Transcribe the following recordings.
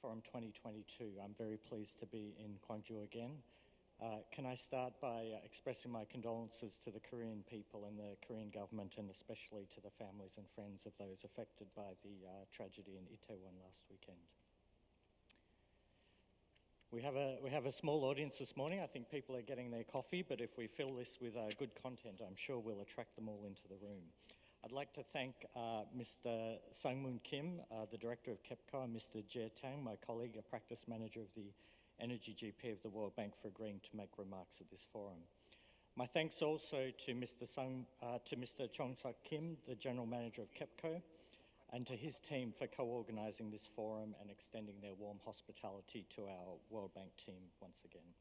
Forum 2022. I'm very pleased to be in Gwangju again. Can I start by expressing my condolences to the Korean people and the Korean government, and especially to the families and friends of those affected by the tragedy in Itaewon last weekend. We have a small audience this morning. I think people are getting their coffee, but if we fill this with good content, I'm sure we'll attract them all into the room. I'd like to thank Mr. Sang-moon Kim, the Director of KEPCO, and Mr. Jae Tang, my colleague, a practice manager of the Energy GP of the World Bank, for agreeing to make remarks at this forum. My thanks also to Mr. Chong-Suk Kim, the General Manager of KEPCO, and to his team for co-organising this forum and extending their warm hospitality to our World Bank team once again.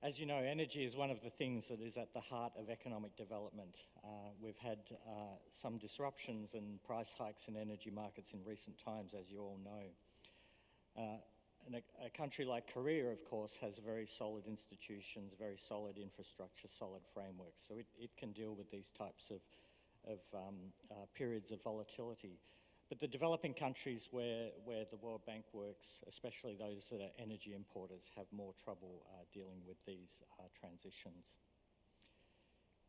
As you know, energy is one of the things that is at the heart of economic development. We've had some disruptions and price hikes in energy markets in recent times, as you all know. And a country like Korea, of course, has very solid institutions, very solid infrastructure, solid frameworks, so it can deal with these types of periods of volatility. But the developing countries where the World Bank works, especially those that are energy importers, have more trouble dealing with these transitions.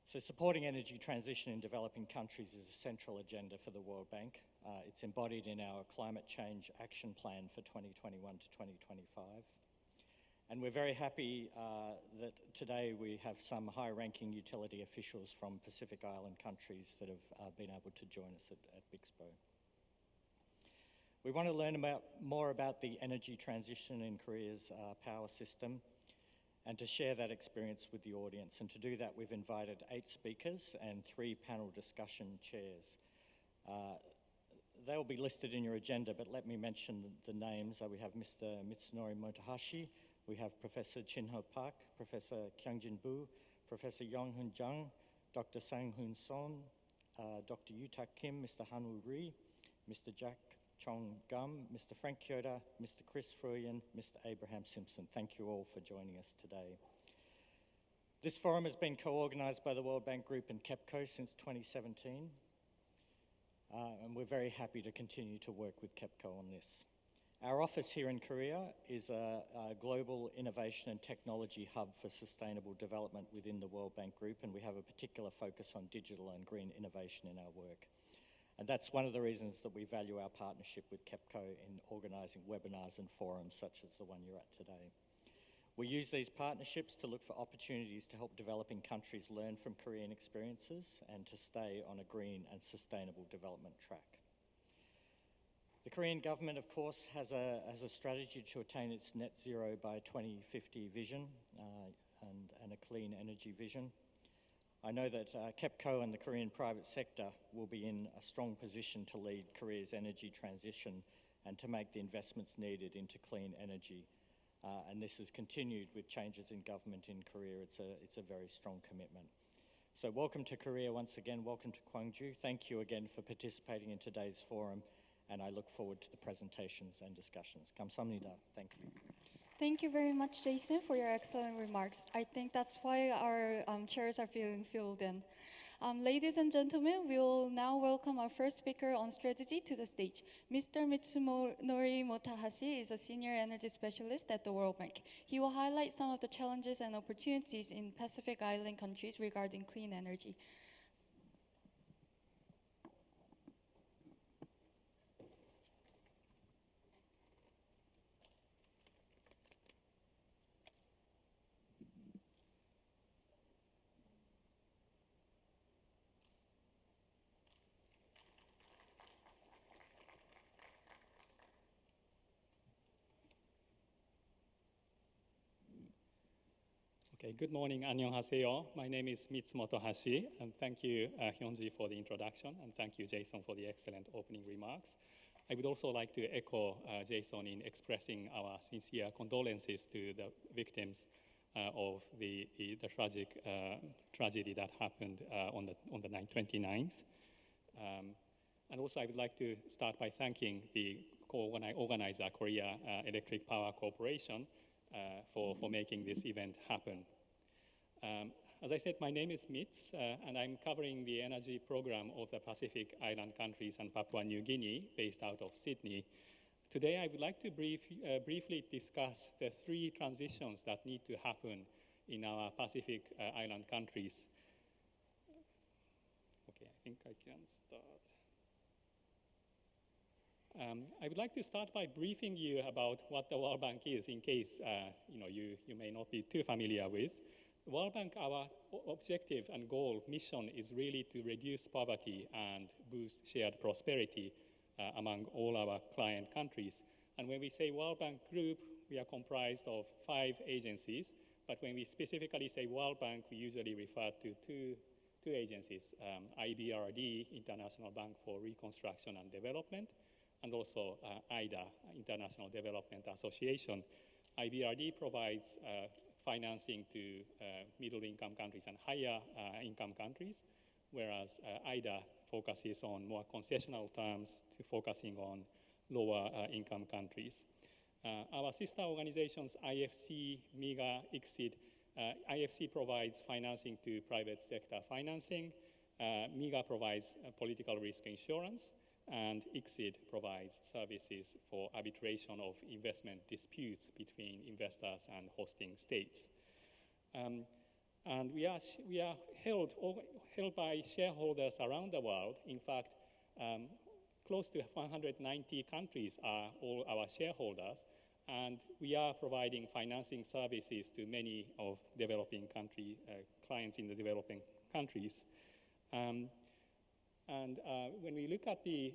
So supporting energy transition in developing countries is a central agenda for the World Bank. It's embodied in our climate change action plan for 2021 to 2025. And we're very happy that today we have some high-ranking utility officials from Pacific Island countries that have been able to join us at BIXPO. We want to learn more about the energy transition in Korea's power system and to share that experience with the audience. And to do that, we've invited 8 speakers and 3 panel discussion chairs. They'll be listed in your agenda, but let me mention the names. We have Mr. Mitsunori Motohashi, we have Professor Chin-Ho Park, Professor Kyung-Jin Bu, Professor Yong-Hoon Jung, Dr. Sang-Hoon Son, Dr. Yutak Kim, Mr. Han-Woo Ri, Mr. Jack Chong Gum, Mr. Frank Kyoda, Mr. Chris Fruyan, Mr. Abraham Simpson. Thank you all for joining us today. This forum has been co-organised by the World Bank Group and KEPCO since 2017. And we're very happy to continue to work with KEPCO on this. Our office here in Korea is a global innovation and technology hub for sustainable development within the World Bank Group, and we have a particular focus on digital and green innovation in our work. And that's one of the reasons that we value our partnership with KEPCO in organising webinars and forums such as the one you're at today. We use these partnerships to look for opportunities to help developing countries learn from Korean experiences and to stay on a green and sustainable development track. The Korean government, of course, has a strategy to attain its net zero by 2050 vision and a clean energy vision. I know that KEPCO and the Korean private sector will be in a strong position to lead Korea's energy transition and to make the investments needed into clean energy. And this has continued with changes in government in Korea. It's a very strong commitment. So welcome to Korea once again, welcome to Gwangju. Thank you again for participating in today's forum, and I look forward to the presentations and discussions. 감사합니다. Thank you. Thank you very much, Jason, for your excellent remarks. I think that's why our chairs are feeling filled in. Ladies and gentlemen, we will now welcome our first speaker on strategy to the stage. Mr. Mitsunori Motohashi is a senior energy specialist at the World Bank. He will highlight some of the challenges and opportunities in Pacific Island countries regarding clean energy. Okay, good morning, 안녕하세요. My name is Mitsu Motohashi, and thank you, Hyunji, for the introduction, and thank you, Jason, for the excellent opening remarks. I would also like to echo Jason in expressing our sincere condolences to the victims of the tragic tragedy that happened on the 29th. And also, I would like to start by thanking the organizer, Korea Electric Power Corporation, for making this event happen. As I said, my name is Mitz, and I'm covering the energy program of the Pacific Island countries and Papua New Guinea, based out of Sydney. Today, I would like to briefly discuss the 3 transitions that need to happen in our Pacific island countries. Okay, I think I can start. I would like to start by briefing you about what the World Bank is, in case you may not be too familiar with. The World Bank, our objective and goal, mission is really to reduce poverty and boost shared prosperity among all our client countries. And when we say World Bank Group, we are comprised of 5 agencies, but when we specifically say World Bank, we usually refer to two agencies, IBRD, International Bank for Reconstruction and Development, and also IDA, International Development Association. IBRD provides financing to middle-income countries and higher income countries, whereas IDA focuses on more concessional terms to focusing on lower income countries. Our sister organizations, IFC, MIGA, ICSID, IFC provides financing to private sector financing, MIGA provides political risk insurance, and ICSID provides services for arbitration of investment disputes between investors and hosting states. And we are held by shareholders around the world. In fact, close to 190 countries are all our shareholders, and we are providing financing services to many of developing country clients in the developing countries. When we look at the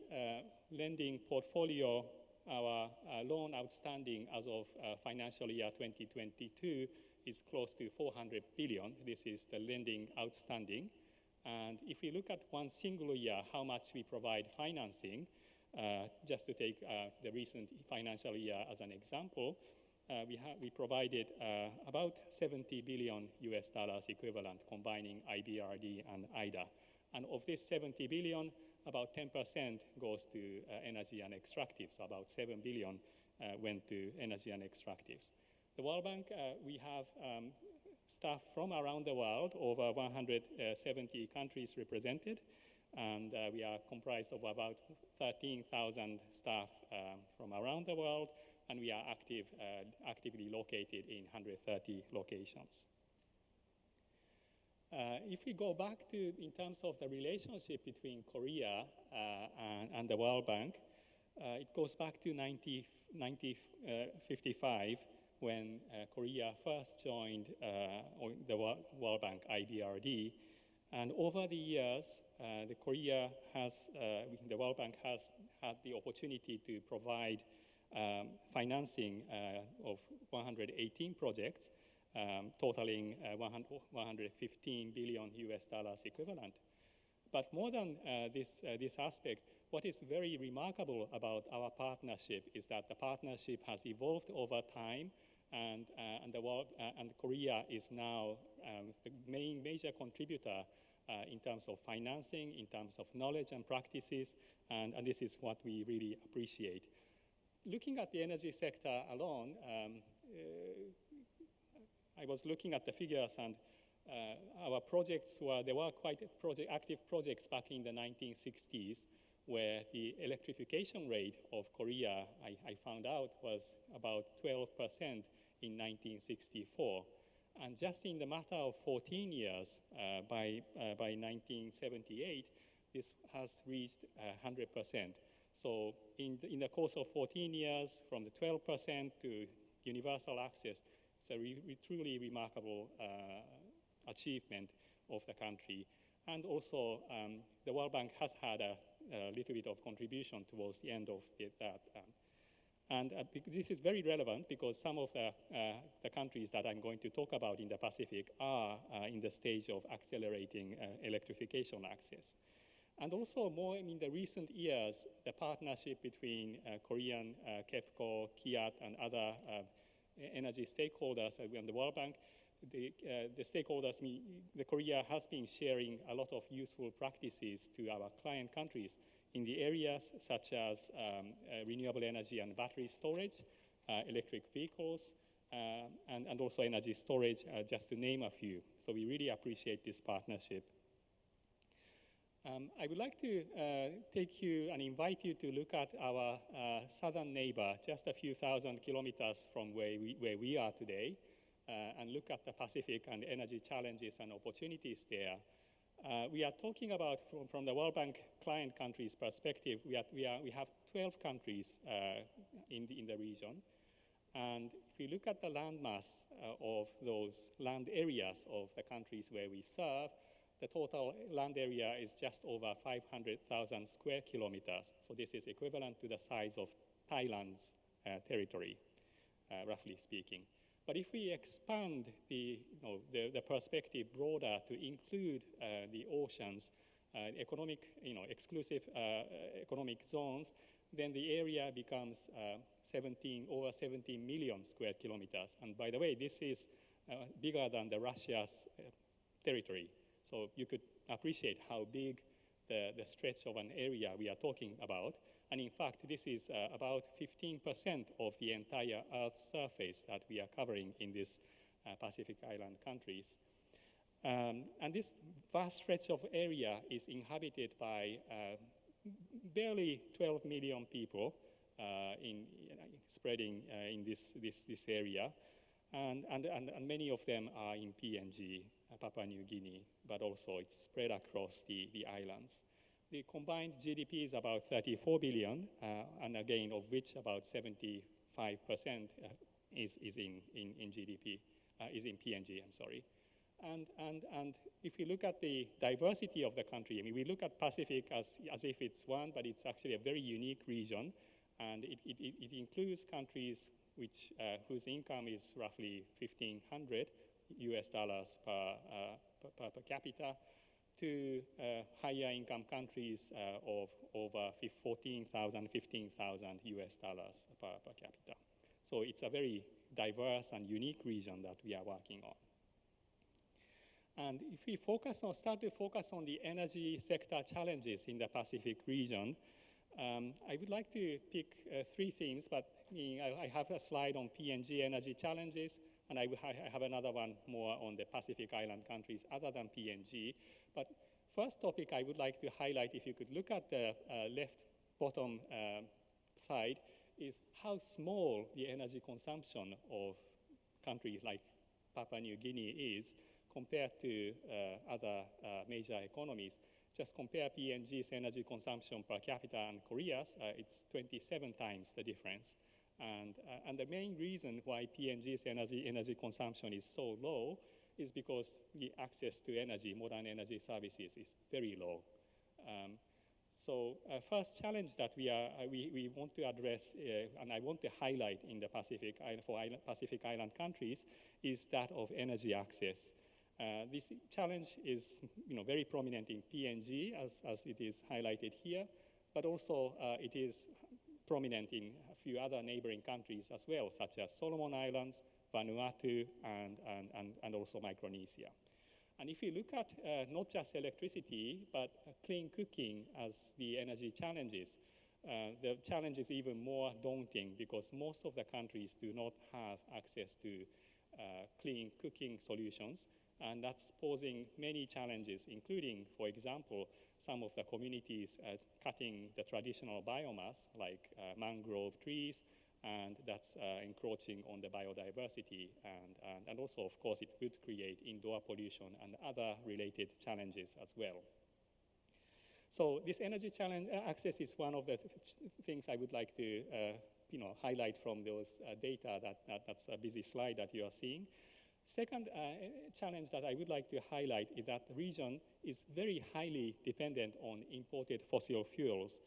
lending portfolio, our loan outstanding as of financial year 2022 is close to 400 billion. This is the lending outstanding. And if we look at one single year, how much we provide financing, just to take the recent financial year as an example, we provided about $70 billion equivalent, combining IBRD and IDA. And of this 70 billion, about 10% goes to energy and extractives. About 7 billion went to energy and extractives. The World Bank, we have staff from around the world, over 170 countries represented, and we are comprised of about 13,000 staff from around the world, and we are actively located in 130 locations. If we go back to, in terms of the relationship between Korea and the World Bank, it goes back to 1955 when Korea first joined the World Bank, IBRD. And over the years, the World Bank has had the opportunity to provide financing of 118 projects, totaling $115 billion equivalent. But more than this aspect, what is very remarkable about our partnership is that the partnership has evolved over time, and Korea is now the major contributor in terms of financing, in terms of knowledge and practices, and this is what we really appreciate. Looking at the energy sector alone, I was looking at the figures, and our projects there were quite active projects back in the 1960s, where the electrification rate of Korea, I found out, was about 12% in 1964. And just in the matter of 14 years, by 1978, this has reached 100%. So in the course of 14 years, from the 12% to universal access, it's a truly remarkable achievement of the country. And also, the World Bank has had a little bit of contribution towards the end of that. This is very relevant because some of the countries that I'm going to talk about in the Pacific are in the stage of accelerating electrification access. And also more in the recent years, the partnership between Korean KEPCO, KIAT, and other energy stakeholders and the World Bank, the stakeholders, the Korea has been sharing a lot of useful practices to our client countries in the areas such as renewable energy and battery storage, electric vehicles, and also energy storage, just to name a few. So we really appreciate this partnership. I would like to take you and invite you to look at our southern neighbor, just a few thousand kilometers from where we are today, and look at the Pacific and energy challenges and opportunities there. We are talking about, from the World Bank client countries perspective, we have 12 countries in the region. And if we look at the landmass of those land areas of the countries where we serve, the total land area is just over 500,000 square kilometers. So this is equivalent to the size of Thailand's territory, roughly speaking. But if we expand the perspective broader to include the oceans, exclusive economic zones, then the area becomes over 17 million square kilometers. And by the way, this is bigger than Russia's territory. So you could appreciate how big the stretch of an area we are talking about. And in fact, this is about 15% of the entire Earth's surface that we are covering in these Pacific Island countries. And this vast stretch of area is inhabited by barely 12 million people spreading in this area. And many of them are in PNG, Papua New Guinea, but also it's spread across the islands. The combined GDP is about 34 billion, and again, of which about 75% is in GDP, is in PNG, I'm sorry. And if we look at the diversity of the country, I mean, we look at Pacific as if it's one, but it's actually a very unique region, and it includes countries whose income is roughly $1,500 per capita, to higher income countries of over $14,000, $15,000 per capita. So it's a very diverse and unique region that we are working on. And if we start to focus on the energy sector challenges in the Pacific region, I would like to pick three themes, but I have a slide on PNG energy challenges, and I have another one more on the Pacific Island countries other than PNG. But first topic I would like to highlight, if you could look at the left bottom side, is how small the energy consumption of countries like Papua New Guinea is compared to other major economies. Just compare PNG's energy consumption per capita and Korea's, it's 27 times the difference. And the main reason why PNG's energy consumption is so low is because the access to energy, modern energy services, is very low. So first challenge that we want to address, and I want to highlight in the Pacific Island countries, is that of energy access. This challenge is very prominent in PNG, as it is highlighted here, but also it is prominent in a few other neighboring countries as well, such as Solomon Islands, Vanuatu, and also Micronesia. And if you look at not just electricity, but clean cooking as the energy challenges, the challenge is even more daunting because most of the countries do not have access to clean cooking solutions. And that's posing many challenges, including, for example, some of the communities cutting the traditional biomass, like mangrove trees, and that's encroaching on the biodiversity. And also, of course, it could create indoor pollution and other related challenges as well. So this energy challenge access is one of the things I would like to highlight from those data. That's a busy slide that you are seeing. Second challenge that I would like to highlight is that the region is very highly dependent on imported fossil fuels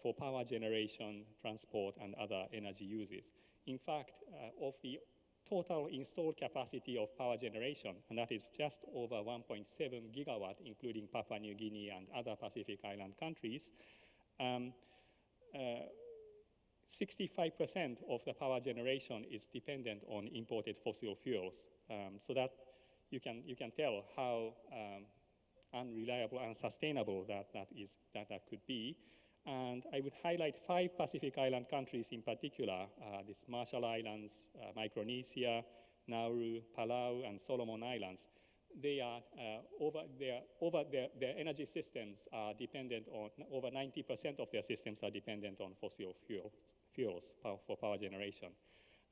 for power generation, transport, and other energy uses. In fact, of the total installed capacity of power generation, and that is just over 1.7 gigawatt, including Papua New Guinea and other Pacific Island countries, 65% of the power generation is dependent on imported fossil fuels. So that you can tell how unreliable and unsustainable that could be. And I would highlight 5 Pacific Island countries in particular, these Marshall Islands, Micronesia, Nauru, Palau, and Solomon Islands. their energy systems are dependent on, over 90% of their systems are dependent on fossil fuels for power generation.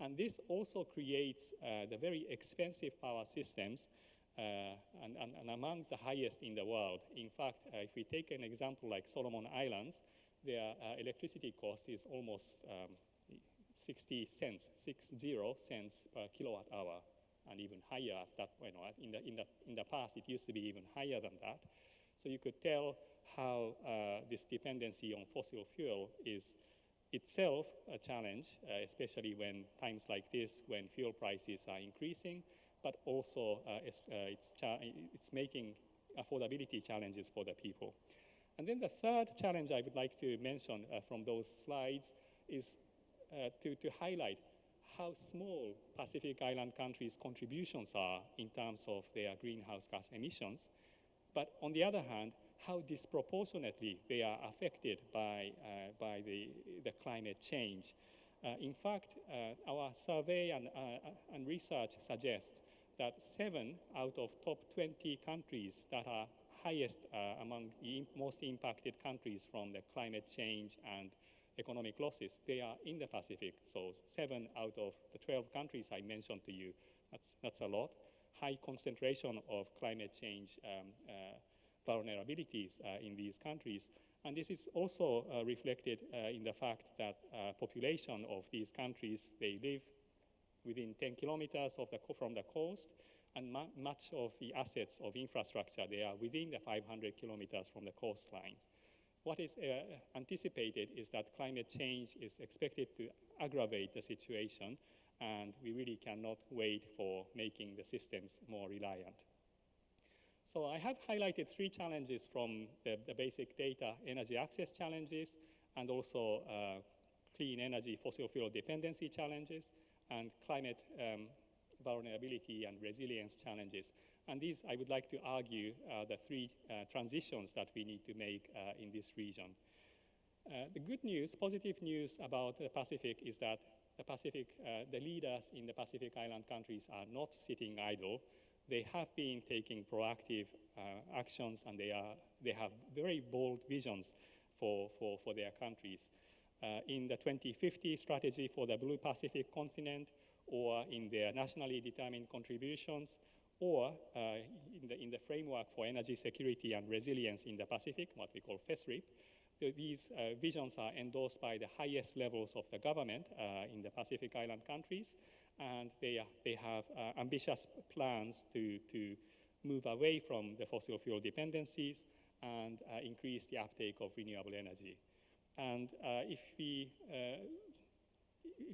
And this also creates the very expensive power systems and amongst the highest in the world. In fact, if we take an example like Solomon Islands, their electricity cost is almost 60 cents per kilowatt hour, and even higher at that point. In the past, it used to be even higher than that. So you could tell how this dependency on fossil fuel is itself a challenge, especially when times like this, when fuel prices are increasing, but also it's making affordability challenges for the people. And then the third challenge I would like to mention from those slides is to highlight how small Pacific Island countries' contributions are in terms of their greenhouse gas emissions, but on the other hand, how disproportionately they are affected by the climate change. In fact, our survey and research suggests that 7 out of top 20 countries that are highest among the most impacted countries from the climate change and economic losses, they are in the Pacific. So 7 out of the 12 countries I mentioned to you, that's a lot. High concentration of climate change vulnerabilities in these countries. And this is also reflected in the fact that population of these countries, they live within 10 kilometers from the coast, and much of the assets of infrastructure, they are within the 500 kilometers from the coastlines. What is anticipated is that climate change is expected to aggravate the situation, and we really cannot wait for making the systems more reliant. So I have highlighted 3 challenges from the basic data energy access challenges, and also clean energy fossil fuel dependency challenges, and climate vulnerability and resilience challenges. And these, I would like to argue, are the 3 transitions that we need to make in this region. The good news, positive news about the Pacific is that the leaders in the Pacific Island countries are not sitting idle. They have been taking proactive actions, and they have very bold visions for their countries. In the 2050 strategy for the Blue Pacific continent, or in their nationally determined contributions, or in the framework for energy security and resilience in the Pacific, what we call FESRIP, these visions are endorsed by the highest levels of the government in the Pacific Island countries, and they have ambitious plans to move away from the fossil fuel dependencies and increase the uptake of renewable energy. And if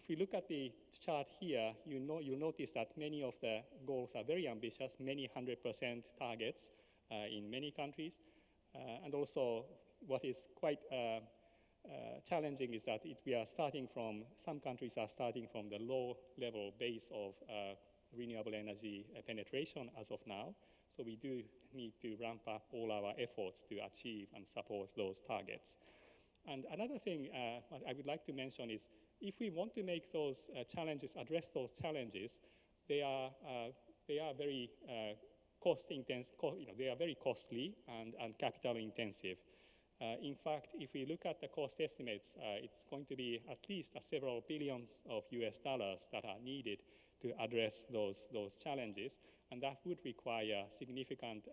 we look at the chart here, you'll notice that many of the goals are very ambitious, many 100% targets in many countries. And also, what is quite challenging is that some countries are starting from the low level base of renewable energy penetration as of now. So we do need to ramp up all our efforts to achieve and support those targets. And another thing what I would like to mention is, if we want to make those address those challenges, they are very they are very costly and capital intensive. In fact, if we look at the cost estimates, it's going to be at least several billions of US dollars that are needed to address those challenges, and that would require significant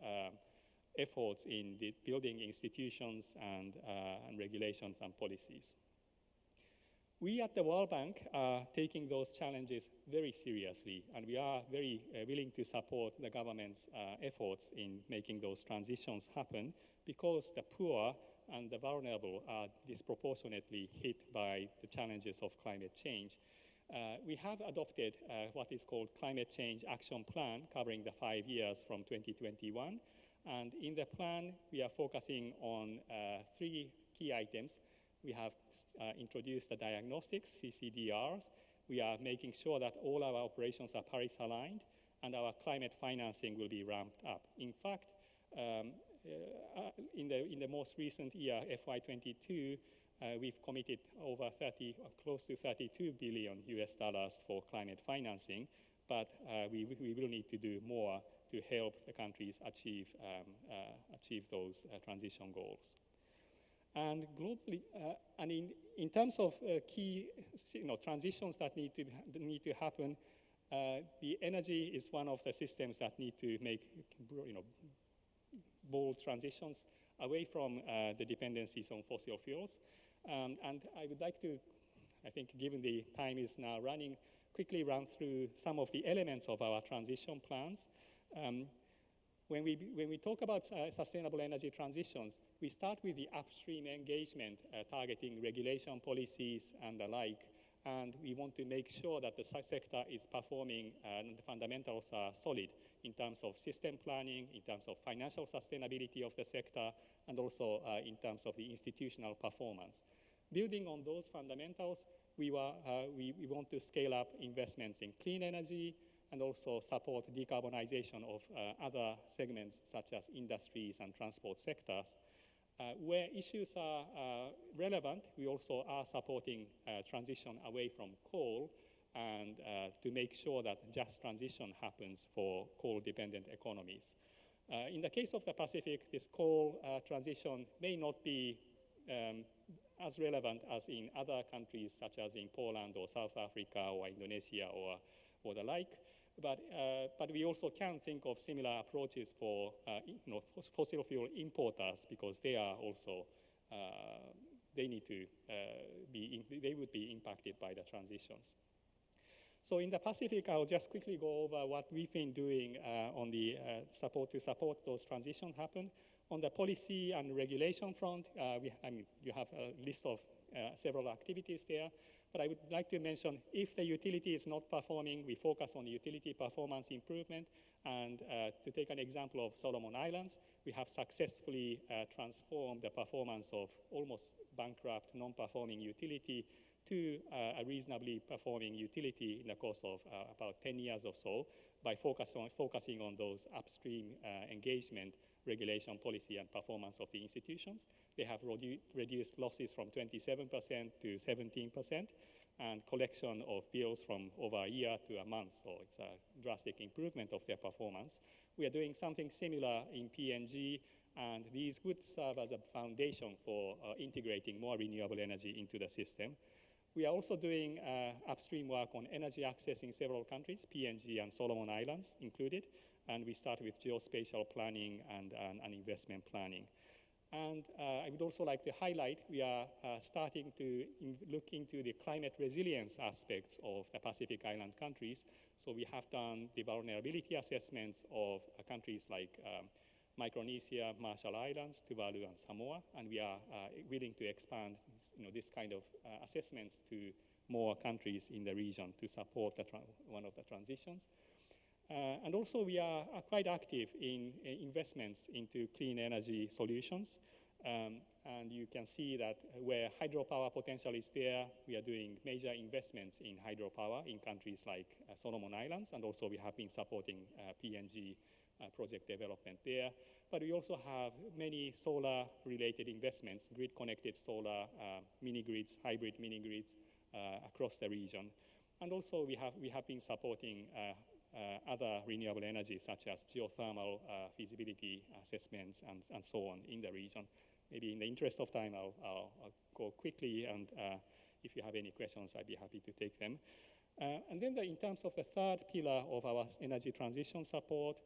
efforts in the building institutions and regulations and policies. We at the World Bank are taking those challenges very seriously, and we are very willing to support the government's efforts in making those transitions happen, because the poor and the vulnerable are disproportionately hit by the challenges of climate change. We have adopted what is called Climate Change Action Plan, covering the 5 years from 2021. And in the plan, we are focusing on 3 key items. We have introduced the diagnostics, CCDRs. We are making sure that all our operations are Paris aligned, and our climate financing will be ramped up. In fact, in the most recent year, FY22, we've committed over close to 32 billion US dollars for climate financing, but we will need to do more to help the countries achieve those transition goals. And globally, and in terms of key transitions that need to happen, the energy is one of the systems that need to make bold transitions away from the dependencies on fossil fuels. And I would like to, I think given the time is now running, quickly run through some of the elements of our transition plans. When we talk about sustainable energy transitions, we start with the upstream engagement targeting regulation policies and the like. And we want to make sure that the sector is performing and the fundamentals are solid in terms of system planning, in terms of financial sustainability of the sector, and also in terms of the institutional performance. Building on those fundamentals, we want to scale up investments in clean energy and also support decarbonization of other segments such as industries and transport sectors. Where issues are relevant, we also are supporting transition away from coal and to make sure that just transition happens for coal-dependent economies. In the case of the Pacific, this coal transition may not be as relevant as in other countries such as in Poland or South Africa or Indonesia or the like. But we also can think of similar approaches for fossil fuel importers because they are also they would be impacted by the transitions. So in the Pacific, I'll just quickly go over what we've been doing on the to support those transitions happen. On the policy and regulation front, you have a list of several activities there. But I would like to mention, if the utility is not performing, we focus on utility performance improvement. And to take an example of Solomon Islands, we have successfully transformed the performance of almost bankrupt, non-performing utility to a reasonably performing utility in the course of about 10 years or so by focusing on those upstream engagement, regulation, policy, and performance of the institutions. They have reduced losses from 27% to 17%, and collection of bills from over a year to a month, so it's a drastic improvement of their performance. We are doing something similar in PNG, and these would serve as a foundation for integrating more renewable energy into the system. We are also doing upstream work on energy access in several countries, PNG and Solomon Islands included, and we start with geospatial planning and investment planning. And I would also like to highlight, we are starting to look into the climate resilience aspects of the Pacific Island countries. So we have done the vulnerability assessments of countries like Micronesia, Marshall Islands, Tuvalu, and Samoa, and we are willing to expand this kind of assessments to more countries in the region to support one of the transitions. And also we are quite active in investments into clean energy solutions. And you can see that where hydropower potential is there, we are doing major investments in hydropower in countries like Solomon Islands, and also we have been supporting PNG project development there. But we also have many solar-related investments, grid-connected solar, mini-grids, hybrid mini-grids across the region. And also we have been supporting other renewable energy, such as geothermal feasibility assessments and so on in the region. Maybe in the interest of time, I'll go quickly, and if you have any questions, I'd be happy to take them. And then in terms of the third pillar of our energy transition support,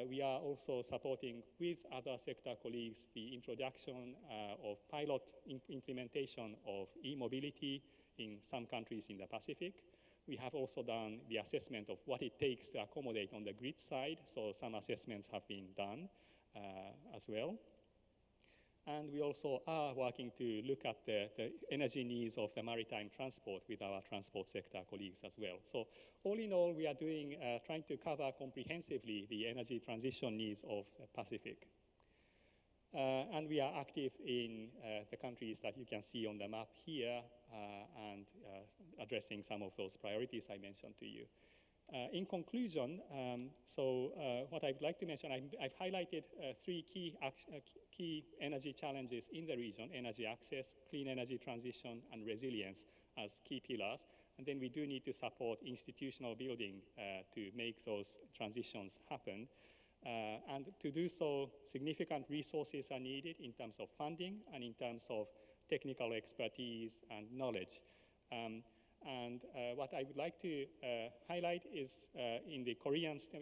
we are also supporting with other sector colleagues the introduction of pilot implementation of e-mobility in some countries in the Pacific. We have also done the assessment of what it takes to accommodate on the grid side, so some assessments have been done as well. And we also are working to look at the energy needs of the maritime transport with our transport sector colleagues as well. So all in all, we are doing, trying to cover comprehensively the energy transition needs of the Pacific. And we are active in the countries that you can see on the map here and addressing some of those priorities I mentioned to you. In conclusion, what I'd like to mention, I've highlighted three key energy challenges in the region: energy access, clean energy transition, and resilience as key pillars. And then we do need to support institutional building to make those transitions happen. And to do so, significant resources are needed in terms of funding and in terms of technical expertise and knowledge. What I would like to highlight is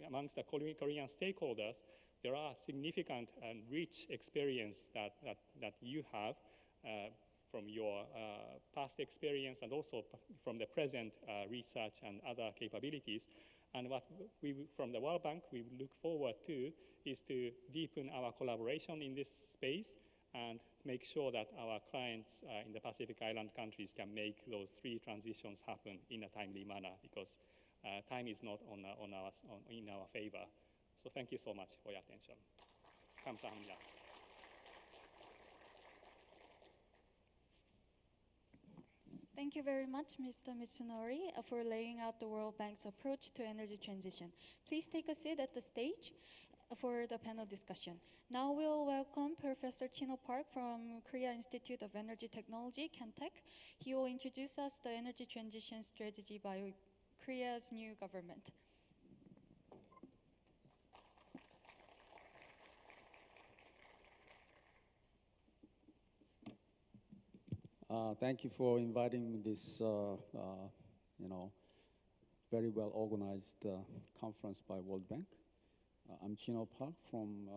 amongst the Korean stakeholders, there are significant and rich experience that you have from your past experience and also from the present research and other capabilities. And what from the World Bank, we look forward to is to deepen our collaboration in this space and make sure that our clients in the Pacific Island countries can make those three transitions happen in a timely manner, because time is not in our favor. So thank you so much for your attention. 감사합니다. Thank you very much, Mr. Mitsunori, for laying out the World Bank's approach to energy transition. Please take a seat at the stage for the panel discussion. Now we'll welcome Professor Chino Park from Korea Institute of Energy Technology, KenTech. He will introduce us the energy transition strategy by Korea's new government. Thank you for inviting me this, very well organized conference by World Bank. I'm Chino Park from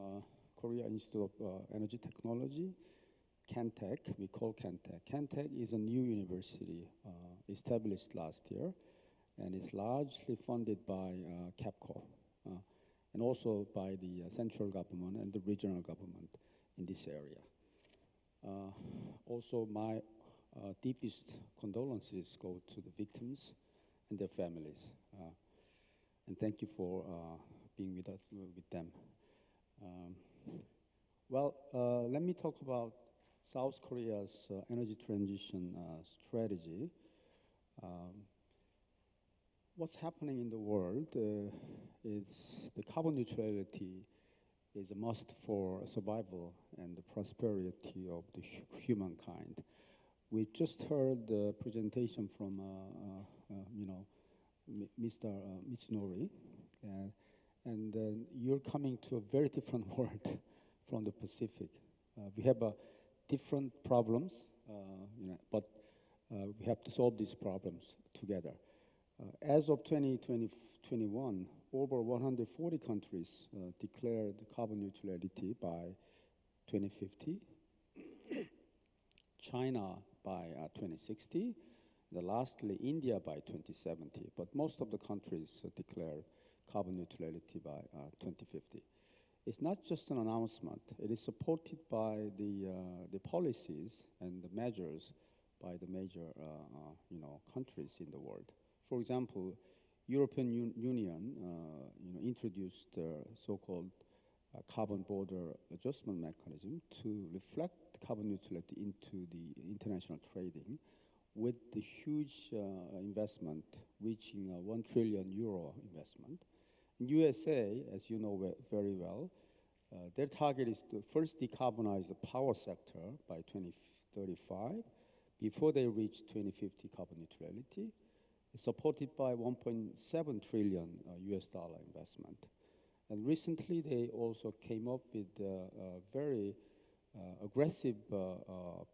Korea Institute of Energy Technology, KenTech. We call KenTech. KenTech is a new university established last year, and it's largely funded by KEPCO and also by the central government and the regional government in this area. Also, my deepest condolences go to the victims and their families. And thank you for being with us, with them. Let me talk about South Korea's energy transition strategy. What's happening in the world is the carbon neutrality is a must for survival and the prosperity of the humankind. We just heard the presentation from Mr. Mitsunori, and you're coming to a very different world from the Pacific. We have different problems, but we have to solve these problems together. As of 2021, over 140 countries declared carbon neutrality by 2050, China by 2060, and lastly India by 2070. But most of the countries declared carbon neutrality by 2050. It's not just an announcement. It is supported by the policies and the measures by the major countries in the world. For example, European Union introduced so-called carbon border adjustment mechanism to reflect carbon neutrality into the international trading, with the huge investment reaching a €1 trillion investment. In USA, as you know very well, their target is to first decarbonize the power sector by 2035 before they reach 2050 carbon neutrality, supported by $1.7 trillion US dollar investment. And recently, they also came up with very aggressive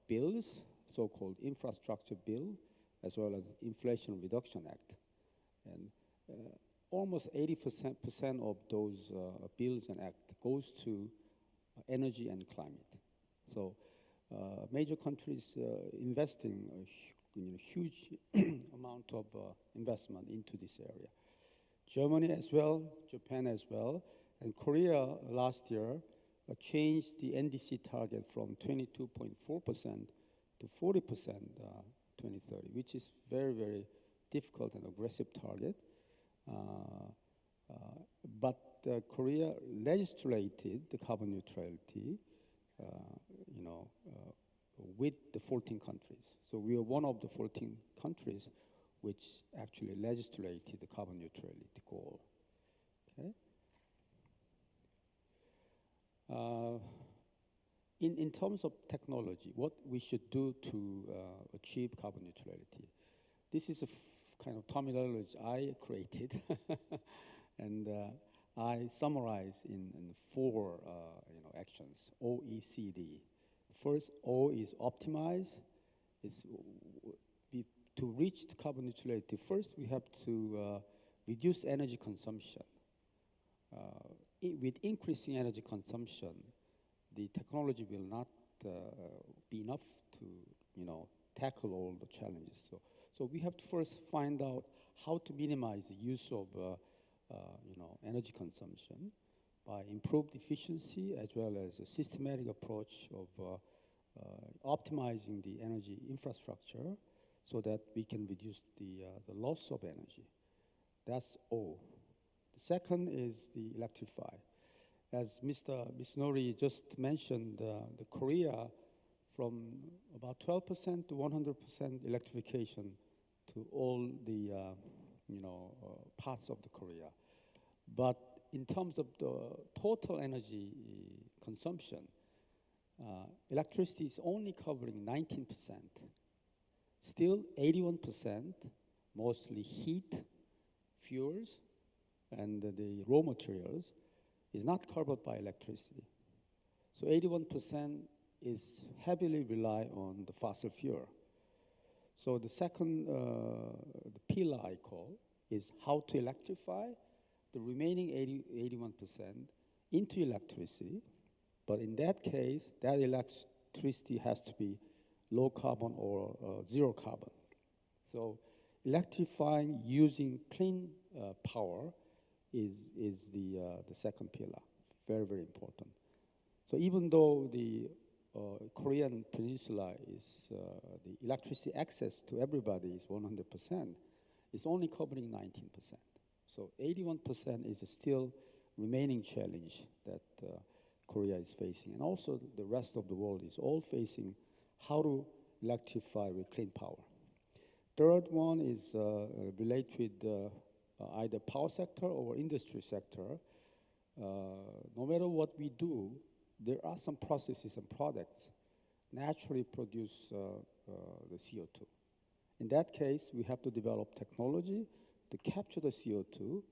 bills, so-called infrastructure bill, as well as Inflation Reduction Act. And almost 80% of those bills and act goes to energy and climate. So major countries investing a huge amount of investment into this area. Germany as well, Japan as well, and Korea last year changed the NDC target from 22.4% to 40% 2030, which is very, very difficult and aggressive target. But Korea legislated the carbon neutrality, with the 14 countries. So we are one of the 14 countries which actually legislated the carbon neutrality goal. Okay. In terms of technology, what we should do to achieve carbon neutrality, this is a kind of terminology I created, and I summarize in four actions. OECD. First, O is optimize. To reach the carbon neutrality, first we have to reduce energy consumption. With increasing energy consumption, the technology will not be enough to tackle all the challenges. So we have to first find out how to minimize the use of energy consumption by improved efficiency as well as a systematic approach of optimizing the energy infrastructure so that we can reduce the loss of energy. That's O. The second is the electrify. As Mr. Nori just mentioned, the Korea from about 12% to 100% electrification to all the parts of the Korea. But in terms of the total energy consumption, electricity is only covering 19%. Still 81%, mostly heat, fuels, and the raw materials, is not covered by electricity. So 81% is heavily rely on the fossil fuel. So the second the pillar I call is how to electrify the remaining 81% into electricity. But in that case, that electricity has to be low carbon or zero carbon. So electrifying using clean power is the second pillar, very, very important. So even though the Korean peninsula is, the electricity access to everybody is 100%, it's only covering 19%. So 81% is still remaining challenge that Korea is facing. And also the rest of the world is all facing how to electrify with clean power. Third one is related with either power sector or industry sector. No matter what we do, there are some processes and products naturally produce the CO2. In that case, we have to develop technology to capture the CO2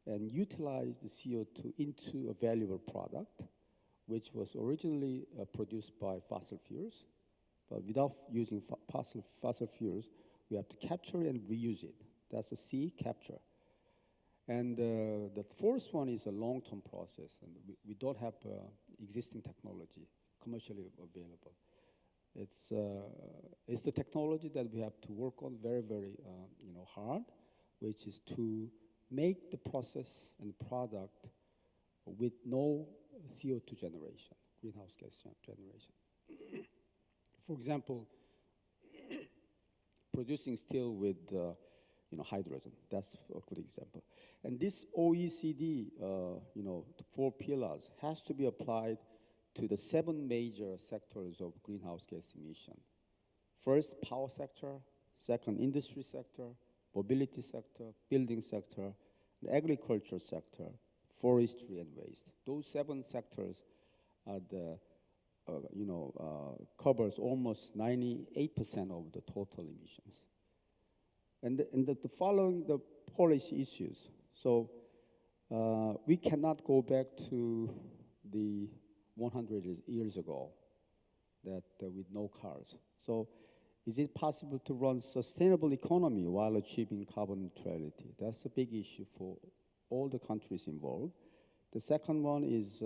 and utilize the CO2 into a valuable product, which was originally produced by fossil fuels. But without using fossil fuels, we have to capture and reuse it. That's a C, capture. And the fourth one is a long-term process, and we don't have existing technology commercially available. It's the technology that we have to work on very, very hard, which is to make the process and product with no CO2 generation, greenhouse gas generation. For example, producing steel with hydrogen. That's a good example. And this OECD, the four pillars, has to be applied to the 7 major sectors of greenhouse gas emission. First, power sector. Second, industry sector. Mobility sector. Building sector. The agriculture sector. Forestry and waste. Those 7 sectors are the covers almost 98% of the total emissions. And the following the policy issues. So we cannot go back to the 100 years ago that with no cars. So is it possible to run sustainable economy while achieving carbon neutrality? That's a big issue for all the countries involved. The second one is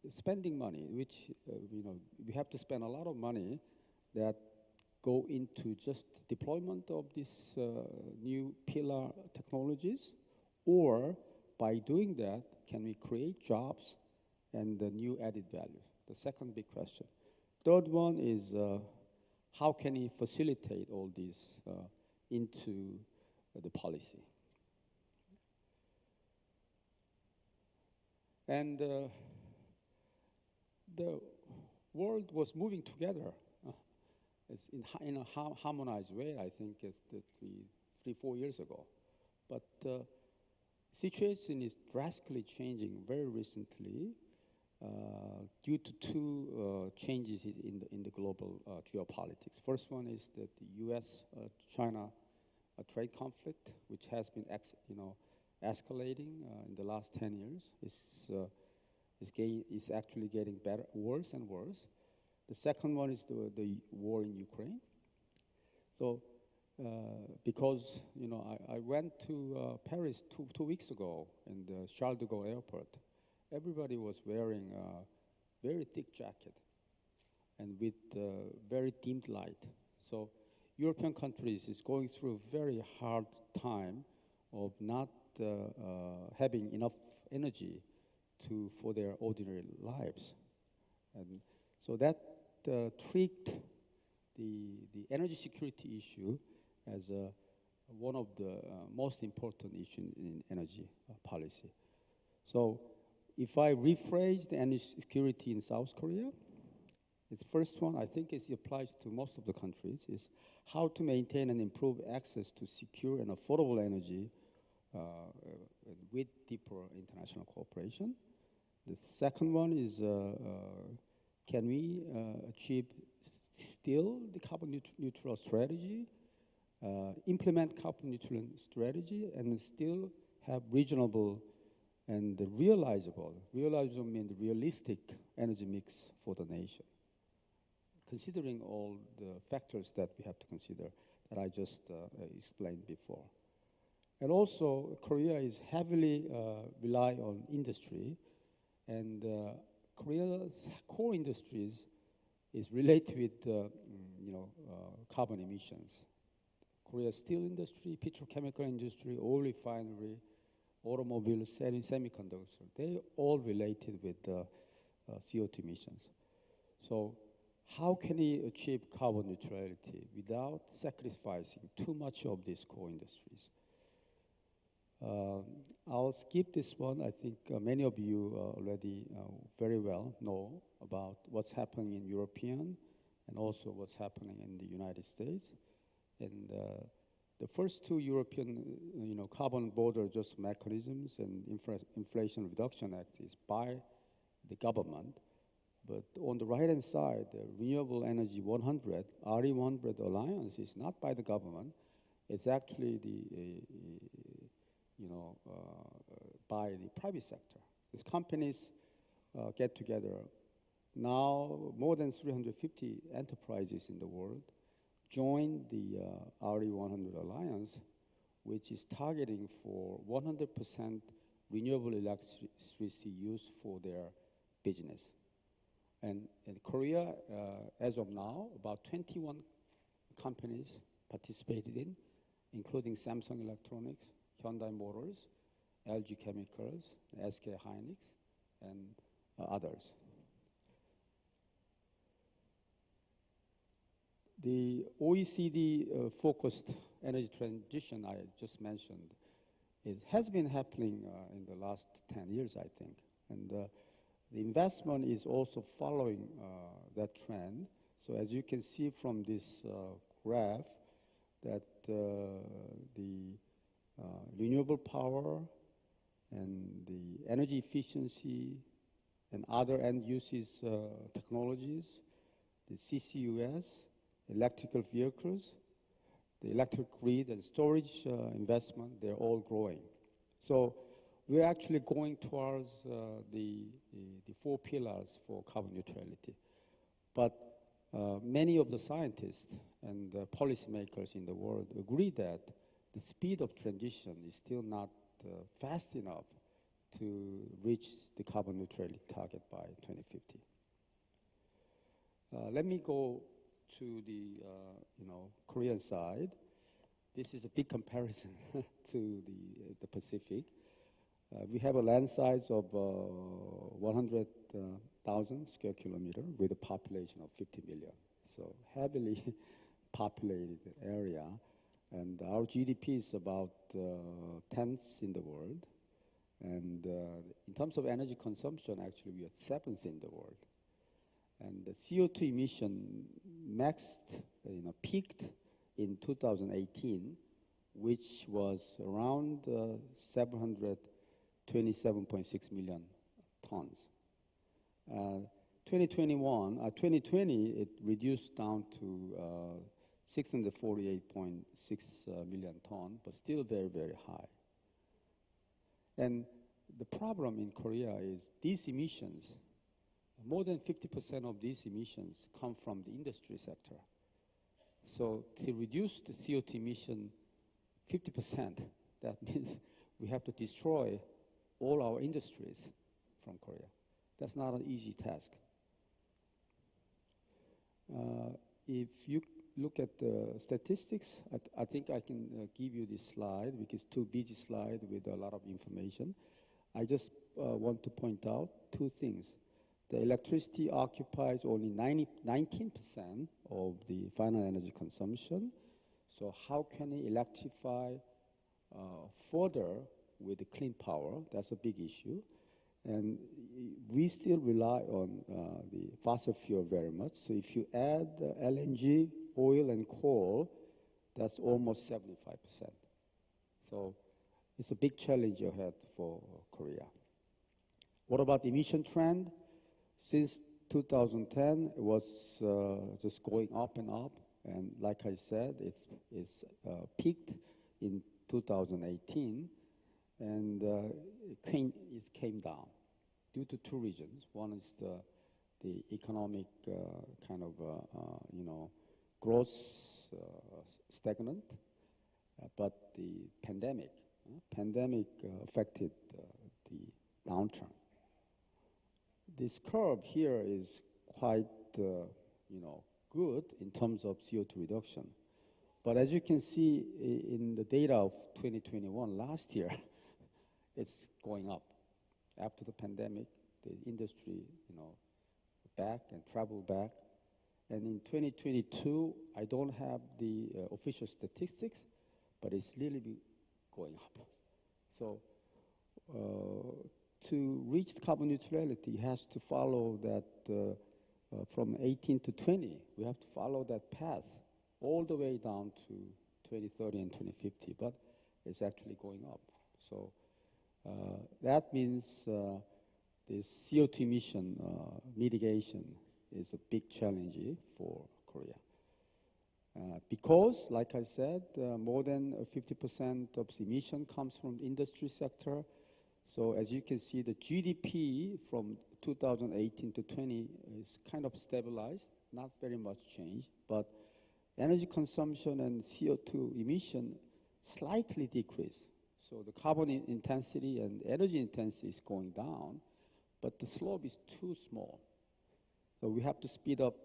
spending money, which we have to spend a lot of money that go into just deployment of these new pillar technologies, or by doing that, can we create jobs and the new added value? The second big question. Third one is how can we facilitate all these into the policy? And the world was moving together in a harmonized way, I think, as 3-4 years ago. But the situation is drastically changing very recently due to 2 changes in the global geopolitics. First one is that the U.S.-China a trade conflict which has been escalating in the last 10 years. It's actually getting worse and worse. The second one is the war in Ukraine. So, because I went to Paris two weeks ago in the Charles de Gaulle airport, everybody was wearing a very thick jacket and with very dimmed light. So, European countries is going through a very hard time of not having enough energy for their ordinary lives, and so that triggered the energy security issue as one of the most important issues in energy policy. So if I rephrase the energy security in South Korea, the first one, I think it applies to most of the countries, is how to maintain and improve access to secure and affordable energy with deeper international cooperation. The second one is, can we achieve still the carbon neutral strategy, implement carbon neutral strategy, and still have reasonable and realizable means realistic energy mix for the nation, considering all the factors that we have to consider that I just explained before. And also, Korea is heavily rely on industry, and Korea's core industries is related with carbon emissions. Korea's steel industry, petrochemical industry, oil refinery, automobile, semiconductor, they all related with CO2 emissions. So how can we achieve carbon neutrality without sacrificing too much of these core industries? I'll skip this one. I think many of you already very well know about what's happening in European and also what's happening in the United States. And the first two European carbon border adjustment mechanisms and Inflation Reduction Act is by the government. But on the right-hand side, the Renewable Energy 100, RE100 Alliance is not by the government. It's actually by the private sector. These companies get together. Now, more than 350 enterprises in the world joined the RE100 Alliance, which is targeting for 100% renewable electricity use for their business. And in Korea, as of now, about 21 companies participated in, including Samsung Electronics, Hyundai Motors, LG Chemicals, SK Hynix, and others. The OECD focused energy transition I just mentioned, it has been happening in the last 10 years, I think. And the investment is also following that trend. So as you can see from this graph, that the renewable power and the energy efficiency and other end uses technologies, the CCUS, electrical vehicles, the electric grid and storage investment, they're all growing. So we're actually going towards the 4 pillars for carbon neutrality. But many of the scientists and policymakers in the world agree that the speed of transition is still not fast enough to reach the carbon neutrality target by 2050. Let me go to the Korean side. This is a big comparison to the Pacific. We have a land size of 100,000 square kilometer with a population of 50 million. So heavily populated area. And our GDP is about 10th in the world. And in terms of energy consumption, actually, we are 7th in the world. And the CO2 emission peaked in 2018, which was around 727.6 million tons. 2020, it reduced down to 648.6 million ton, but still very, very high. And the problem in Korea is these emissions, more than 50% of these emissions come from the industry sector. So to reduce the CO2 emission 50%, that means we have to destroy all our industries from Korea. That's not an easy task. If you look at the statistics, I think I can give you this slide, because too busy slide with a lot of information. I just want to point out two things. The electricity occupies only 19% of the final energy consumption. So how can we electrify further with the clean power? That's a big issue. And we still rely on the fossil fuel very much. So if you add LNG, oil, and coal, that's almost 75%. So it's a big challenge ahead for Korea. What about emission trend? Since 2010, it was just going up and up. And like I said, it's peaked in 2018. And it came down due to two reasons. One is the economic kind of growth stagnant, but the pandemic affected the downturn. This curve here is quite good in terms of CO2 reduction, but as you can see in the data of 2021, last year, it's going up. After the pandemic, the industry, back and travel back. And in 2022, I don't have the official statistics, but it's really going up. So to reach carbon neutrality, it has to follow that from 18 to 20. We have to follow that path all the way down to 2030 and 2050, but it's actually going up. So that means this CO2 emission mitigation is a big challenge for Korea. Because, like I said, more than 50% of the emission comes from the industry sector. So as you can see, the GDP from 2018 to 20 is kind of stabilized, not very much change, but energy consumption and CO2 emission slightly decrease. So the carbon intensity and energy intensity is going down, but the slope is too small. So we have to speed up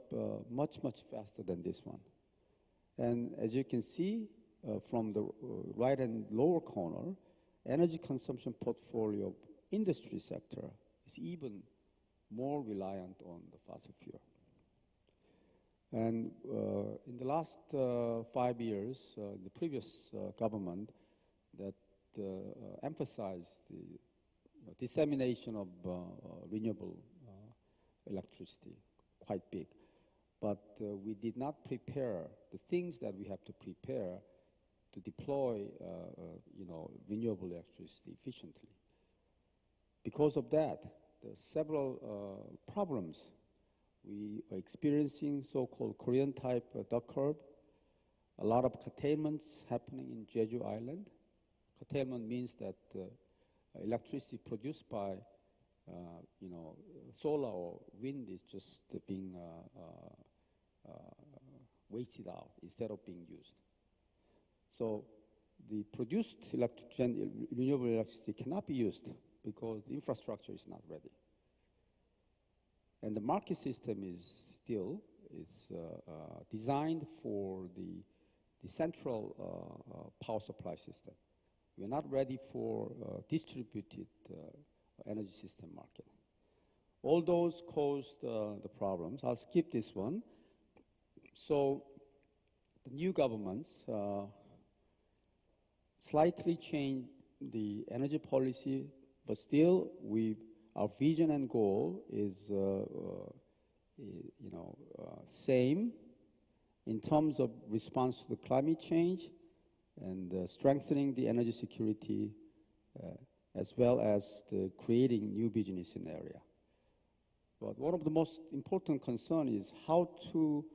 much, much faster than this one. And as you can see from the right and lower corner, energy consumption portfolio of industry sector is even more reliant on the fossil fuel. And in the last 5 years, the previous government that emphasized the dissemination of renewable electricity, quite big. But we did not prepare the things that we have to prepare to deploy renewable electricity efficiently. Because of that, there are several problems. We are experiencing so-called Korean type duck curve, a lot of curtailments happening in Jeju Island. Curtailment means that electricity produced by solar or wind is just being wasted out instead of being used. So the produced renewable electricity cannot be used because the infrastructure is not ready. And the market system is still designed for the central power supply system. We're not ready for distributed energy system market. All those caused the problems. I'll skip this one. So the new governments slightly changed the energy policy, but still our vision and goal is same in terms of response to the climate change and strengthening the energy security as well as creating new business in the area. But one of the most important concerns is how to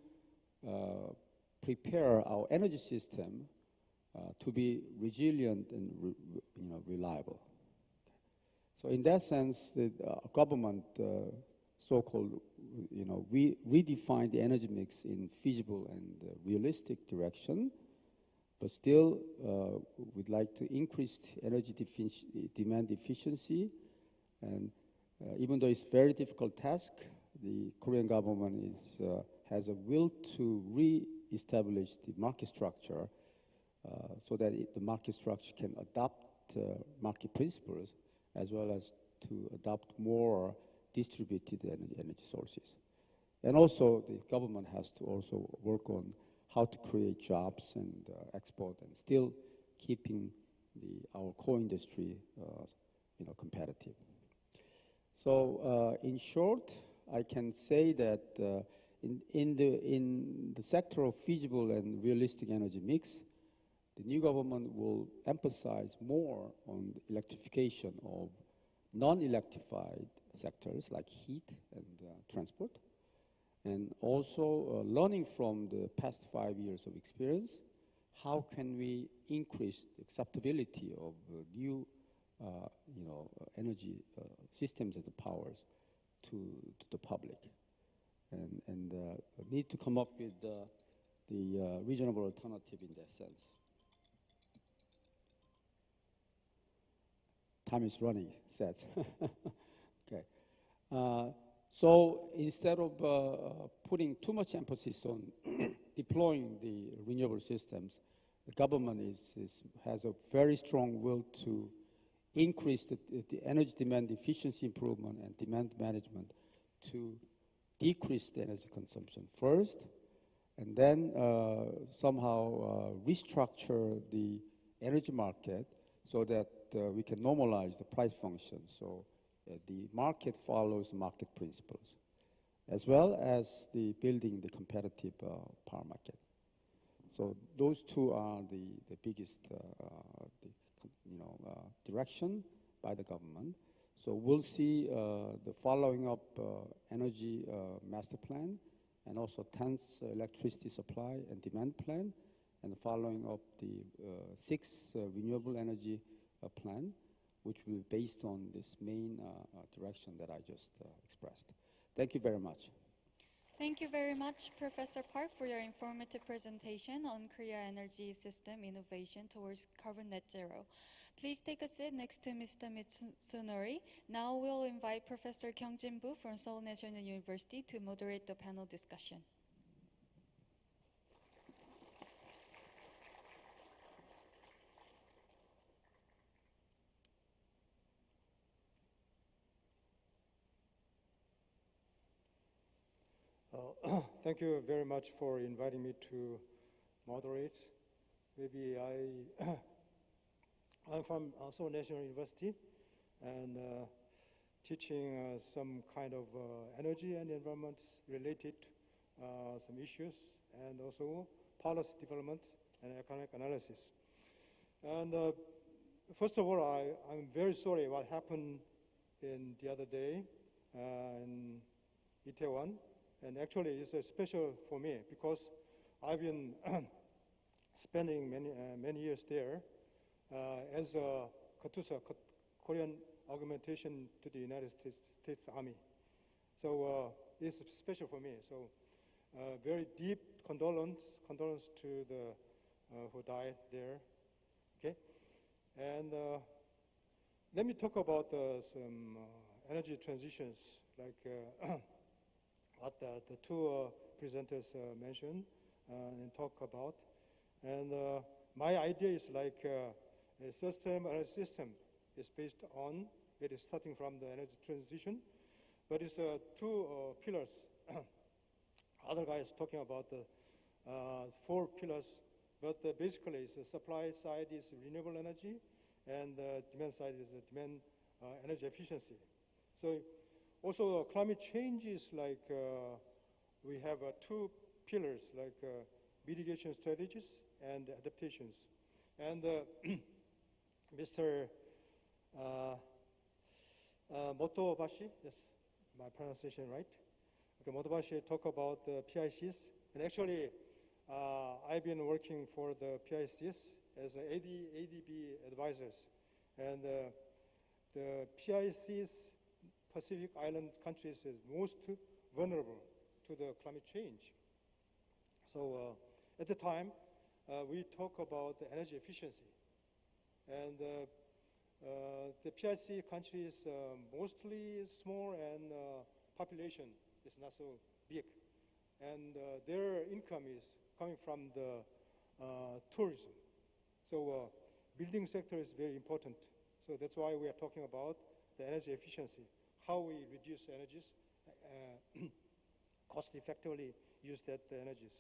prepare our energy system to be resilient and reliable. So in that sense, the government so-called, we redefine the energy mix in feasible and realistic direction, but still we'd like to increase energy demand efficiency. And even though it's a very difficult task, the Korean government has a will to re-establish the market structure so that the market structure can adopt market principles as well as to adopt more distributed energy sources. And also the government has to also work on how to create jobs and export and still keeping our core industry competitive. So in short, I can say that in the sector of feasible and realistic energy mix, the new government will emphasize more on the electrification of non-electrified sectors like heat and transport, and also learning from the past 5 years of experience, how can we increase the acceptability of new energy systems and powers to the public, and need to come up with the reasonable alternative in that sense. Time is running, says. Okay. So instead of putting too much emphasis on deploying the renewable systems, the government has a very strong will to increase the energy demand efficiency improvement and demand management to decrease the energy consumption first, and then somehow restructure the energy market so that we can normalize the price function. So the market follows market principles, as well as the building the competitive power market. So those two are the biggest direction by the government. So we'll see the following up energy master plan, and also 10th electricity supply and demand plan, and following up the 6th renewable energy plan, which will be based on this main direction that I just expressed. Thank you very much. Thank you very much, Professor Park, for your informative presentation on Korea energy system innovation towards carbon net zero. Please take a seat next to Mr. Mitsunori. Now we'll invite Professor Kyungjin Bu from Seoul National University to moderate the panel discussion. Thank you very much for inviting me to moderate. Maybe I'm from Seoul National University and teaching some kind of energy and environment related some issues, and also policy development and economic analysis. And first of all, I'm very sorry what happened in the other day in Itaewon. And actually, it's special for me because I've been spending many years there as a KATUSA, Korean augmentation to the United States Army. So it's special for me. So very deep condolence to the who died there. Okay, and let me talk about some energy transitions like. What the two presenters mentioned and talk about. And my idea is like a system is based on, it is starting from the energy transition, but it's two pillars. Other guys talking about the 4 pillars, but basically the supply side is renewable energy, and the demand side is demand energy efficiency. So also, climate change is like we have 2 pillars, like mitigation strategies and adaptations. And Mr. Motobashi, yes, my pronunciation right? Okay, Motobashi talk about the PICs, and actually I've been working for the PICS as ADB advisors. And the PICS Pacific Island countries is most vulnerable to the climate change. So at the time, we talk about the energy efficiency. And the PIC countries mostly small and population is not so big. And their income is coming from the tourism. So building sector is very important. So that's why we are talking about the energy efficiency, how we reduce energies, cost effectively use that energies.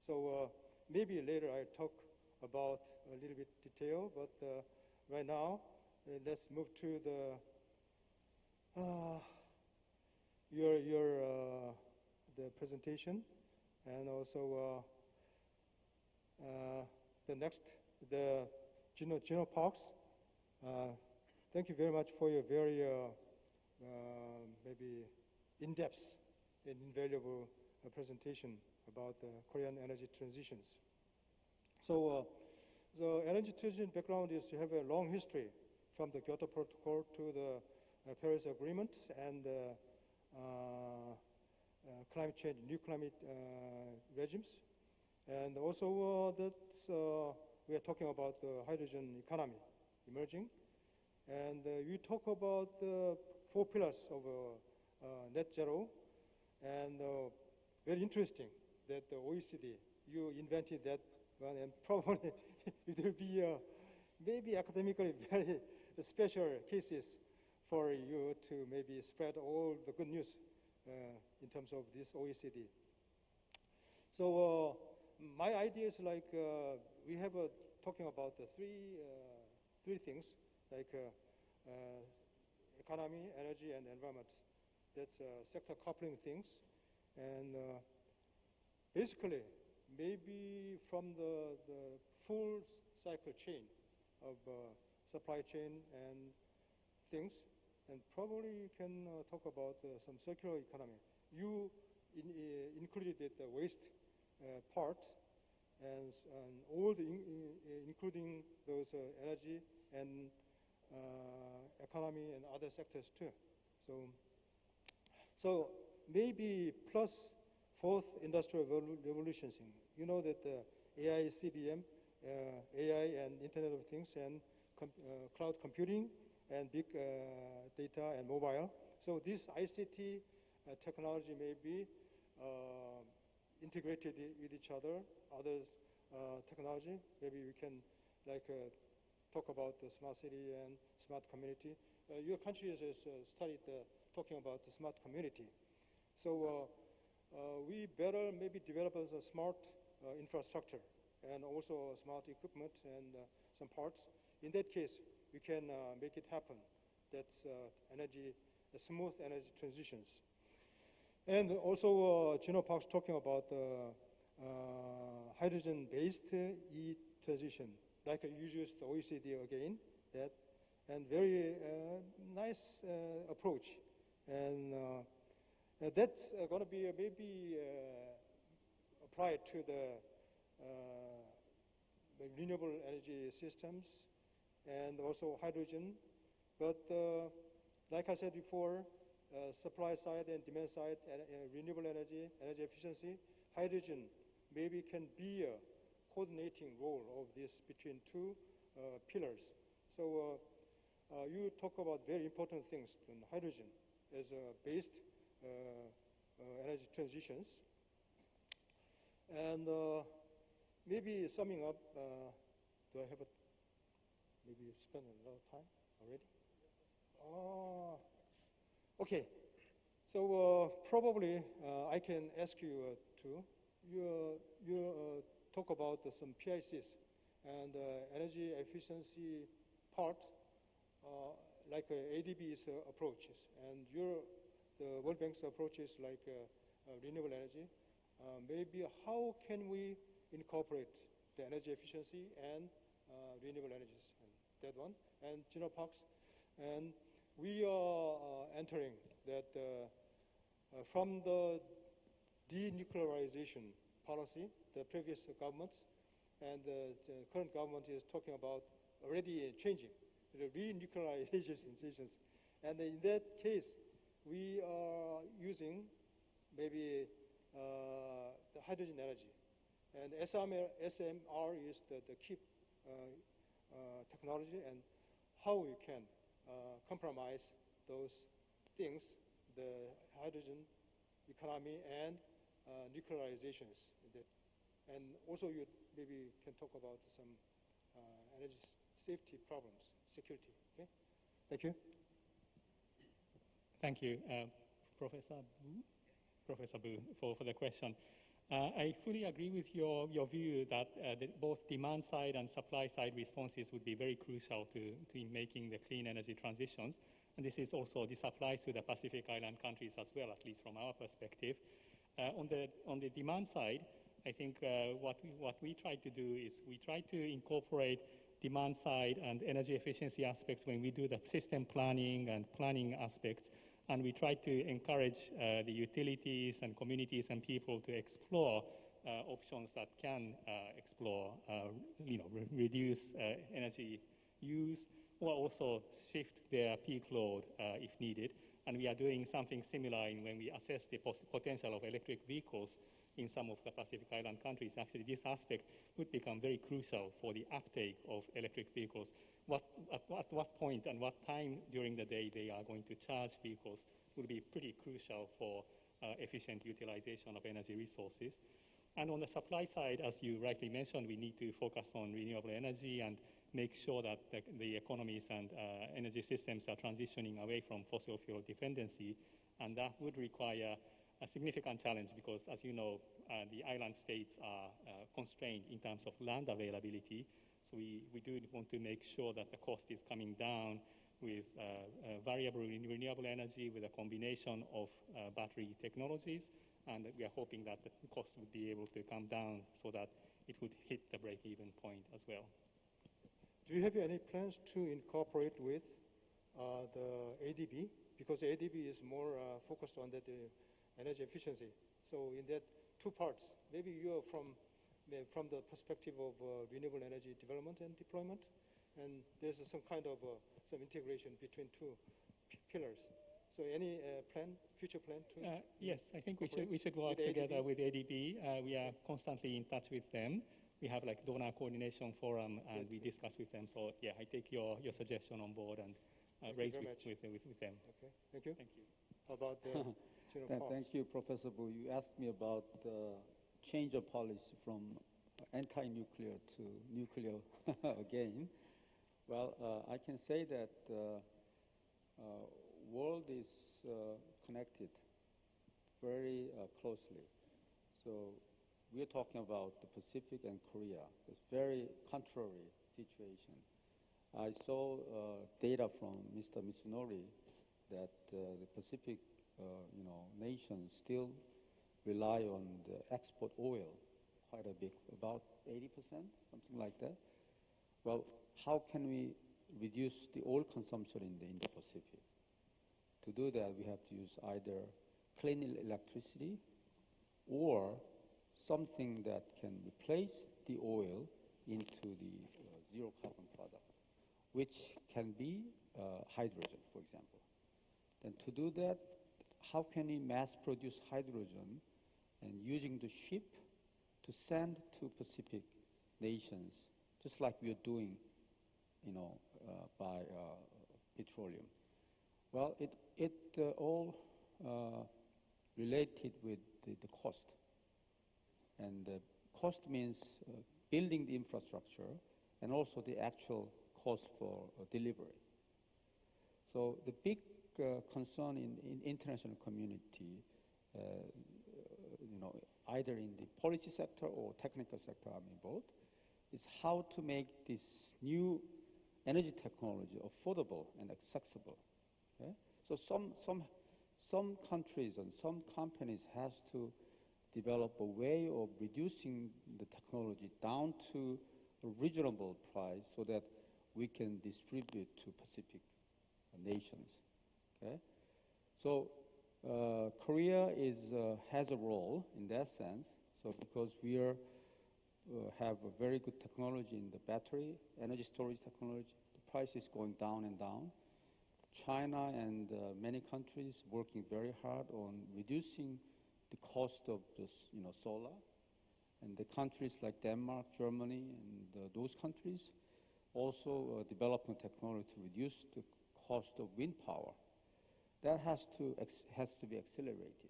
So maybe later I'll talk about a little bit detail, but right now let's move to the the presentation, and also the next, the Gino Parks. Thank you very much for your very maybe in-depth and invaluable presentation about the Korean energy transitions. So the energy transition background is to have a long history from the Kyoto Protocol to the Paris Agreement and climate change, new climate regimes. And also we are talking about the hydrogen economy emerging. And you talk about the 4 pillars of net zero. And very interesting that the OECD, you invented that one, and probably it will be maybe academically very special cases for you to maybe spread all the good news in terms of this OECD. So my idea is like we have talking about the three things, like economy, energy, and environment. That's sector coupling things. And basically, maybe from the full cycle chain of supply chain and things, and probably you can talk about some circular economy. You included the waste part, and all the including those energy and economy and other sectors too. So maybe plus 4th industrial revolution thing. You know that AI, CBM, AI and Internet of Things, and cloud computing, and big data and mobile. So this ICT technology may be integrated with each other, other technology. Maybe we can like talk about the smart city and smart community. Your country has started talking about the smart community. So we better maybe develop a smart infrastructure and also smart equipment and some parts. In that case, we can make it happen. That's smooth energy transitions. And also, Gino Park's talking about hydrogen-based e-transition, like you used the OECD again, and very nice approach. And that's going to be maybe applied to the renewable energy systems and also hydrogen. But like I said before, supply side and demand side, renewable energy, energy efficiency, hydrogen maybe can be a coordinating role of this between 2 pillars. So you talk about very important things in hydrogen as based energy transitions. And maybe summing up, do I have maybe spend a lot of time already? Oh, okay. So probably I can ask you too. You talk about some PICs and energy efficiency part, like ADB's approaches, and the World Bank's approaches like renewable energy. Maybe how can we incorporate the energy efficiency and renewable energies, and that one, and Gino Parks. And we are entering that from the denuclearization policy, the previous governments, and the current government is talking about already changing the renuclearization decisions. And in that case, we are using maybe the hydrogen energy. And SMR is the key technology, and how we can compromise those things, the hydrogen economy and nuclearizations. And also you maybe can talk about some energy safety problems, security. Okay? Thank you. Thank you, Professor Bu, for the question. I fully agree with your view that both demand side and supply side responses would be very crucial to making the clean energy transitions. And this applies to the Pacific Island countries as well, at least from our perspective. On the demand side, I think what we try to do is we try to incorporate demand side and energy efficiency aspects when we do the system planning and planning aspects. And we try to encourage the utilities and communities and people to explore options that can reduce energy use, or also shift their peak load if needed. And we are doing something similar when we assess the potential of electric vehicles in some of the Pacific Island countries. Actually, this aspect would become very crucial for the uptake of electric vehicles. At what point and what time during the day they are going to charge vehicles will be pretty crucial for efficient utilization of energy resources. And on the supply side, as you rightly mentioned, we need to focus on renewable energy and make sure that the economies and energy systems are transitioning away from fossil fuel dependency. And that would require a significant challenge because, as you know, the island states are constrained in terms of land availability. So we do want to make sure that the cost is coming down with variable renewable energy with a combination of battery technologies. And we are hoping that the cost would be able to come down so that it would hit the break-even point as well. Do you have any plans to incorporate with the ADB? Because ADB is more focused on the energy efficiency. So in that two parts, maybe you are from the perspective of renewable energy development and deployment, and there's some kind of some integration between two pillars. So any future plan to? Yes, I think we should work together with ADB. We are constantly in touch with them. We have like donor coordination forum, and we discuss with them. So yeah, I take your suggestion on board and raise with them. Okay, thank you. Thank you. How about the Thank you, Professor Bu. You asked me about change of policy from anti-nuclear to nuclear again. Well, I can say that world is connected very closely. So we're talking about the Pacific and Korea. It's very contrary situation. I saw data from Mr. Mitsunori that the Pacific nations still rely on the export oil quite a bit, about 80%, something like that. Well, how can we reduce the oil consumption in the Indo-Pacific? To do that, we have to use either clean electricity or something that can replace the oil into the zero carbon product, which can be hydrogen, for example. Then to do that, how can we mass produce hydrogen and using the ship to send to Pacific nations, just like we are doing, by petroleum? Well, it all related with the cost. And the cost means building the infrastructure and also the actual cost for delivery. So the big concern in international community, either in the policy sector or technical sector, I mean both, is how to make this new energy technology affordable and accessible. Okay? So some countries and some companies has to develop a way of reducing the technology down to a reasonable price so that we can distribute to Pacific nations. Okay? So Korea has a role in that sense. So because we have a very good technology in the battery, energy storage technology, the price is going down and down. China and many countries working very hard on reducing the cost of this, solar. And the countries like Denmark, Germany, and those countries also developing technology to reduce the cost of wind power. That has to be accelerated.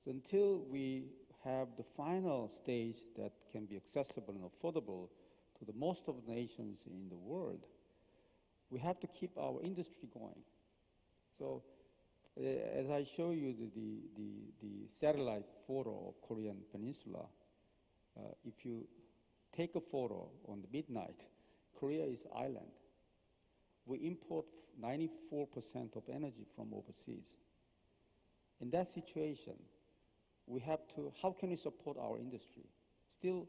So until we have the final stage that can be accessible and affordable to the most of the nations in the world, we have to keep our industry going. So as I show you the satellite photo of Korean Peninsula, if you take a photo on the midnight, Korea is island. We import 94% of energy from overseas. In that situation, we have to, how can we support our industry? Still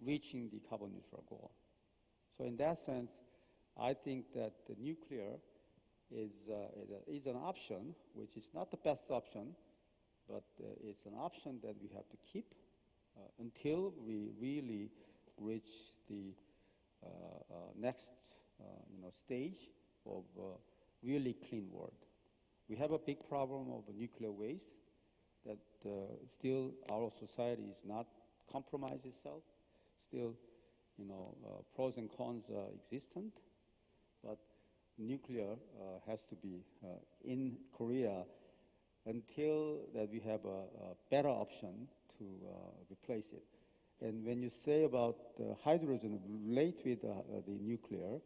reaching the carbon neutral goal. So in that sense, I think that the nuclear is an option, which is not the best option, but it's an option that we have to keep until we really reach the next stage of really clean world. We have a big problem of nuclear waste that still our society is not compromised itself. Still, pros and cons are existent, but nuclear has to be in Korea until that we have a better option to replace it. And when you say about hydrogen relate with the nuclear,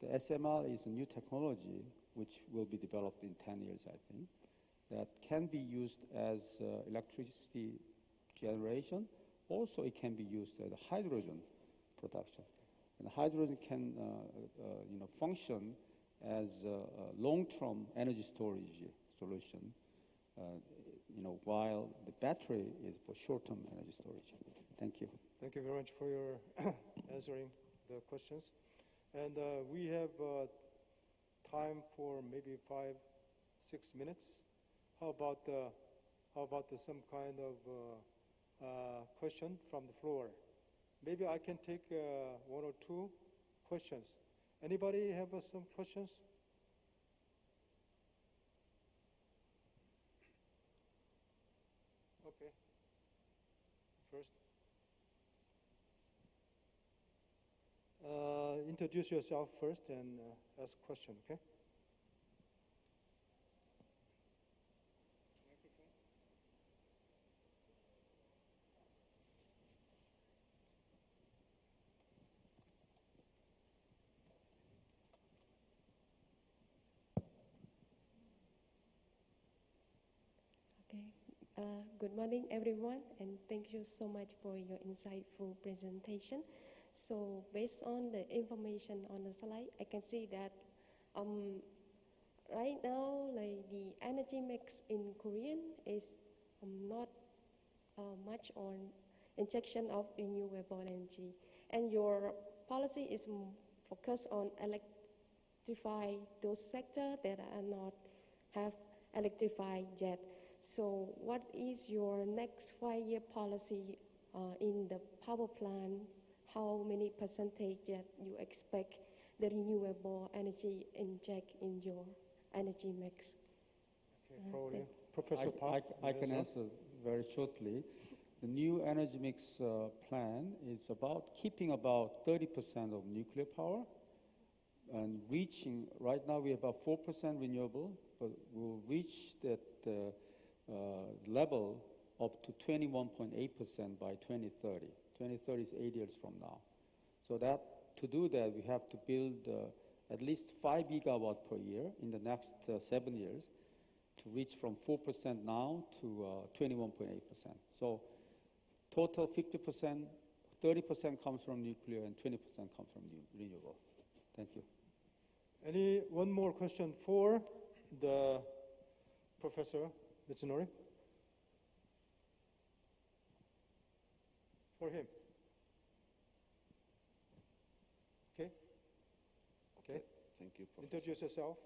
the SMR is a new technology which will be developed in 10 years, I think, that can be used as electricity generation. Also, it can be used as hydrogen production. And hydrogen can function as a long-term energy storage solution, while the battery is for short-term energy storage. Thank you. Thank you very much for your answering the questions. And we have time for maybe 5-6 minutes. How about some kind of question from the floor? Maybe I can take 1 or 2 questions. Anybody have some questions? Okay. First. Introduce yourself first and ask a question, okay? Good morning, everyone, and thank you so much for your insightful presentation. So based on the information on the slide, I can see that right now, like the energy mix in Korean is not much on injection of renewable energy, and your policy is focused on electrify those sectors that are not have electrified yet. So what is your next 5-year policy in the power plant? How many percentage that you expect the renewable energy inject in your energy mix? Okay, probably. Professor Park. I can answer very shortly. The new energy mix plan is about keeping about 30% of nuclear power and reaching, right now we have about 4% renewable, but we'll reach that level up to 21.8% by 2030. 2030 is 8 years from now. So to do that, we have to build at least 5 gigawatt per year in the next 7 years to reach from 4% now to 21.8%. So total 50%, 30% comes from nuclear and 20% comes from renewable. Thank you. One more question for the Professor Mitsunori? For him. Okay. Thank you, Professor. Introduce yourself.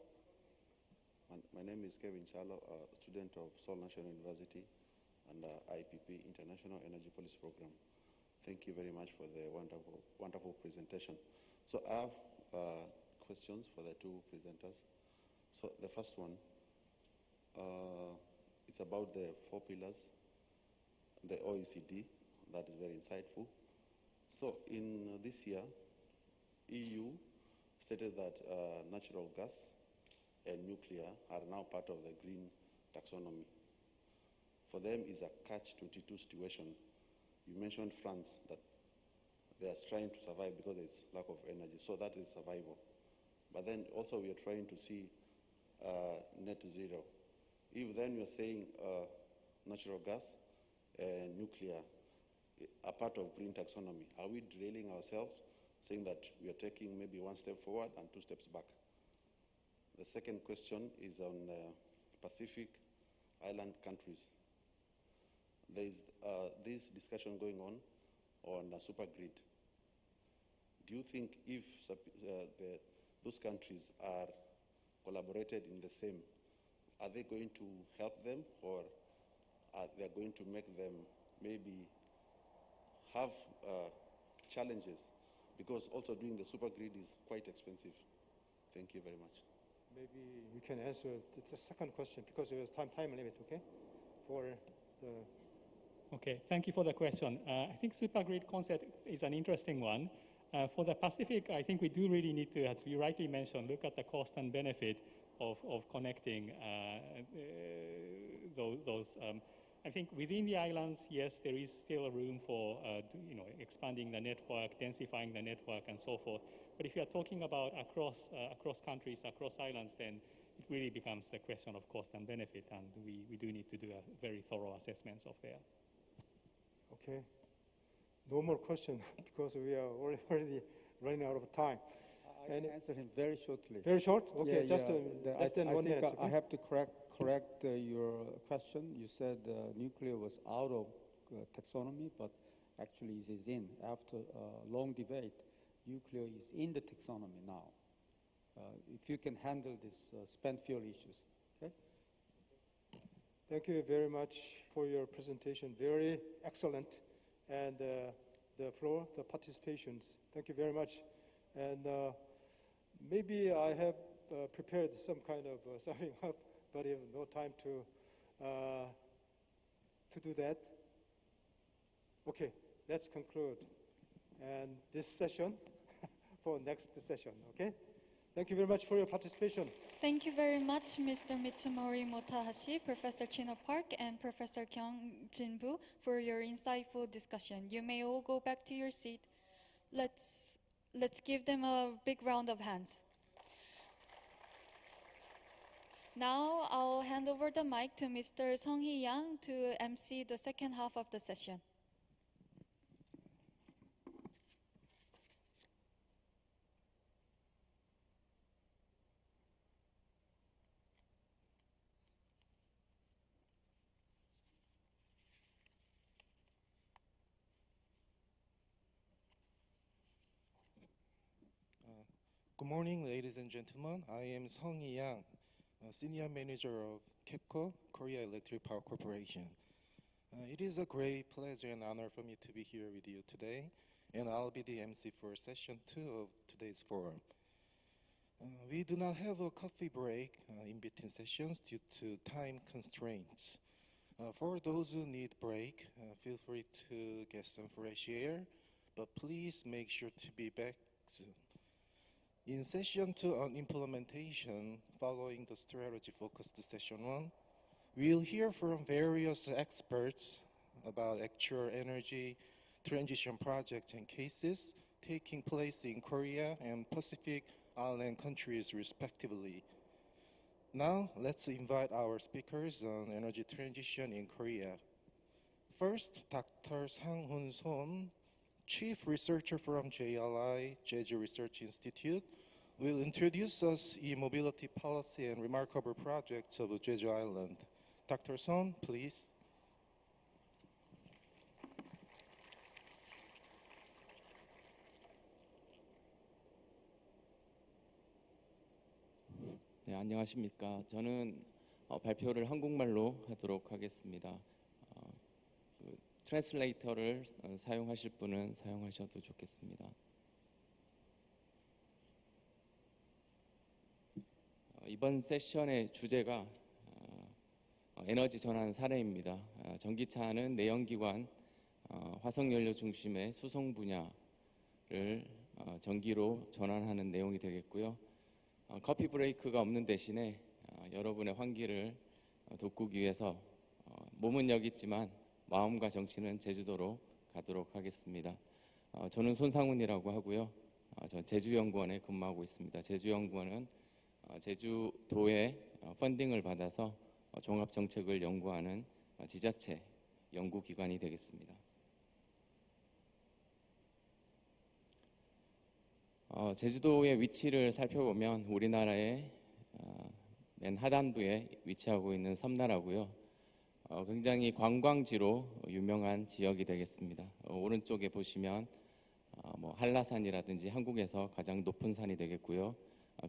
My name is Kevin Chalo, a student of Seoul National University. under IPP, International Energy Policy Program. Thank you very much for the wonderful presentation. So I have questions for the two presenters. So the first one, it's about the 4 pillars, the OECD. That is very insightful. So in this year, EU stated that natural gas and nuclear are now part of the green taxonomy. For them, it's a catch-22 situation. You mentioned France, that they are trying to survive because there's lack of energy, so that is survival. But then also we are trying to see net zero. If then you're saying natural gas and nuclear are part of green taxonomy, are we derailing ourselves, saying that we are taking maybe 1 step forward and 2 steps back? The second question is on Pacific island countries. There is this discussion going on super grid. Do you think if those countries are collaborated in the same, are they going to help them, or are they going to make them maybe have challenges? Because also doing the super grid is quite expensive. Thank you very much. Maybe we can answer the second question because there is time limit, okay? For the... Okay, thank you for the question. I think supergrid concept is an interesting one. For the Pacific, I think we do really need to, as you rightly mentioned, look at the cost and benefit of connecting those. I think within the islands, yes, there is still room for expanding the network, densifying the network, and so forth. But if you are talking about across countries, across islands, then it really becomes a question of cost and benefit, and we do need to do a very thorough assessment of there. Okay. No more questions because we are already running out of time. I can answer him very shortly. Very short? Okay, Yeah, just yeah. less than 1 minute. I have to correct your question. You said nuclear was out of taxonomy, but actually it is in. After a long debate, nuclear is in the taxonomy now. If you can handle this spent fuel issues, okay? Thank you very much for your presentation. Very excellent. And the floor, the participations. Thank you very much. And maybe I have prepared some kind of summing up, but I have no time to do that. Okay, let's conclude. And this session for next session, okay? Thank you very much for your participation. Thank you very much, Mr. Mitsumori Motohashi, Professor Chino Park, and Professor Kyung Jin-bu for your insightful discussion. You may all go back to your seat. Let's give them a big round of hands. Now I'll hand over the mic to Mr. Sung-hee Yang to MC the second half of the session. Good morning, ladies and gentlemen. I am Sung-hee Yang, Senior Manager of KEPCO, Korea Electric Power Corporation. It is a great pleasure and honor for me to be here with you today, and I'll be the MC for session 2 of today's forum. We do not have a coffee break in between sessions due to time constraints. For those who need break, feel free to get some fresh air, but please make sure to be back soon. In session 2 on implementation, following the strategy-focused session 1, we'll hear from various experts about actual energy transition projects and cases taking place in Korea and Pacific Island countries respectively. Now, let's invite our speakers on energy transition in Korea. First, Dr. Sang-hoon Son, Chief Researcher from JLI, Jeju Research Institute, will introduce us e-mobility policy and remarkable projects of Jeju Island. Dr. Son, please. 네, 안녕하십니까. 저는 발표를 한국말로 하도록 하겠습니다. 트랜슬레이터를 사용하실 분은 사용하셔도 좋겠습니다. 이번 세션의 주제가 에너지 전환 사례입니다. 전기차는 내연기관 화석연료 중심의 수송 분야를 전기로 전환하는 내용이 되겠고요. 커피 브레이크가 없는 대신에 여러분의 환기를 돋구기 위해서 몸은 여기 있지만 마음과 정신은 제주도로 가도록 하겠습니다. 저는 손상훈이라고 하고요. 전 제주연구원에 근무하고 있습니다. 제주연구원은 제주도의 펀딩을 받아서 종합정책을 연구하는 지자체 연구기관이 되겠습니다. 제주도의 위치를 살펴보면 우리나라의 맨 하단부에 위치하고 있는 섬나라고요. 굉장히 관광지로 유명한 지역이 되겠습니다. 오른쪽에 보시면 한라산이라든지 한국에서 가장 높은 산이 되겠고요.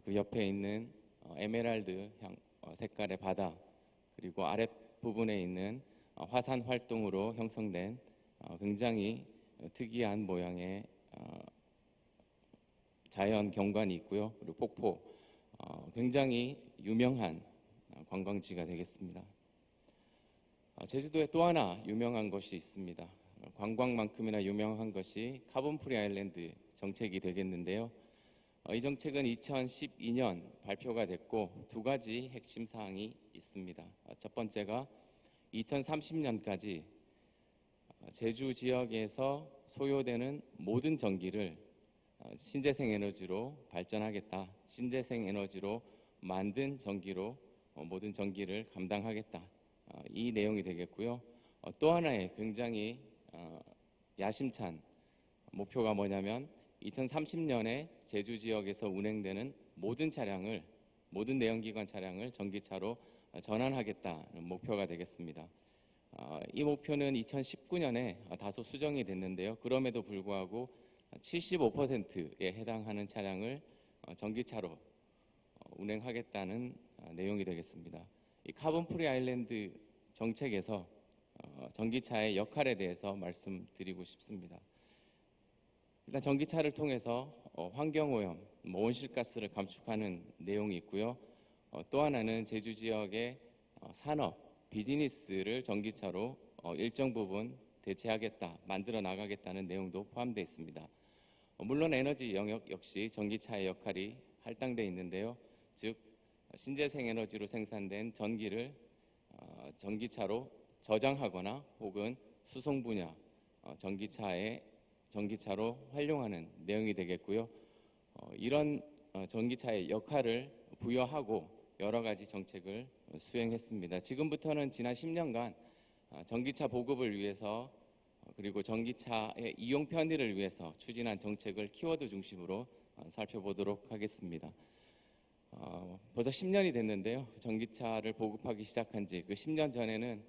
그 옆에 있는 에메랄드 색깔의 바다, 그리고 아랫부분에 있는 화산 활동으로 형성된 굉장히 특이한 모양의 자연 경관이 있고요. 그리고 폭포, 굉장히 유명한 관광지가 되겠습니다. 제주도에 또 하나 유명한 것이 있습니다. 관광만큼이나 유명한 것이 카본 프리 아일랜드 정책이 되겠는데요. 이 정책은 2012년 발표가 됐고 두 가지 핵심 사항이 있습니다. 첫 번째가 2030년까지 제주 지역에서 소요되는 모든 전기를 신재생 에너지로 발전하겠다. 신재생 에너지로 만든 전기로 모든 전기를 감당하겠다. 이 내용이 되겠고요. 또 하나의 굉장히 야심찬 목표가 뭐냐면 2030년에 제주 지역에서 운행되는 모든 내연기관 차량을 전기차로 전환하겠다는 목표가 되겠습니다. 이 목표는 2019년에 다소 수정이 됐는데요. 그럼에도 불구하고 75%에 해당하는 차량을 전기차로 운행하겠다는 내용이 되겠습니다. 이 카본 프리 아일랜드 정책에서 전기차의 역할에 대해서 말씀드리고 싶습니다. 일단 전기차를 통해서 환경오염, 온실가스를 감축하는 내용이 있고요. 또 하나는 제주 지역의 산업, 비즈니스를 전기차로 일정 부분 대체하겠다, 만들어 나가겠다는 내용도 포함되어 있습니다. 물론 에너지 영역 역시 전기차의 역할이 할당되어 있는데요. 즉 신재생 에너지로 생산된 전기를 전기차로 저장하거나 혹은 수송 분야 전기차로 활용하는 내용이 되겠고요. 이런 전기차의 역할을 부여하고 여러 가지 정책을 수행했습니다. 지금부터는 지난 10년간 전기차 보급을 위해서 그리고 전기차의 이용 편의를 위해서 추진한 정책을 키워드 중심으로 살펴보도록 하겠습니다. 벌써 10년이 됐는데요. 전기차를 보급하기 시작한 지 그 10년 전에는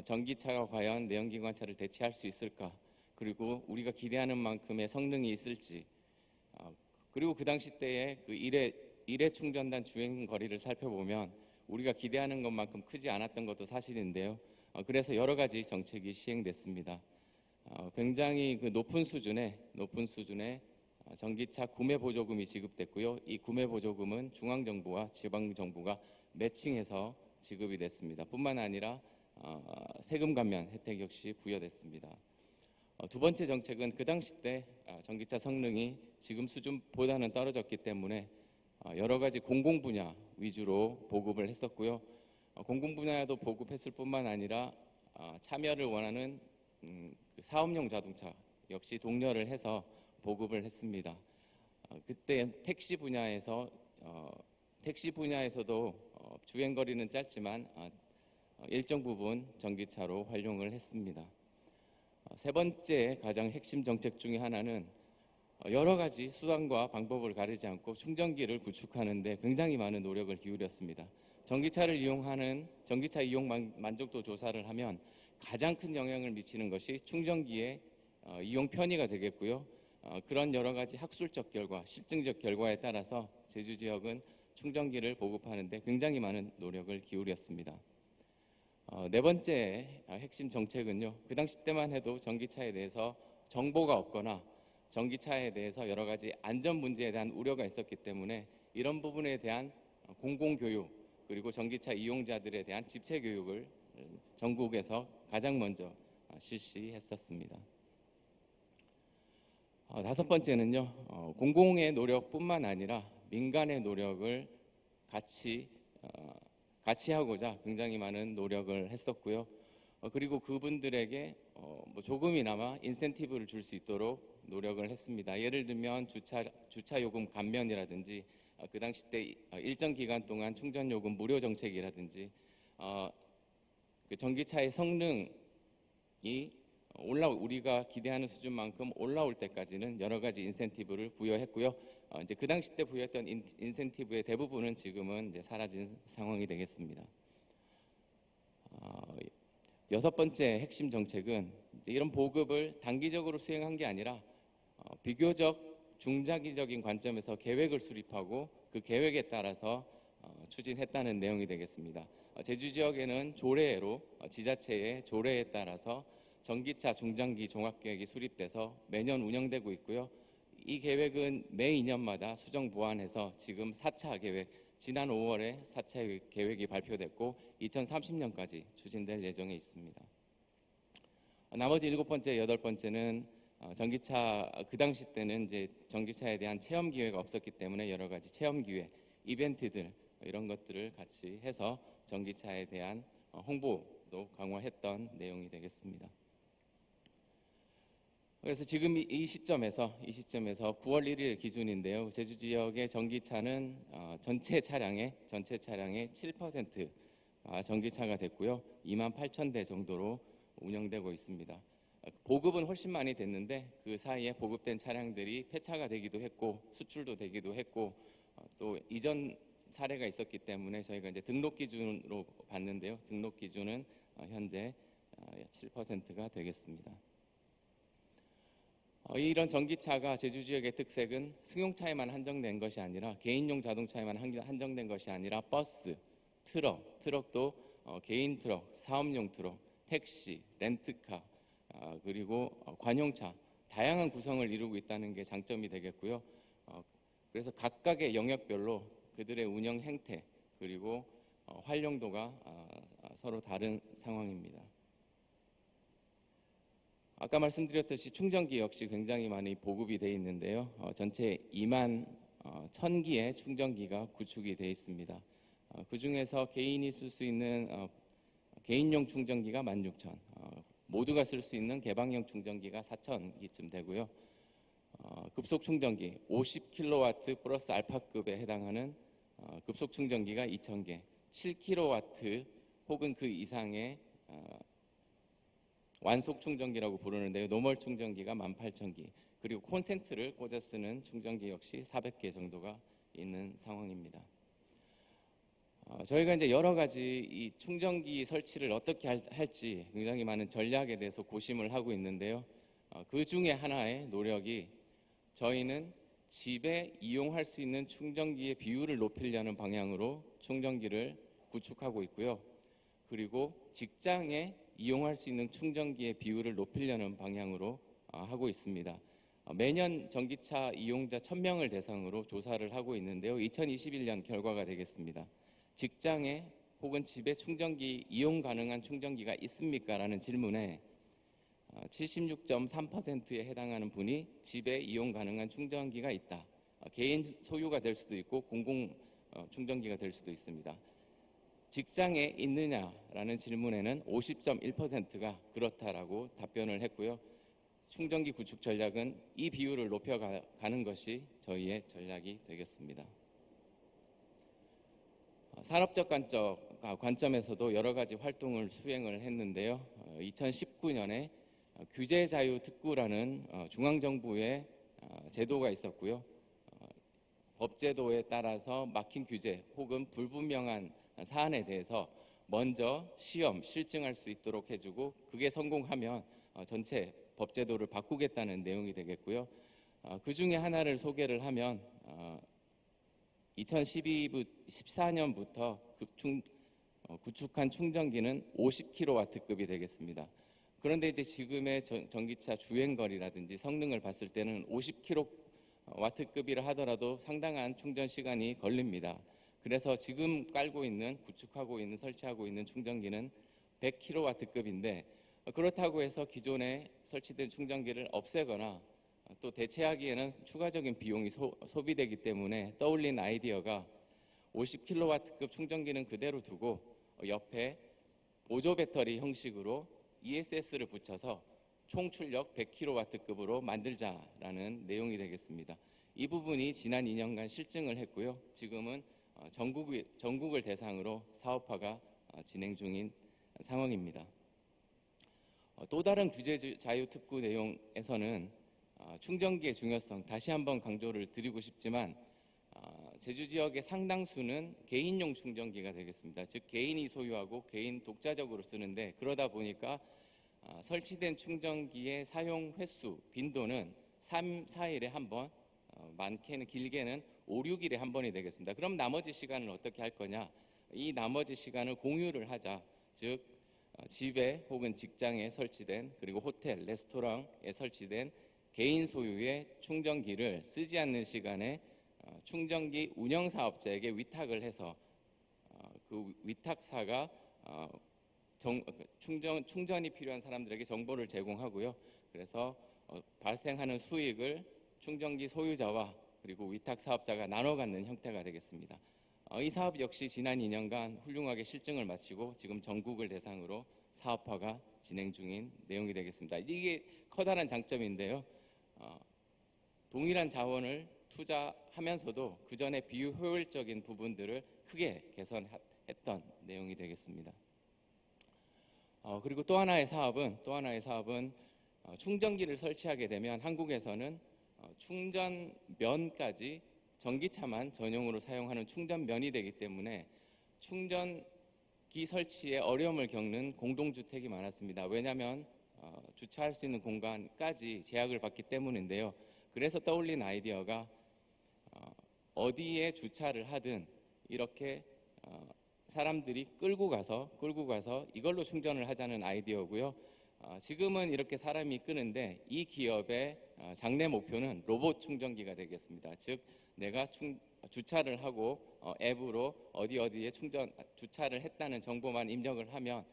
전기차가 과연 내연기관차를 대체할 수 있을까? 그리고 우리가 기대하는 만큼의 성능이 있을지, 그리고 그 당시 때의 그 일회 충전단 주행 거리를 살펴보면 우리가 기대하는 것만큼 크지 않았던 것도 사실인데요. 그래서 여러 가지 정책이 시행됐습니다. 굉장히 그 높은 수준의 전기차 구매 보조금이 지급됐고요. 이 구매 보조금은 중앙정부와 지방정부가 매칭해서 지급이 됐습니다. 뿐만 아니라 세금 감면 혜택 역시 부여됐습니다. 두 번째 정책은 그 당시 때 전기차 성능이 지금 수준보다는 떨어졌기 때문에 여러 가지 공공 분야 위주로 보급을 했었고요. 공공 분야도 보급했을 뿐만 아니라 참여를 원하는 사업용 자동차 역시 독려를 해서 보급을 했습니다. 그때 택시 분야에서도 주행 거리는 짧지만 일정 부분 전기차로 활용을 했습니다. 세 번째 가장 핵심 정책 중에 하나는 여러 가지 수단과 방법을 가리지 않고 충전기를 구축하는 데 굉장히 많은 노력을 기울였습니다. 전기차 이용 만족도 조사를 하면 가장 큰 영향을 미치는 것이 충전기의 이용 편의가 되겠고요. 그런 여러 가지 학술적 결과, 실증적 결과에 따라서 제주 지역은 충전기를 보급하는 데 굉장히 많은 노력을 기울였습니다. 네 번째 핵심 정책은요. 그 당시 때만 해도 전기차에 대해서 정보가 없거나 전기차에 대해서 여러 가지 안전 문제에 대한 우려가 있었기 때문에 이런 부분에 대한 공공교육 그리고 전기차 이용자들에 대한 집체 교육을 전국에서 가장 먼저 실시했었습니다. 다섯 번째는요. 공공의 노력뿐만 아니라 민간의 노력을 같이 하고자 굉장히 많은 노력을 했었고요. 그리고 그분들에게 뭐 조금이나마 인센티브를 줄 수 있도록 노력을 했습니다. 예를 들면 주차 요금 감면이라든지 그 당시 때 일정 기간 동안 충전 요금 무료 정책이라든지 그 전기차의 성능이 우리가 기대하는 수준만큼 올라올 때까지는 여러 가지 인센티브를 부여했고요. 이제 그 당시 때 부여했던 인센티브의 대부분은 지금은 이제 사라진 상황이 되겠습니다. 여섯 번째 핵심 정책은 이런 보급을 단기적으로 수행한 게 아니라 비교적 중장기적인 관점에서 계획을 수립하고 그 계획에 따라서 추진했다는 내용이 되겠습니다. 제주 지역에는 조례로 지자체의 조례에 따라서 전기차 중장기 종합계획이 수립돼서 매년 운영되고 있고요. 이 계획은 매 2년마다 수정 보완해서 지금 4차 계획, 지난 5월에 4차 계획이 발표됐고 2030년까지 추진될 예정에 있습니다. 나머지 일곱 번째, 여덟 번째는 전기차 그 당시 때는 이제 전기차에 대한 체험 기회가 없었기 때문에 여러 가지 체험 기회, 이벤트들 이런 것들을 같이 해서 전기차에 대한 홍보도 강화했던 내용이 되겠습니다. 그래서 지금 이 시점에서 9월 1일 기준인데요. 제주 지역의 전기차는 전체 차량의 7%가 전기차가 됐고요. 28,000대 정도로 운영되고 있습니다. 보급은 훨씬 많이 됐는데 그 사이에 보급된 차량들이 폐차가 되기도 했고 수출도 되기도 했고 또 이전 사례가 있었기 때문에 저희가 이제 등록 기준으로 봤는데요. 등록 기준은 현재 7%가 되겠습니다. 이런 전기차가 제주 지역의 특색은 승용차에만 한정된 것이 아니라 개인용 자동차에만 한정된 것이 아니라 버스, 트럭도 개인 트럭, 사업용 트럭, 택시, 렌트카 그리고 관용차 다양한 구성을 이루고 있다는 게 장점이 되겠고요. 그래서 각각의 영역별로 그들의 운영 행태 그리고 활용도가 서로 다른 상황입니다. 아까 말씀드렸듯이 충전기 역시 굉장히 많이 보급이 되어 있는데요. 전체 2만 1,000기의 충전기가 구축이 되어 있습니다. 그 중에서 개인이 쓸 수 있는 개인용 충전기가 16,000, 모두가 쓸 수 있는 개방형 충전기가 4,000기쯤 되고요. 급속 충전기 50kW 플러스 알파급에 해당하는 급속 충전기가 2,000개, 7kW 혹은 그 이상의 완속 충전기라고 부르는데요. 노멀 충전기가 18,000기, 그리고 콘센트를 꽂아 쓰는 충전기 역시 400개 정도가 있는 상황입니다. 저희가 이제 여러 가지 이 충전기 설치를 어떻게 할지 굉장히 많은 전략에 대해서 고심을 하고 있는데요. 그 중에 하나의 노력이 저희는 집에 이용할 수 있는 충전기의 비율을 높이려는 방향으로 충전기를 구축하고 있고요. 그리고 직장에 이용할 수 있는 충전기의 비율을 높이려는 방향으로 하고 있습니다. 매년 전기차 이용자 1,000명을 대상으로 조사를 하고 있는데요. 2021년 결과가 되겠습니다. 직장에 혹은 집에 충전기 이용 가능한 충전기가 있습니까? 라는 질문에 76.3%에 해당하는 분이 집에 이용 가능한 충전기가 있다. 개인 소유가 될 수도 있고 공공 충전기가 될 수도 있습니다. 직장에 있느냐라는 질문에는 50.1%가 그렇다라고 답변을 했고요. 충전기 구축 전략은 이 비율을 높여가는 것이 저희의 전략이 되겠습니다. 산업적 관점에서도 여러 가지 활동을 수행을 했는데요. 2019년에 규제자유특구라는 중앙정부의 제도가 있었고요. 법제도에 따라서 막힌 규제 혹은 불분명한 사안에 대해서 먼저 시험, 실증할 수 있도록 해주고 그게 성공하면 전체 법제도를 바꾸겠다는 내용이 되겠고요. 그 중에 하나를 소개를 하면 2014년부터 구축한 충전기는 50kW급이 되겠습니다. 그런데 이제 지금의 전기차 주행거리라든지 성능을 봤을 때는 50kW급이라 하더라도 상당한 충전 시간이 걸립니다. 그래서 지금 깔고 있는, 구축하고 있는, 설치하고 있는 충전기는 100kW급인데 그렇다고 해서 기존에 설치된 충전기를 없애거나 또 대체하기에는 추가적인 비용이 소비되기 때문에 떠올린 아이디어가 50kW급 충전기는 그대로 두고 옆에 보조 배터리 형식으로 ESS를 붙여서 총 출력 100kW급으로 만들자라는 내용이 되겠습니다. 이 부분이 지난 2년간 실증을 했고요. 지금은 전국을 대상으로 사업화가 진행 중인 상황입니다. 또 다른 규제 자유 특구 내용에서는 충전기의 중요성 다시 한번 강조를 드리고 싶지만 제주 지역의 상당수는 개인용 충전기가 되겠습니다. 즉 개인이 소유하고 개인 독자적으로 쓰는데 그러다 보니까 설치된 충전기의 사용 횟수, 빈도는 3, 4일에 한 번, 많게는 길게는 5, 6일에 한 번이 되겠습니다. 그럼 나머지 시간을 어떻게 할 거냐? 이 나머지 시간을 공유를 하자. 즉 집에 혹은 직장에 설치된 그리고 호텔, 레스토랑에 설치된 개인 소유의 충전기를 쓰지 않는 시간에 충전기 운영사업자에게 위탁을 해서 그 위탁사가 충전이 필요한 사람들에게 정보를 제공하고요. 그래서 발생하는 수익을 충전기 소유자와 그리고 위탁사업자가 나눠 갖는 형태가 되겠습니다. 이 사업 역시 지난 2년간 훌륭하게 실증을 마치고 지금 전국을 대상으로 사업화가 진행 중인 내용이 되겠습니다. 이게 커다란 장점인데요. 동일한 자원을 투자하면서도 그 전에 비효율적인 부분들을 크게 개선했던 내용이 되겠습니다. 그리고 또 하나의 사업은 충전기를 설치하게 되면 한국에서는 충전면까지 전기차만 전용으로 사용하는 충전면이 되기 때문에 충전기 설치에 어려움을 겪는 공동주택이 많았습니다. 왜냐하면 주차할 수 있는 공간까지 제약을 받기 때문인데요. 그래서 떠올린 아이디어가 어디에 주차를 하든 이렇게 사람들이 끌고 가서 이걸로 충전을 하자는 아이디어고요. 지금은 이렇게 사람이 끄는데 이 기업의 장래 목표는 로봇 충전기가 되겠습니다. 즉 내가 주차를 하고 앱으로 어디에 주차를 했다는 정보만 입력을 하면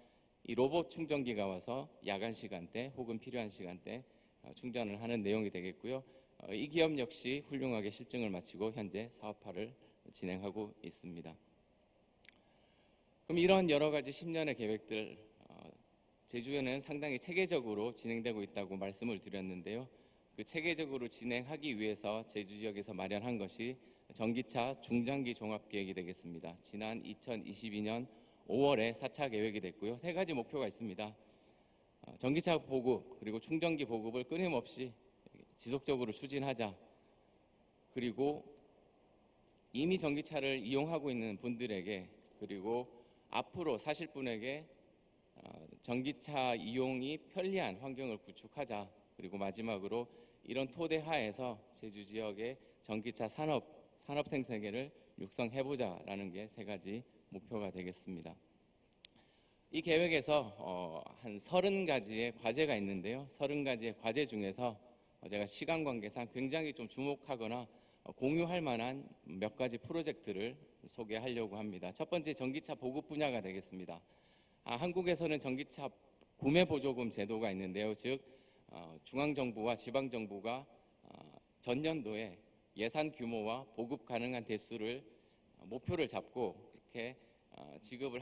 이 로봇 충전기가 와서 야간 시간대 혹은 필요한 시간대 충전을 하는 내용이 되겠고요. 이 기업 역시 훌륭하게 실증을 마치고 현재 사업화를 진행하고 있습니다. 그럼 이런 여러 가지 10년의 계획들 제주에는 상당히 체계적으로 진행되고 있다고 말씀을 드렸는데요. 그 체계적으로 진행하기 위해서 제주 지역에서 마련한 것이 전기차 중장기 종합계획이 되겠습니다. 지난 2022년 5월에 4차 계획이 됐고요. 3가지 목표가 있습니다. 전기차 보급 그리고 충전기 보급을 끊임없이 지속적으로 추진하자. 그리고 이미 전기차를 이용하고 있는 분들에게 그리고 앞으로 사실 분에게 전기차 이용이 편리한 환경을 구축하자. 그리고 마지막으로 이런 토대 하에서 제주 지역의 전기차 산업 생태계를 육성해보자라는 게 3가지 목표가 되겠습니다. 이 계획에서 한 30가지의 과제가 있는데요. 30가지의 과제 중에서 제가 시간 관계상 굉장히 좀 주목하거나 공유할 만한 몇 가지 프로젝트를 소개하려고 합니다. 첫 번째 전기차 보급 분야가 되겠습니다. 한국에서는 전기차 구매 보조금 제도가 있는데요. 즉 중앙정부와 지방정부가 전년도에 예산 규모와 보급 가능한 대수를 목표를 잡고 그렇게 지급을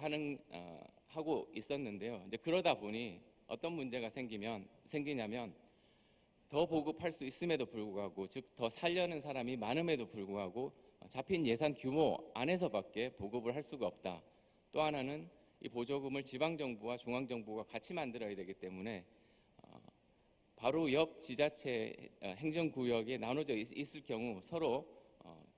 하고 있었는데요. 이제 그러다 보니 어떤 문제가 생기냐면 더 보급할 수 있음에도 불구하고 즉 더 살려는 사람이 많음에도 불구하고 잡힌 예산 규모 안에서밖에 보급을 할 수가 없다. 또 하나는 이 보조금을 지방정부와 중앙정부가 같이 만들어야 되기 때문에 바로 옆 지자체 행정구역에 나눠져 있을 경우 서로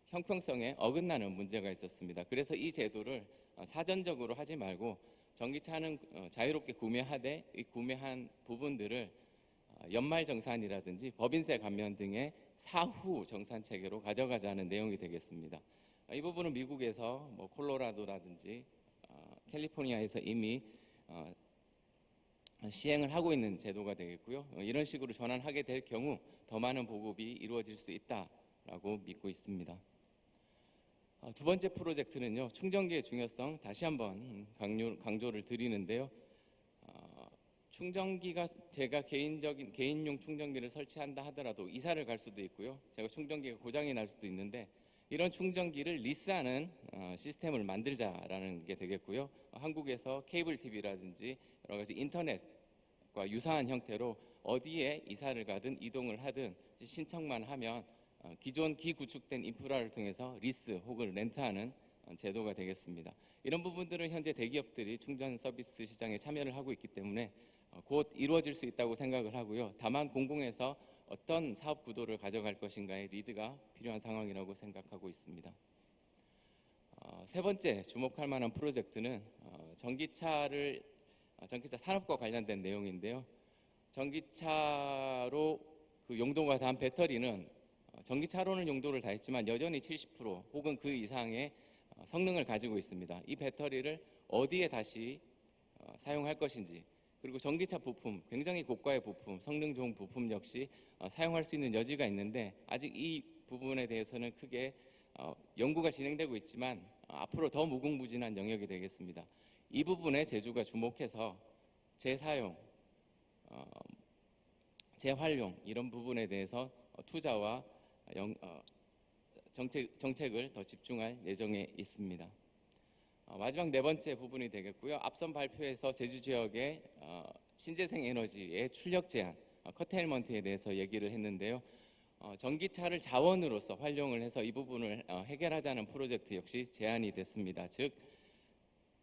형평성에 어긋나는 문제가 있었습니다. 그래서 이 제도를 사전적으로 하지 말고 전기차는 자유롭게 구매하되 이 구매한 부분들을 연말정산이라든지 법인세 감면 등의 사후 정산 체계로 가져가자는 내용이 되겠습니다. 이 부분은 미국에서 콜로라도라든지 캘리포니아에서 이미 시행을 하고 있는 제도가 되겠고요. 이런 식으로 전환하게 될 경우 더 많은 보급이 이루어질 수 있다라고 믿고 있습니다. 두 번째 프로젝트는요, 충전기의 중요성 다시 한번 강조를 드리는데요. 충전기가 제가 개인용 충전기를 설치한다 하더라도 이사를 갈 수도 있고요. 제가 충전기가 고장이 날 수도 있는데 이런 충전기를 리스하는 시스템을 만들자라는 게 되겠고요. 한국에서 케이블 TV라든지 여러 가지 인터넷과 유사한 형태로 어디에 이사를 가든 이동을 하든 신청만 하면 기존 기구축된 인프라를 통해서 리스 혹은 렌트하는 제도가 되겠습니다. 이런 부분들은 현재 대기업들이 충전 서비스 시장에 참여를 하고 있기 때문에 곧 이루어질 수 있다고 생각을 하고요. 다만 공공에서 어떤 사업 구도를 가져갈 것인가의 리드가 필요한 상황이라고 생각하고 있습니다. 세 번째 주목할 만한 프로젝트는 전기차 산업과 관련된 내용인데요. 전기차로 그 용도가 다한 배터리는 전기차로는 용도를 다했지만 여전히 70% 혹은 그 이상의 성능을 가지고 있습니다. 이 배터리를 어디에 다시 사용할 것인지, 그리고 전기차 부품, 굉장히 고가의 부품, 성능 좋은 부품 역시 사용할 수 있는 여지가 있는데 아직 이 부분에 대해서는 크게 연구가 진행되고 있지만 앞으로 더 무궁무진한 영역이 되겠습니다. 이 부분에 제주가 주목해서 재사용, 재활용 이런 부분에 대해서 투자와 정책을 더 집중할 예정에 있습니다. 마지막 네 번째 부분이 되겠고요. 앞선 발표에서 제주 지역의 신재생 에너지의 출력 제한, 커테일먼트에 대해서 얘기를 했는데요. 전기차를 자원으로서 활용을 해서 이 부분을 해결하자는 프로젝트 역시 제안이 됐습니다. 즉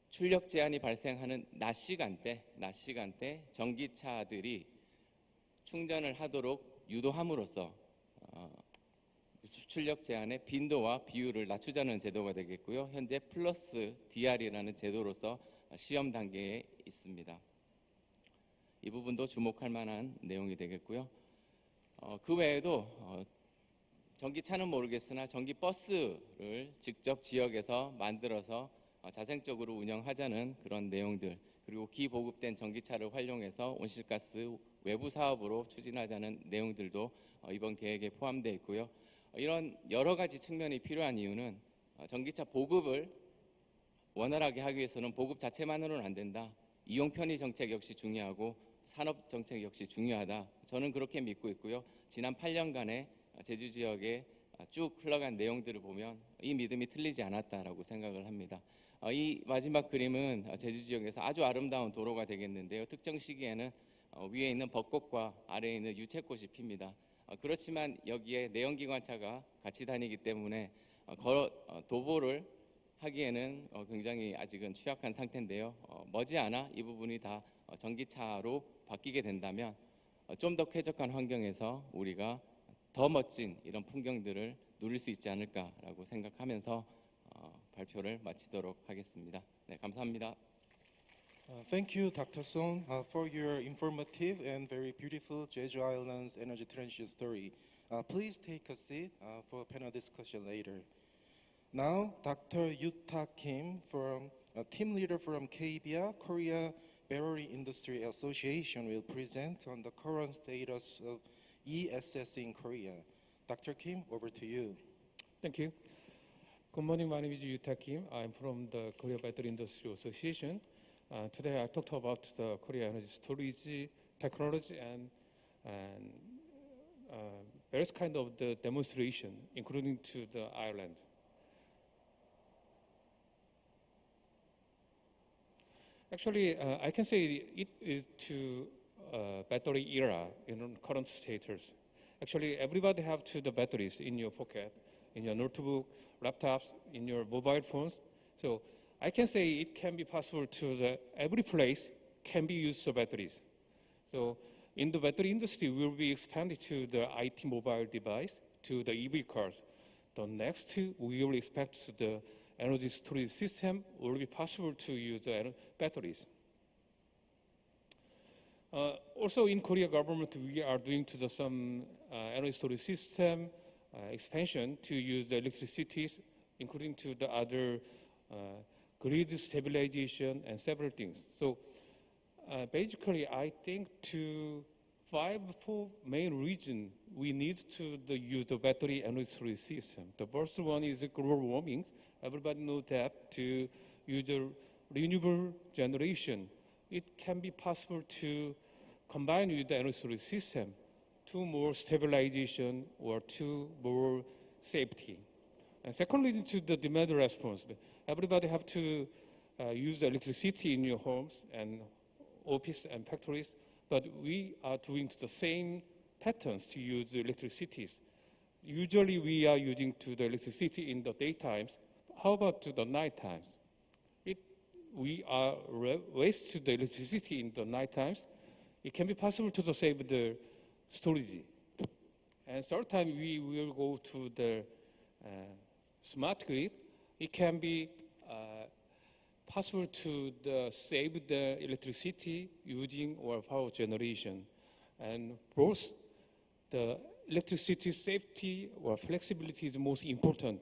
출력 제한이 발생하는 낮 시간대 전기차들이 충전을 하도록 유도함으로써 출력 제한의 빈도와 비율을 낮추자는 제도가 되겠고요. 현재 플러스 DR이라는 제도로서 시험 단계에 있습니다. 이 부분도 주목할 만한 내용이 되겠고요. 그 외에도 전기차는 모르겠으나 전기버스를 직접 지역에서 만들어서 자생적으로 운영하자는 그런 내용들, 그리고 기보급된 전기차를 활용해서 온실가스 외부 사업으로 추진하자는 내용들도 이번 계획에 포함되어 있고요. 이런 여러 가지 측면이 필요한 이유는 전기차 보급을 원활하게 하기 위해서는 보급 자체만으로는 안 된다. 이용 편의 정책 역시 중요하고 산업 정책 역시 중요하다. 저는 그렇게 믿고 있고요. 지난 8년간의 제주 지역에 쭉 흘러간 내용들을 보면 이 믿음이 틀리지 않았다라고 생각을 합니다. 이 마지막 그림은 제주 지역에서 아주 아름다운 도로가 되겠는데요. 특정 시기에는 위에 있는 벚꽃과 아래에 있는 유채꽃이 핍니다. 그렇지만 여기에 내연기관차가 같이 다니기 때문에 도보를 하기에는 굉장히 아직은 취약한 상태인데요. 머지않아 이 부분이 다 전기차로 바뀌게 된다면 좀 더 쾌적한 환경에서 우리가 더 멋진 이런 풍경들을 누릴 수 있지 않을까라고 생각하면서 발표를 마치도록 하겠습니다. 네, 감사합니다. Thank you, Dr. Song, for your informative and very beautiful Jeju Island's energy transition story. Please take a seat for panel discussion later. Now, Dr. Yuta Kim, team leader from KBIA, Korea Battery Industry Association, will present on the current status of ESS in Korea. Dr. Kim, over to you. Thank you. Good morning, my name is Yuta Kim. I'm from the Korea Battery Industry Association. Today I talked about the Korea energy storage technology and various kind of the demonstration, including to the Ireland. Actually, I can say it is to battery era in current status. Actually, everybody have to the batteries in your pocket, in your notebook, laptops, in your mobile phones. So I can say it can be possible to every place can be used for batteries. So in the battery industry, we will be expanding to the IT mobile device, to the EV cars. The next, we will expect to the energy storage system will be possible to use the batteries. Also in Korea government, we are doing to some energy storage system expansion to use the electricity, including to the other grid stabilization, and several things. So basically, I think four main reasons we need to use the battery energy storage system. The first one is global warming. Everybody knows that to use a renewable generation, it can be possible to combine with the energy storage system to more stabilization or to more safety. And secondly, to the demand response. Everybody have to use the electricity in your homes and office and factories, but we are doing the same patterns to use the electricity. Usually we are using to the electricity in the daytimes. How about to the night times? We are waste to the electricity in the night times. It can be possible to save the storage. And third time we will go to the smart grid. It can be possible to save the electricity using our power generation. And both the electricity safety or flexibility is most important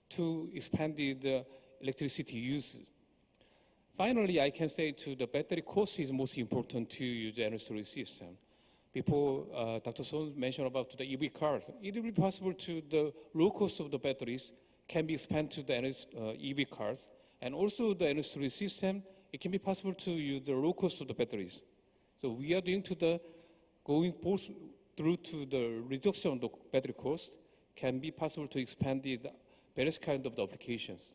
to expand the electricity use. Finally, I can say the battery cost is most important to use the energy storage system. Before Dr. Son mentioned about the EV cars, it will be possible to the low cost of the batteries can be expanded to the EV cars. And also the energy storage system, it can be possible to use the low cost of the batteries. So we are doing going both through to the reduction of the battery cost can be possible to expand the various kind of the applications.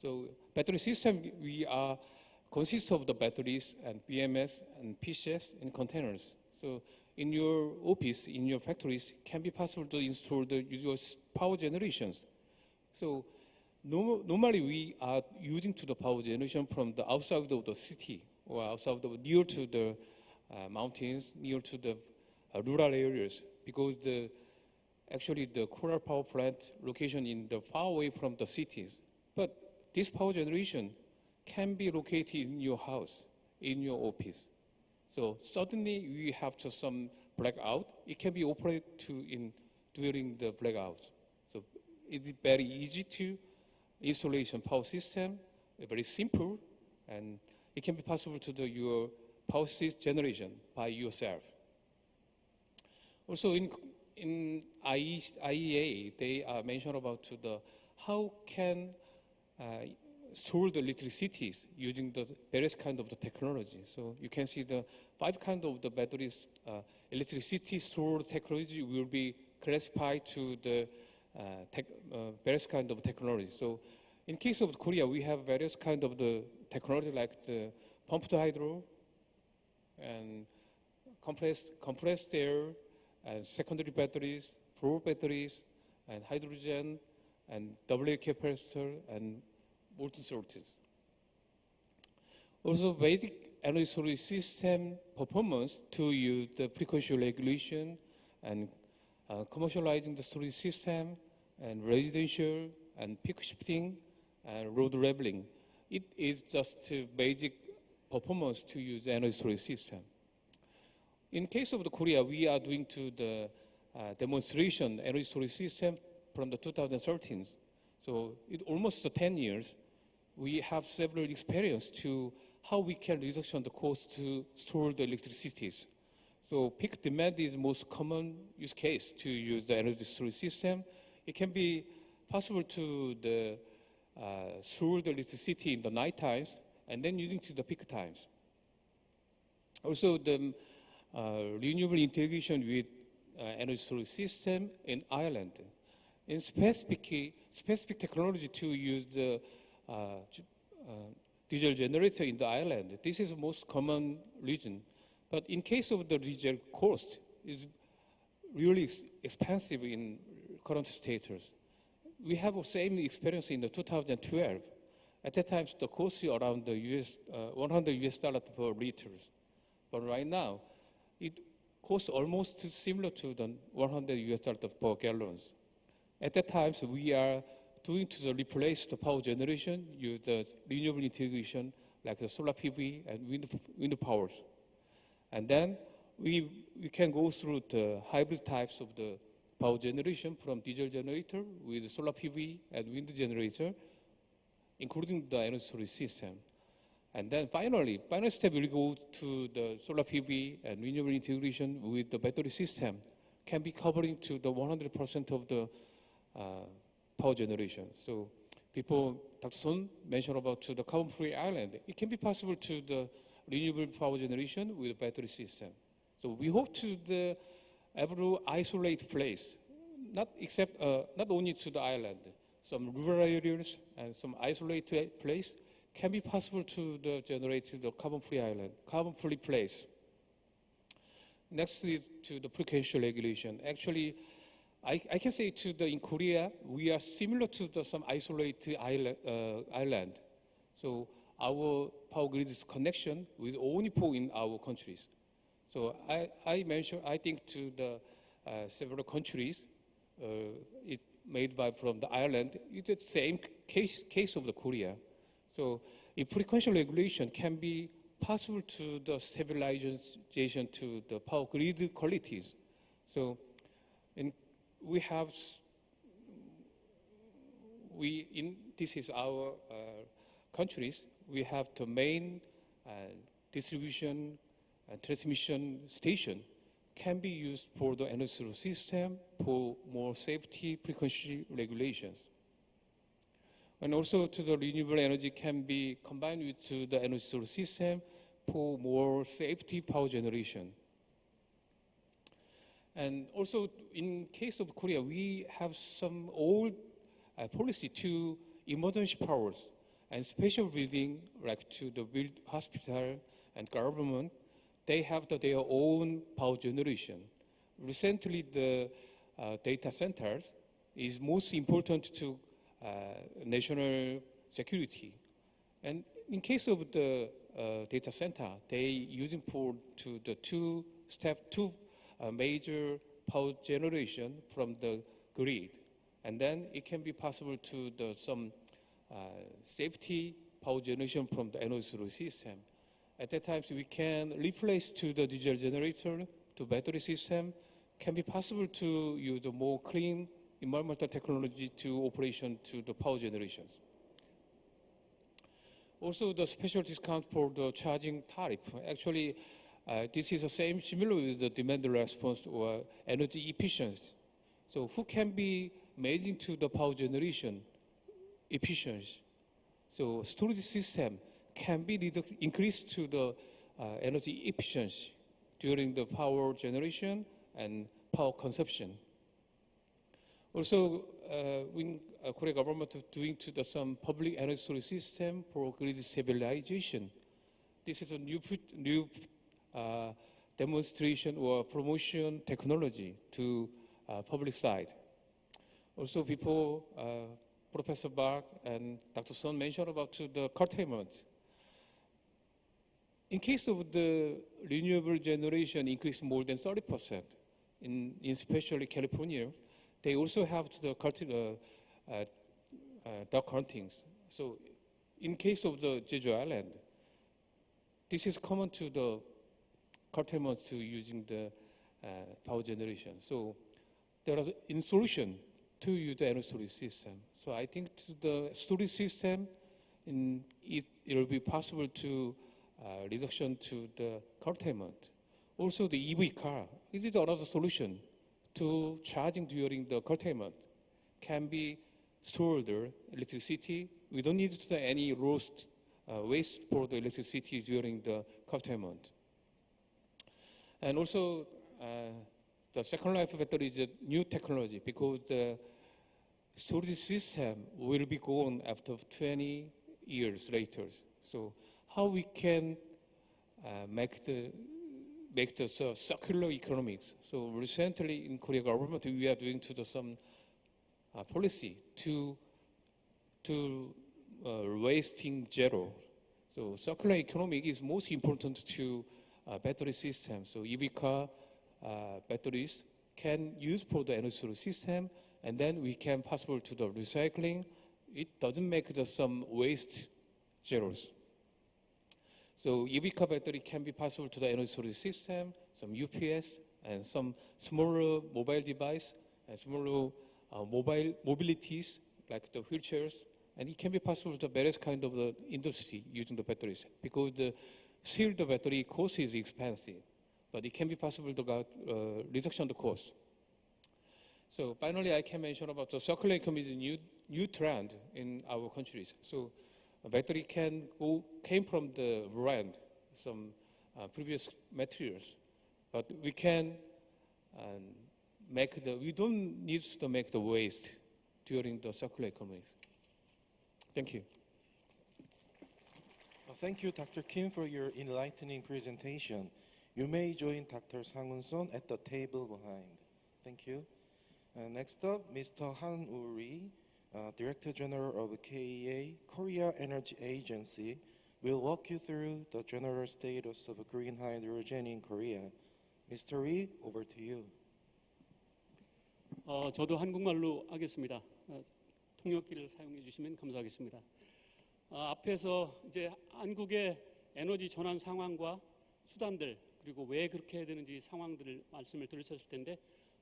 So battery system, we are consist of the batteries and BMS and PCS and containers. So in your office, in your factories, can be possible to install the usual power generations. So normally we are using to the power generation from the outside of the city or outside of near to the mountains, near to the rural areas, because actually the coal power plant location in the far away from the cities. But this power generation can be located in your house, in your office. So suddenly we have some blackout. It can be operated during the blackout. So it's very easy to installation power system, very simple, and it can be possible to do your power generation by yourself. Also in IEA, they are mentioned about how can store the electricity using the various kind of the technology. So you can see the 5 kind of the batteries electricity store technology will be classified to the various kind of technology. So in case of Korea, we have various kind of the technology like the pumped hydro and compressed air and secondary batteries, floor batteries, and hydrogen, and AA capacitor, and molten salts. Also, basic energy storage system performance to use the frequency regulation and commercializing the storage system and residential and peak shifting and road leveling. It is just a basic performance to use the energy storage system. In case of the Korea, we are doing the demonstration energy storage system from the 2013. So it almost 10 years. We have several experience to how we can reduce the cost to store the electricity. So peak demand is most common use case to use the energy storage system. It can be possible to store the electricity in the night times and then using to the peak times. Also, the renewable integration with energy storage system in Ireland. In specific technology to use the diesel generator in the island. This is the most common region. But in case of the diesel cost, is really expensive in current status. We have the same experience in the 2012. At that time, the cost is around the $100 per liter. But right now, it costs almost similar to the $100 per gallon. At that time, we are doing to replace the power generation, use the renewable integration like the solar PV and wind powers. And then we can go through the hybrid types of the power generation from diesel generator with solar PV and wind generator. including the energy storage system. And then final step will go to the solar PV and renewable integration with the battery system, can be covering to the 100% of the power generation. So people, Dr. Son mentioned about to the carbon-free island. It can be possible to the renewable power generation with a battery system. So we hope to the every isolated place, not only to the island, some rural areas and some isolated place can be possible to generate the carbon-free island, carbon-free place. Next is to the preferential regulation. Actually, I can say in Korea, we are similar to some isolated island. So our power grid is connection with only pole in our countries. So I think to the several countries, it made from the island, it's the same case of the Korea. So if frequency regulation can be possible to the stabilization to the power grid qualities. So this is our countries, we have the main distribution and transmission station can be used for the energy system for more safety frequency regulations. And also to the renewable energy can be combined with to the energy storage system for more safety power generation. And also in case of Korea, we have some old policy to emergency powers and special building like to the hospital and government, they have their own power generation. Recently, the data centers is most important to national security. And in case of the data center, they using for to the two major power generation from the grid. And then it can be possible to some safety power generation from the energy storage system. At that time, we can replace to the diesel generator to battery system. Can be possible to use the more clean environmental technology to operation to the power generations. Also, the special discount for the charging tariff. Actually, this is the same, similar with the demand response or energy efficiency. So who can be made into the power generation efficiency? So storage system can be increased to the energy efficiency during the power generation and power consumption. Also, when Korea government is doing to some public energy storage system for grid stabilization, this is a new demonstration or promotion technology to public side. Also, before Professor Park and Dr. Son mentioned about the curtailment. In case of the renewable generation increase more than 30%, in especially California, they also have the dark curtains. So in case of the Jeju Island, this is common to the curtailment to using the power generation. So there is in solution to use the energy storage system. So I think to the storage system, it will be possible to reduction to the curtailment. Also the EV car, it is another solution to charging during the curtailment. Can be stored electricity. We don't need to any waste for the electricity during the curtailment. And also the second life battery is a new technology because the storage system will be gone after 20 years later. So how we can make the circular economics. So recently in Korea government, we are doing some policy to wasting zero. So circular economic is most important to battery system. So EV car batteries can use for the energy storage system, and then we can possible to the recycling. It doesn't make some waste zeros. So EV car battery can be possible to the energy storage system, some UPS, and some smaller mobile device, and smaller mobilities like the wheelchairs And it can be possible to various kind of the industry using the batteries because the sealed battery cost is expensive, but it can be possible to get reduction of the cost. So finally, I can mention about the circular economy is a new trend in our countries. So a battery came from the brand, some previous materials, but we can we don't need to make the waste during the circular economy. Thank you. Thank you, Dr. Kim, for your enlightening presentation. You may join Dr. Sang-Hoon at the table behind. Thank you. Next up, Mr. Han Uri, Director General of KEA, Korea Energy Agency, will walk you through the general status of green hydrogen in Korea. Mr. Uri, over to you. 저도 한국말로 하겠습니다. 통역기를 사용해 주시면 감사하겠습니다. 앞에서 이제 한국의 에너지 전환 상황과 수단들 그리고 왜 그렇게 해야 되는지 상황들을 말씀을 드렸을 텐데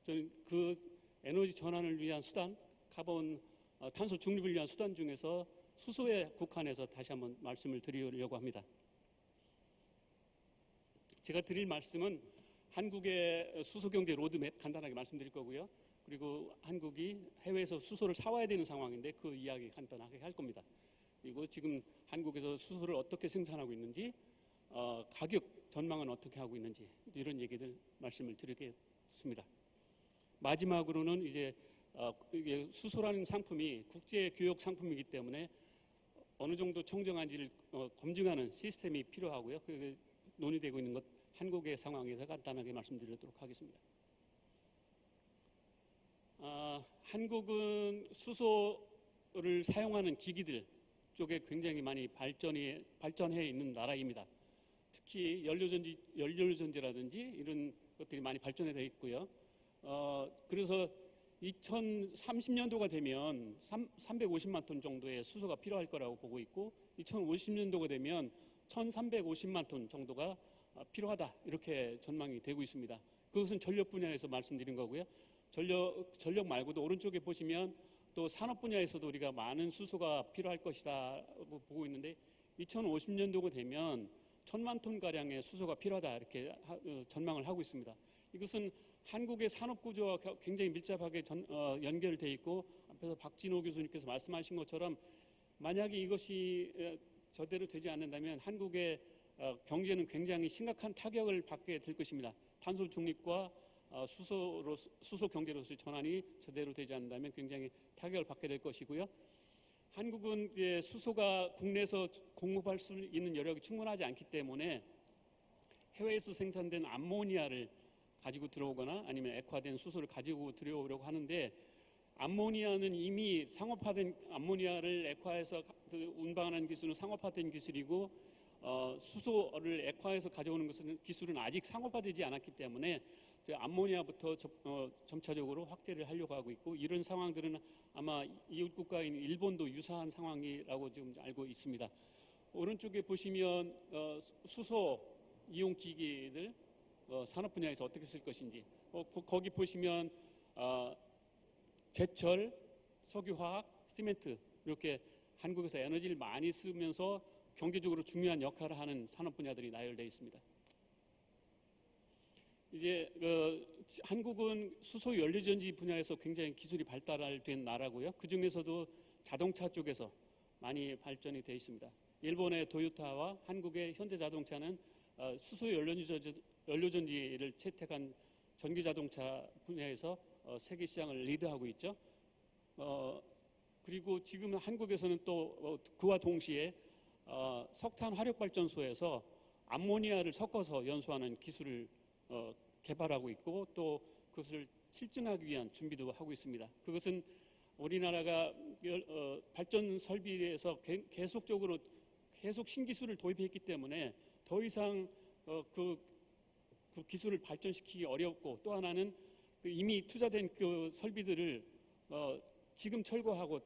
저는 그 에너지 전환을 위한 수단, 탄소 중립을 위한 수단 중에서 수소에 국한해서 다시 한번 말씀을 드리려고 합니다. 제가 드릴 말씀은 한국의 수소 경제 로드맵 간단하게 말씀드릴 거고요. 그리고 한국이 해외에서 수소를 사와야 되는 상황인데 그 이야기 간단하게 할 겁니다. 그리고 지금 한국에서 수소를 어떻게 생산하고 있는지, 가격 전망은 어떻게 하고 있는지 이런 얘기들 말씀을 드리겠습니다. 마지막으로는 이제 이게 수소라는 상품이 국제 교역 상품이기 때문에 어느 정도 청정한지를 검증하는 시스템이 필요하고요. 그게 논의되고 있는 것 한국의 상황에서 간단하게 말씀드리도록 하겠습니다. 한국은 수소를 사용하는 기기들 쪽에 굉장히 많이 발전해 있는 나라입니다. 특히 연료전지라든지 이런 것들이 많이 발전해 있고요. 그래서 2030년도가 되면 350만 톤 정도의 수소가 필요할 거라고 보고 있고 2050년도가 되면 1350만 톤 정도가 필요하다 이렇게 전망이 되고 있습니다. 그것은 전력 분야에서 말씀드린 거고요. 전력 말고도 오른쪽에 보시면 또 산업 분야에서도 우리가 많은 수소가 필요할 것이다 보고 있는데 2050년도가 되면 1000만 톤 가량의 수소가 필요하다 이렇게 전망을 하고 있습니다. 이것은 한국의 산업 구조와 굉장히 밀접하게 연결되어 있고 앞에서 박진호 교수님께서 말씀하신 것처럼 만약에 이것이 저대로 되지 않는다면 한국의 경제는 굉장히 심각한 타격을 받게 될 것입니다. 탄소 중립과 수소 경제로서의 전환이 제대로 되지 않는다면 굉장히 타격을 받게 될 것이고요. 한국은 이제 수소가 국내에서 공급할 수 있는 여력이 충분하지 않기 때문에 해외에서 생산된 암모니아를 가지고 들어오거나 아니면 액화된 수소를 가지고 들어오려고 하는데 암모니아는 이미 상업화된 암모니아를 액화해서 운반하는 기술은 상업화된 기술이고 수소를 액화해서 가져오는 것은 기술은 아직 상업화되지 않았기 때문에 암모니아부터 점차적으로 확대를 하려고 하고 있고 이런 상황들은 아마 이웃 국가인 일본도 유사한 상황이라고 지금 알고 있습니다. 오른쪽에 보시면 수소 이용 기기들 산업 분야에서 어떻게 쓸 것인지 거기 보시면 제철, 석유화학, 시멘트 이렇게 한국에서 에너지를 많이 쓰면서 경제적으로 중요한 역할을 하는 산업 분야들이 나열되어 있습니다. 이제 한국은 수소 연료전지 분야에서 굉장히 기술이 발달된 나라고요. 그 중에서도 자동차 쪽에서 많이 발전이 되어 있습니다. 일본의 도요타와 한국의 현대자동차는 수소 연료전지를 채택한 전기자동차 분야에서 세계 시장을 리드하고 있죠. 그리고 지금 한국에서는 또 그와 동시에 석탄 화력발전소에서 암모니아를 섞어서 연소하는 기술을 개발하고 있고 또 그것을 실증하기 위한 준비도 하고 있습니다. 그것은 우리나라가 발전 설비에서 계속 신기술을 도입했기 때문에 더 이상 그 기술을 발전시키기 어렵고 또 하나는 이미 투자된 그 설비들을 지금 철거하고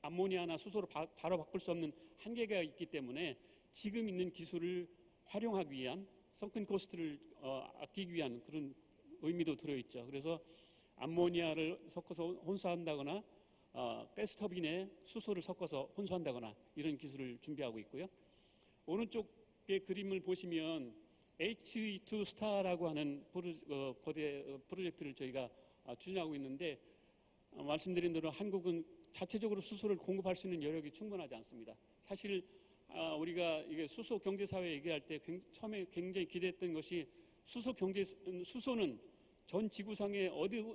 암모니아나 수소로 바로 바꿀 수 없는 한계가 있기 때문에 지금 있는 기술을 활용하기 위한 성큰 코스트를 아끼기 위한 그런 의미도 들어있죠. 그래서 암모니아를 섞어서 혼사한다거나 가스터빈에 수소를 섞어서 혼수한다거나 이런 기술을 준비하고 있고요. 오른쪽의 그림을 보시면 H2 스타라고 하는 거대 프로젝트를 저희가 추진하고 있는데 말씀드린 대로 한국은 자체적으로 수소를 공급할 수 있는 여력이 충분하지 않습니다. 사실 우리가 이게 수소 경제 사회 얘기할 때 처음에 굉장히 기대했던 것이 수소는 전 지구상의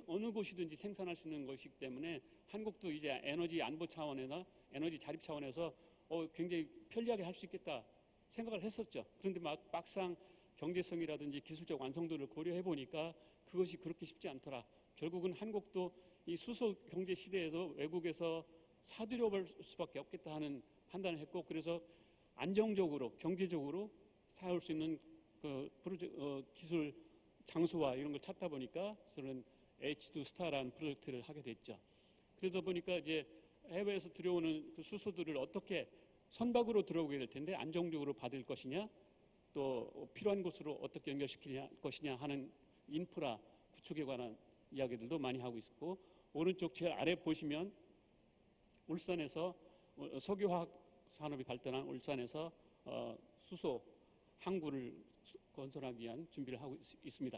어느 곳이든지 생산할 수 있는 것이기 때문에 한국도 이제 에너지 안보 차원이나 에너지 자립 차원에서 굉장히 편리하게 할 수 있겠다 생각을 했었죠. 그런데 막상 경제성이라든지 기술적 완성도를 고려해 보니까 그것이 그렇게 쉽지 않더라. 결국은 한국도 이 수소 경제 시대에서 외국에서 사들여볼 수밖에 없겠다 하는 판단을 했고, 그래서 안정적으로 경제적으로 사올 수 있는 기술 장소와 이런 걸 찾다 보니까 저는 H2 스타라는 프로젝트를 하게 됐죠. 그러다 보니까 이제 해외에서 들여오는 그 수소들을 어떻게 선박으로 들어오게 될 텐데 안정적으로 받을 것이냐, 또 필요한 곳으로 어떻게 연결시킬 것이냐 하는 인프라 구축에 관한 이야기들도 많이 하고 있고, 오른쪽 제일 아래 보시면 울산에서 석유화학 산업이 발전한 울산에서 수소 항구를 건설하기 위한 준비를 하고 있습니다.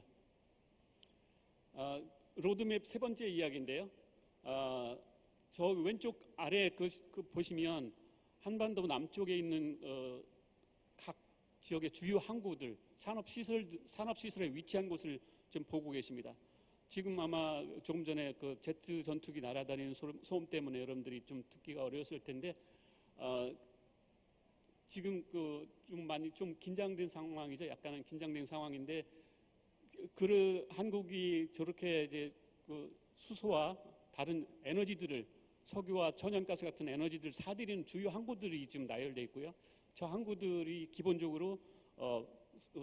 로드맵 세 번째 이야기인데요. 저 왼쪽 아래 보시면 한반도 남쪽에 있는 각 지역의 주요 항구들, 산업시설에 위치한 곳을 좀 보고 계십니다. 지금 아마 조금 전에 그 제트 전투기 날아다니는 소음 때문에 여러분들이 좀 듣기가 어려웠을 텐데, 지금 좀 긴장된 상황이죠. 약간은 긴장된 상황인데, 한국이 저렇게 이제 수소와 다른 에너지들을, 석유와 천연가스 같은 에너지들을 사들이는 주요 항구들이 지금 나열되어 있고요. 저 항구들이 기본적으로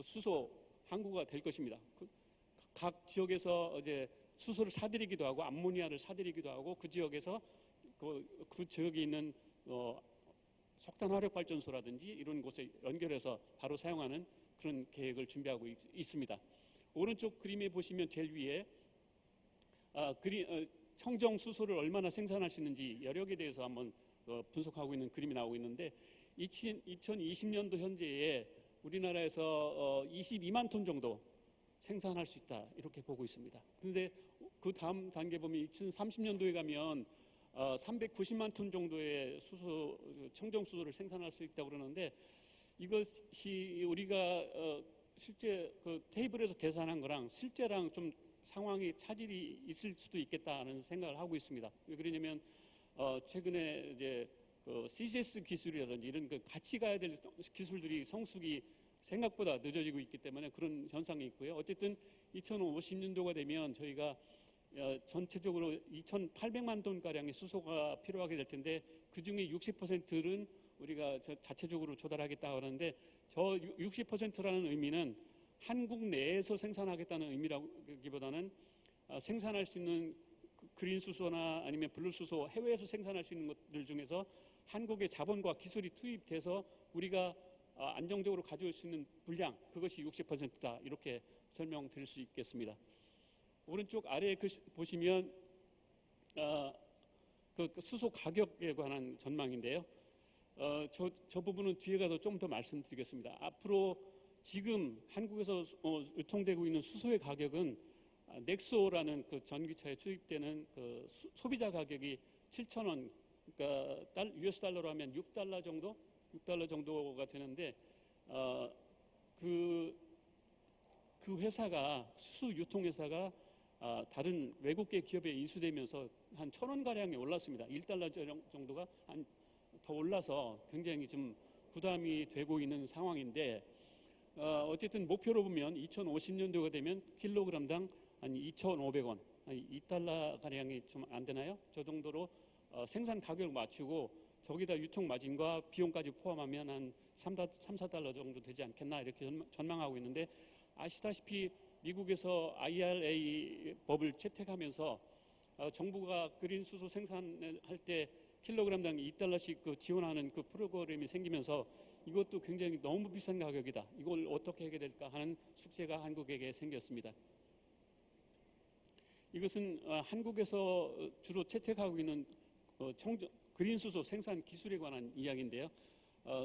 수소 항구가 될 것입니다. 각 지역에서 이제 수소를 사들이기도 하고 암모니아를 사들이기도 하고, 그 지역에서 그 지역에 있는 석탄 화력 발전소라든지 이런 곳에 연결해서 바로 사용하는 그런 계획을 준비하고 있습니다. 오른쪽 그림에 보시면 제일 위에 청정 수소를 얼마나 생산할 수 있는지 여력에 대해서 한번 분석하고 있는 그림이 나오고 있는데, 2020년도 현재에 우리나라에서 22만 톤 정도 생산할 수 있다 이렇게 보고 있습니다. 그런데 그 다음 단계 보면 2030년도에 가면 390만 톤 정도의 청정 수소를 생산할 수 있다고 그러는데, 이것이 우리가 실제 그 테이블에서 계산한 거랑 실제랑 좀 상황이 차질이 있을 수도 있겠다는 생각을 하고 있습니다. 왜 그러냐면 최근에 이제 CCS 기술이라든지 이런 같이 가야 될 기술들이 성숙이 생각보다 늦어지고 있기 때문에 그런 현상이 있고요. 어쨌든 2050년도가 되면 저희가 전체적으로 2,800만 톤 가량의 수소가 필요하게 될 텐데, 그 중에 60%는 우리가 자체적으로 조달하겠다고 하는데, 저 60%라는 의미는 한국 내에서 생산하겠다는 의미라기보다는 생산할 수 있는 그린 수소나 아니면 블루 수소, 해외에서 생산할 수 있는 것들 중에서 한국의 자본과 기술이 투입돼서 우리가 안정적으로 가져올 수 있는 분량, 그것이 60%다 이렇게 설명드릴 수 있겠습니다. 오른쪽 아래에 보시면 그 수소 가격에 관한 전망인데요. 저 부분은 뒤에 가서 좀 더 말씀드리겠습니다. 앞으로 지금 한국에서 유통되고 있는 수소의 가격은 넥소라는 그 전기차에 투입되는 그 소비자 가격이 7,000원, 그러니까 US 달러로 하면 6달러 정도가 되는데, 그 회사가, 수소 유통 회사가 다른 외국계 기업에 인수되면서 한 1,000원 가량이 올랐습니다. 1달러 정도가 더 올라서 굉장히 좀 부담이 되고 있는 상황인데, 어쨌든 목표로 보면 2050년도가 되면 킬로그램당 한 2,500원, 2달러 가량이 좀 안 되나요? 저 정도로 생산 가격을 맞추고 저기다 유통 마진과 비용까지 포함하면 한 3-4달러 정도 되지 않겠나 이렇게 전망하고 있는데, 아시다시피 미국에서 IRA 법을 채택하면서 정부가 그린 수소 생산할 때 킬로그램당 2달러씩 지원하는 그 프로그램이 생기면서 이것도 굉장히 너무 비싼 가격이다. 이걸 어떻게 해야 될까 하는 숙제가 한국에게 생겼습니다. 이것은 한국에서 주로 채택하고 있는 그린 수소 생산 기술에 관한 이야기인데요.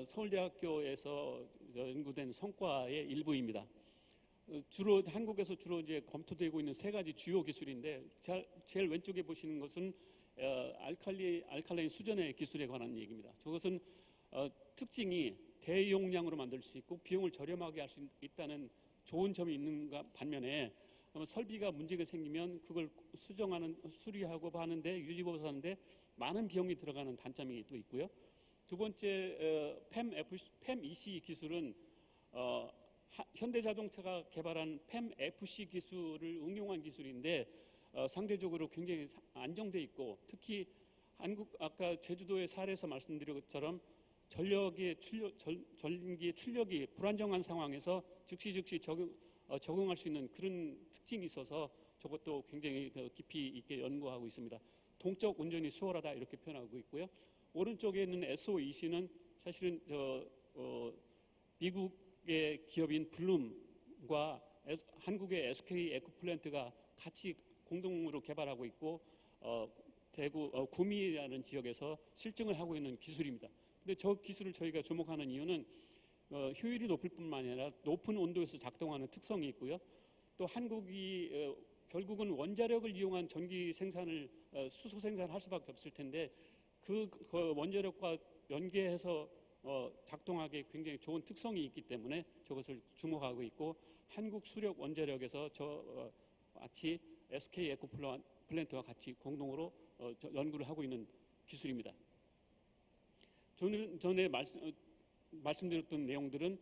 서울대학교에서 연구된 성과의 일부입니다. 주로 한국에서 주로 이제 검토되고 있는 세 가지 주요 기술인데 제일 왼쪽에 보시는 것은 알칼라인 수전의 기술에 관한 얘기입니다. 저것은 특징이 대용량으로 만들 수 있고 비용을 저렴하게 할 수 있다는 좋은 점이 있는가 반면에 설비가 문제가 생기면 그걸 수리하고 하는데 유지보수하는데 많은 비용이 들어가는 단점이 또 있고요. 두 번째 팸 EC 기술은 현대자동차가 개발한 팸 FC 기술을 응용한 기술인데 상대적으로 굉장히 안정돼 있고 특히 아까 제주도의 사례에서 말씀드린 것처럼 전기의 출력이 불안정한 상황에서 즉시 적응할 수 있는 그런 특징이 있어서 저것도 굉장히 깊이 있게 연구하고 있습니다. 동적 운전이 수월하다 이렇게 표현하고 있고요. 오른쪽에 있는 SOEC는 사실은 미국의 기업인 블룸과 한국의 SK 에코플랜트가 같이 공동으로 개발하고 있고 대구 구미라는 지역에서 실증을 하고 있는 기술입니다. 근데 저 기술을 저희가 주목하는 이유는 효율이 높을 뿐만 아니라 높은 온도에서 작동하는 특성이 있고요. 또 한국이 결국은 원자력을 이용한 전기 생산을 수소 생산할 수밖에 없을 텐데 그 원자력과 연계해서 작동하기에 굉장히 좋은 특성이 있기 때문에 저것을 주목하고 있고 한국 수력 원자력에서 같이 SK 에코플랜트와 같이 공동으로 연구를 하고 있는 기술입니다. 저는 전에 말씀드렸던 내용들은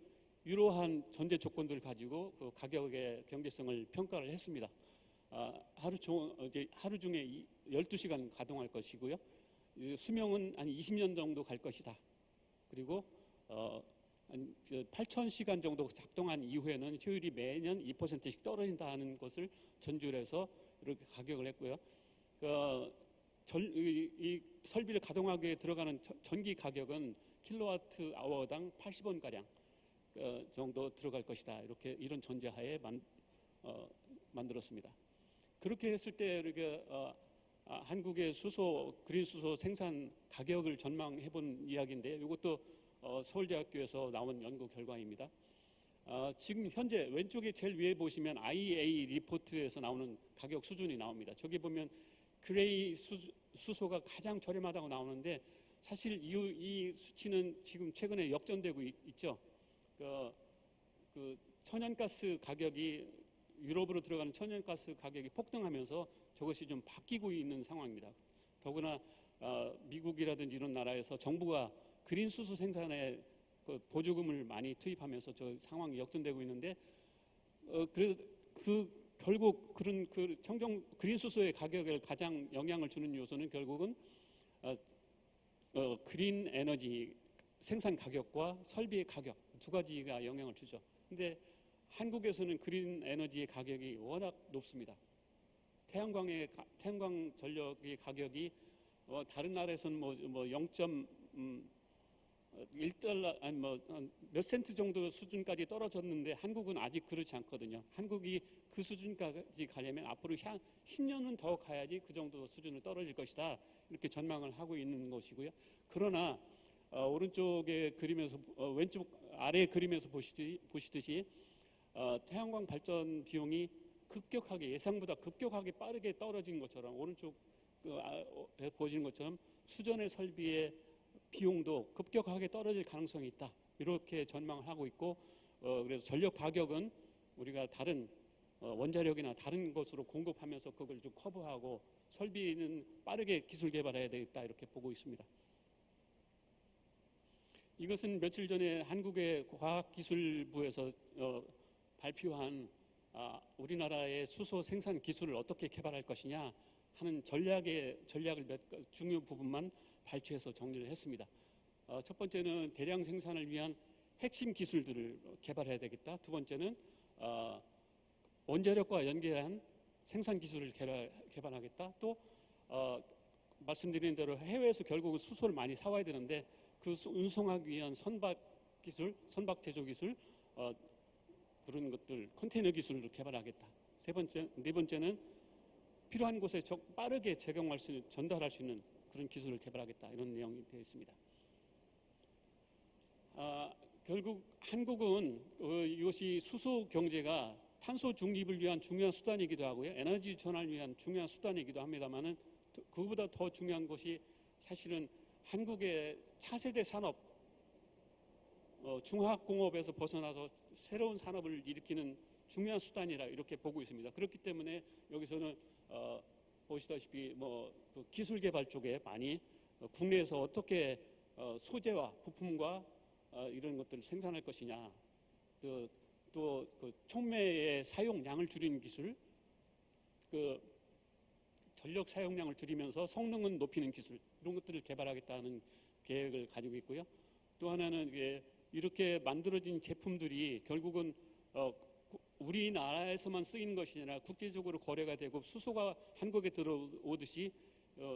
이러한 전제 조건들을 가지고 그 가격의 경제성을 평가를 했습니다. 하루 중에 12시간 가동할 것이고요. 수명은 한 20년 정도 갈 것이다. 그리고 한 8,000시간 정도 작동한 이후에는 효율이 매년 2%씩 떨어진다는 것을 전제로 해서 이렇게 가격을 했고요. 이 설비를 가동하기 위해 들어가는 전기 가격은 킬로와트 아워당 80원가량 정도 들어갈 것이다. 이런 전제하에 만들었습니다. 그렇게 했을 때 이렇게 한국의 그린 수소 생산 가격을 전망해 본 이야기인데 이것도 서울대학교에서 나온 연구 결과입니다. 지금 현재 왼쪽에 제일 위에 보시면 IEA 리포트에서 나오는 가격 수준이 나옵니다. 저기 보면 그레이 수소가 가장 저렴하다고 나오는데 사실 이 수치는 지금 최근에 역전되고 있죠. 그 천연가스 가격이 유럽으로 들어가는 천연가스 가격이 폭등하면서 저것이 좀 바뀌고 있는 상황입니다. 더구나 미국이라든지 이런 나라에서 정부가 그린 수소 생산에 보조금을 많이 투입하면서 저 상황이 역전되고 있는데 결국 그런 그린 수소의 가격을 가장 영향을 주는 요소는 결국은 그린 에너지 생산 가격과 설비의 가격 두 가지가 영향을 주죠. 근데 한국에서는 그린 에너지의 가격이 워낙 높습니다. 태양광 전력의 가격이 다른 나라에서는 뭐 0.1달러 아니 몇 센트 정도 수준까지 떨어졌는데 한국은 아직 그렇지 않거든요. 한국이 그 수준까지 가려면 앞으로 10년은 더 가야지 그 정도 수준을 떨어질 것이다. 이렇게 전망을 하고 있는 것이고요. 그러나 오른쪽의 그림에서 왼쪽 아래 그림에서 보시듯이 태양광 발전 비용이 예상보다 급격하게 빠르게 떨어진 것처럼 오른쪽 보시는 것처럼 수전의 설비의 비용도 급격하게 떨어질 가능성이 있다. 이렇게 전망을 하고 있고 그래서 전력 가격은 우리가 다른 원자력이나 다른 것으로 공급하면서 그걸 좀 커버하고 설비는 빠르게 기술 개발해야 되겠다 이렇게 보고 있습니다. 이것은 며칠 전에 한국의 과학기술부에서 발표한 우리나라의 수소 생산 기술을 어떻게 개발할 것이냐 하는 전략을 중요 부분만 발췌해서 정리를 했습니다. 첫 번째는 대량 생산을 위한 핵심 기술들을 개발해야 되겠다. 두 번째는 원자력과 연계한 생산 기술을 개발하겠다. 또 말씀드린 대로 해외에서 결국은 수소를 많이 사와야 되는데 그 운송하기 위한 선박 기술, 선박 제조 기술 그런 것들 컨테이너 기술을 개발하겠다. 네 번째는 필요한 곳에 빠르게 전달할 수 있는 그런 기술을 개발하겠다 이런 내용이 되어 있습니다. 결국 한국은 이것이 수소 경제가 탄소 중립을 위한 중요한 수단이기도 하고요. 에너지 전환을 위한 중요한 수단이기도 합니다만은 그보다 더 중요한 것이 사실은 한국의 차세대 산업, 중화학공업에서 벗어나서 새로운 산업을 일으키는 중요한 수단이라 이렇게 보고 있습니다. 그렇기 때문에 여기서는 보시다시피 그 기술 개발 쪽에 많이 국내에서 어떻게 소재와 부품과 이런 것들을 생산할 것이냐, 또 그 촉매의 사용량을 줄이는 기술, 그 전력 사용량을 줄이면서 성능은 높이는 기술, 이런 것들을 개발하겠다는 계획을 가지고 있고요. 또 하나는 이렇게 만들어진 제품들이 결국은 우리나라에서만 쓰이는 것이 아니라 국제적으로 거래가 되고 수소가 한국에 들어오듯이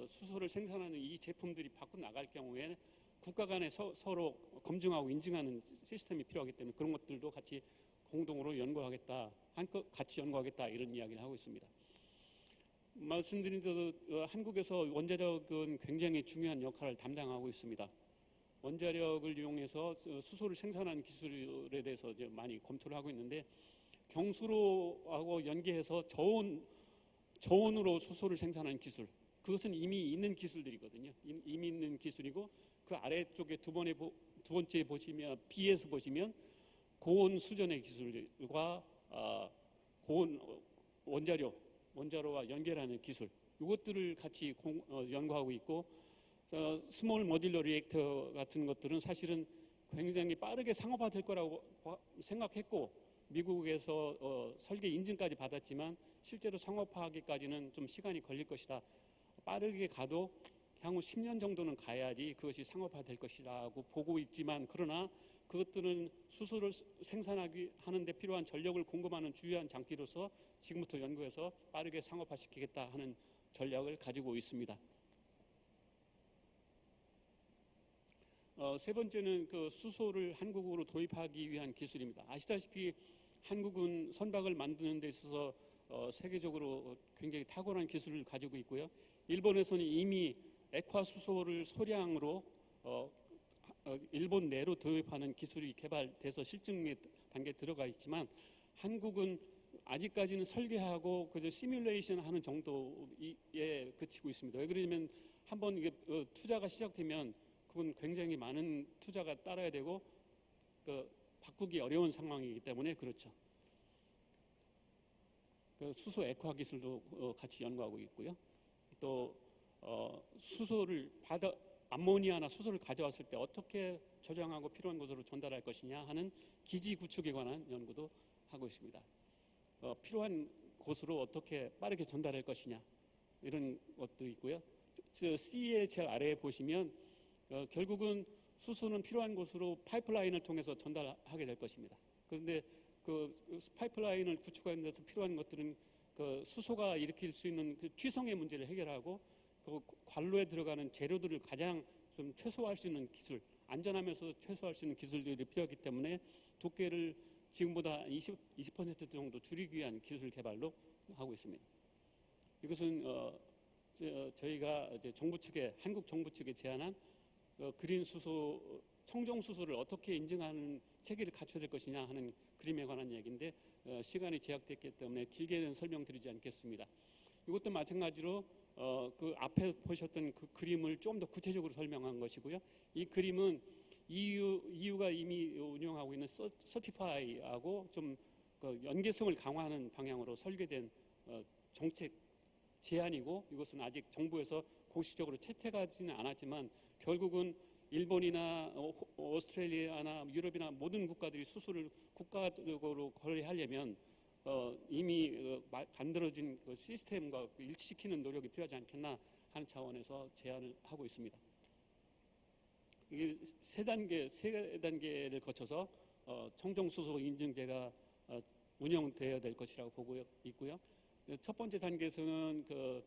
수소를 생산하는 이 제품들이 밖으로 나갈 경우에 국가 간에 서로 검증하고 인증하는 시스템이 필요하기 때문에 그런 것들도 같이 공동으로 연구하겠다, 같이 연구하겠다 이런 이야기를 하고 있습니다. 말씀드린 대로 한국에서 원자력은 굉장히 중요한 역할을 담당하고 있습니다. 원자력을 이용해서 수소를 생산하는 기술에 대해서 이제 많이 검토를 하고 있는데 경수로하고 연계해서 저온으로 수소를 생산하는 기술, 그것은 이미 있는 기술들이거든요. 이미 있는 기술이고 그 아래쪽에 두 번째 보시면 B에서 보시면 고온 수전의 기술과 고온 원자로와 연결하는 기술, 이것들을 같이 연구하고 있고 스몰 모듈러 리액터 같은 것들은 사실은 굉장히 빠르게 상업화될 거라고 생각했고 미국에서 설계 인증까지 받았지만 실제로 상업화하기까지는 좀 시간이 걸릴 것이다. 빠르게 가도 향후 10년 정도는 가야지 그것이 상업화될 것이라고 보고 있지만 그러나 그것들은 수소를 생산하기 하는데 필요한 전력을 공급하는 주요한 장치로서 지금부터 연구해서 빠르게 상업화시키겠다 하는 전략을 가지고 있습니다. 세 번째는 그 수소를 한국으로 도입하기 위한 기술입니다. 아시다시피 한국은 선박을 만드는 데 있어서 세계적으로 굉장히 탁월한 기술을 가지고 있고요. 일본에서는 이미 액화 수소를 소량으로 일본 내로 도입하는 기술이 개발돼서 실증 단계에 들어가 있지만 한국은 아직까지는 설계하고 그저 시뮬레이션 하는 정도에 그치고 있습니다. 왜 그러냐면 한번 이게 투자가 시작되면 그건 굉장히 많은 투자가 따라야 되고 바꾸기 어려운 상황이기 때문에 그렇죠. 수소 액화 기술도 같이 연구하고 있고요. 또 수소를 암모니아나 수소를 가져왔을 때 어떻게 저장하고 필요한 곳으로 전달할 것이냐 하는 기지 구축에 관한 연구도 하고 있습니다. 필요한 곳으로 어떻게 빠르게 전달할 것이냐 이런 것도 있고요. C의 제일 아래에 보시면 결국은 수소는 필요한 곳으로 파이프라인을 통해서 전달하게 될 것입니다. 그런데 그 파이프라인을 구축하는 데서 필요한 것들은 그 수소가 일으킬 수 있는 그 취성의 문제를 해결하고 그 관로에 들어가는 재료들을 가장 좀 최소화할 수 있는 기술, 안전하면서 최소화할 수 있는 기술들이 필요하기 때문에 두께를 지금보다 20% 정도 줄이기 위한 기술 개발도 하고 있습니다. 이것은 저희가 이제 정부 측에 한국 정부 측에 제안한 그린 수소, 청정 수소를 어떻게 인증하는 체계를 갖춰야 될 것이냐 하는 그림에 관한 얘기인데 시간이 제약됐기 때문에 길게는 설명드리지 않겠습니다. 이것도 마찬가지로 그 앞에 보셨던 그 그림을 좀 더 구체적으로 설명한 것이고요. 이 그림은 EU가 이미 운영하고 있는 서티파이하고 좀 연계성을 강화하는 방향으로 설계된 정책 제안이고 이것은 아직 정부에서 공식적으로 채택하지는 않았지만 결국은 일본이나 오스트레일리아나 유럽이나 모든 국가들이 수소를 국가적으로 거래하려면 이미 만들어진 그 시스템과 일치시키는 노력이 필요하지 않겠나 하는 차원에서 제안을 하고 있습니다. 이게 세 단계를 거쳐서 청정수소 인증제가 운영되어야 될 것이라고 보고 있고요. 첫 번째 단계에서는 그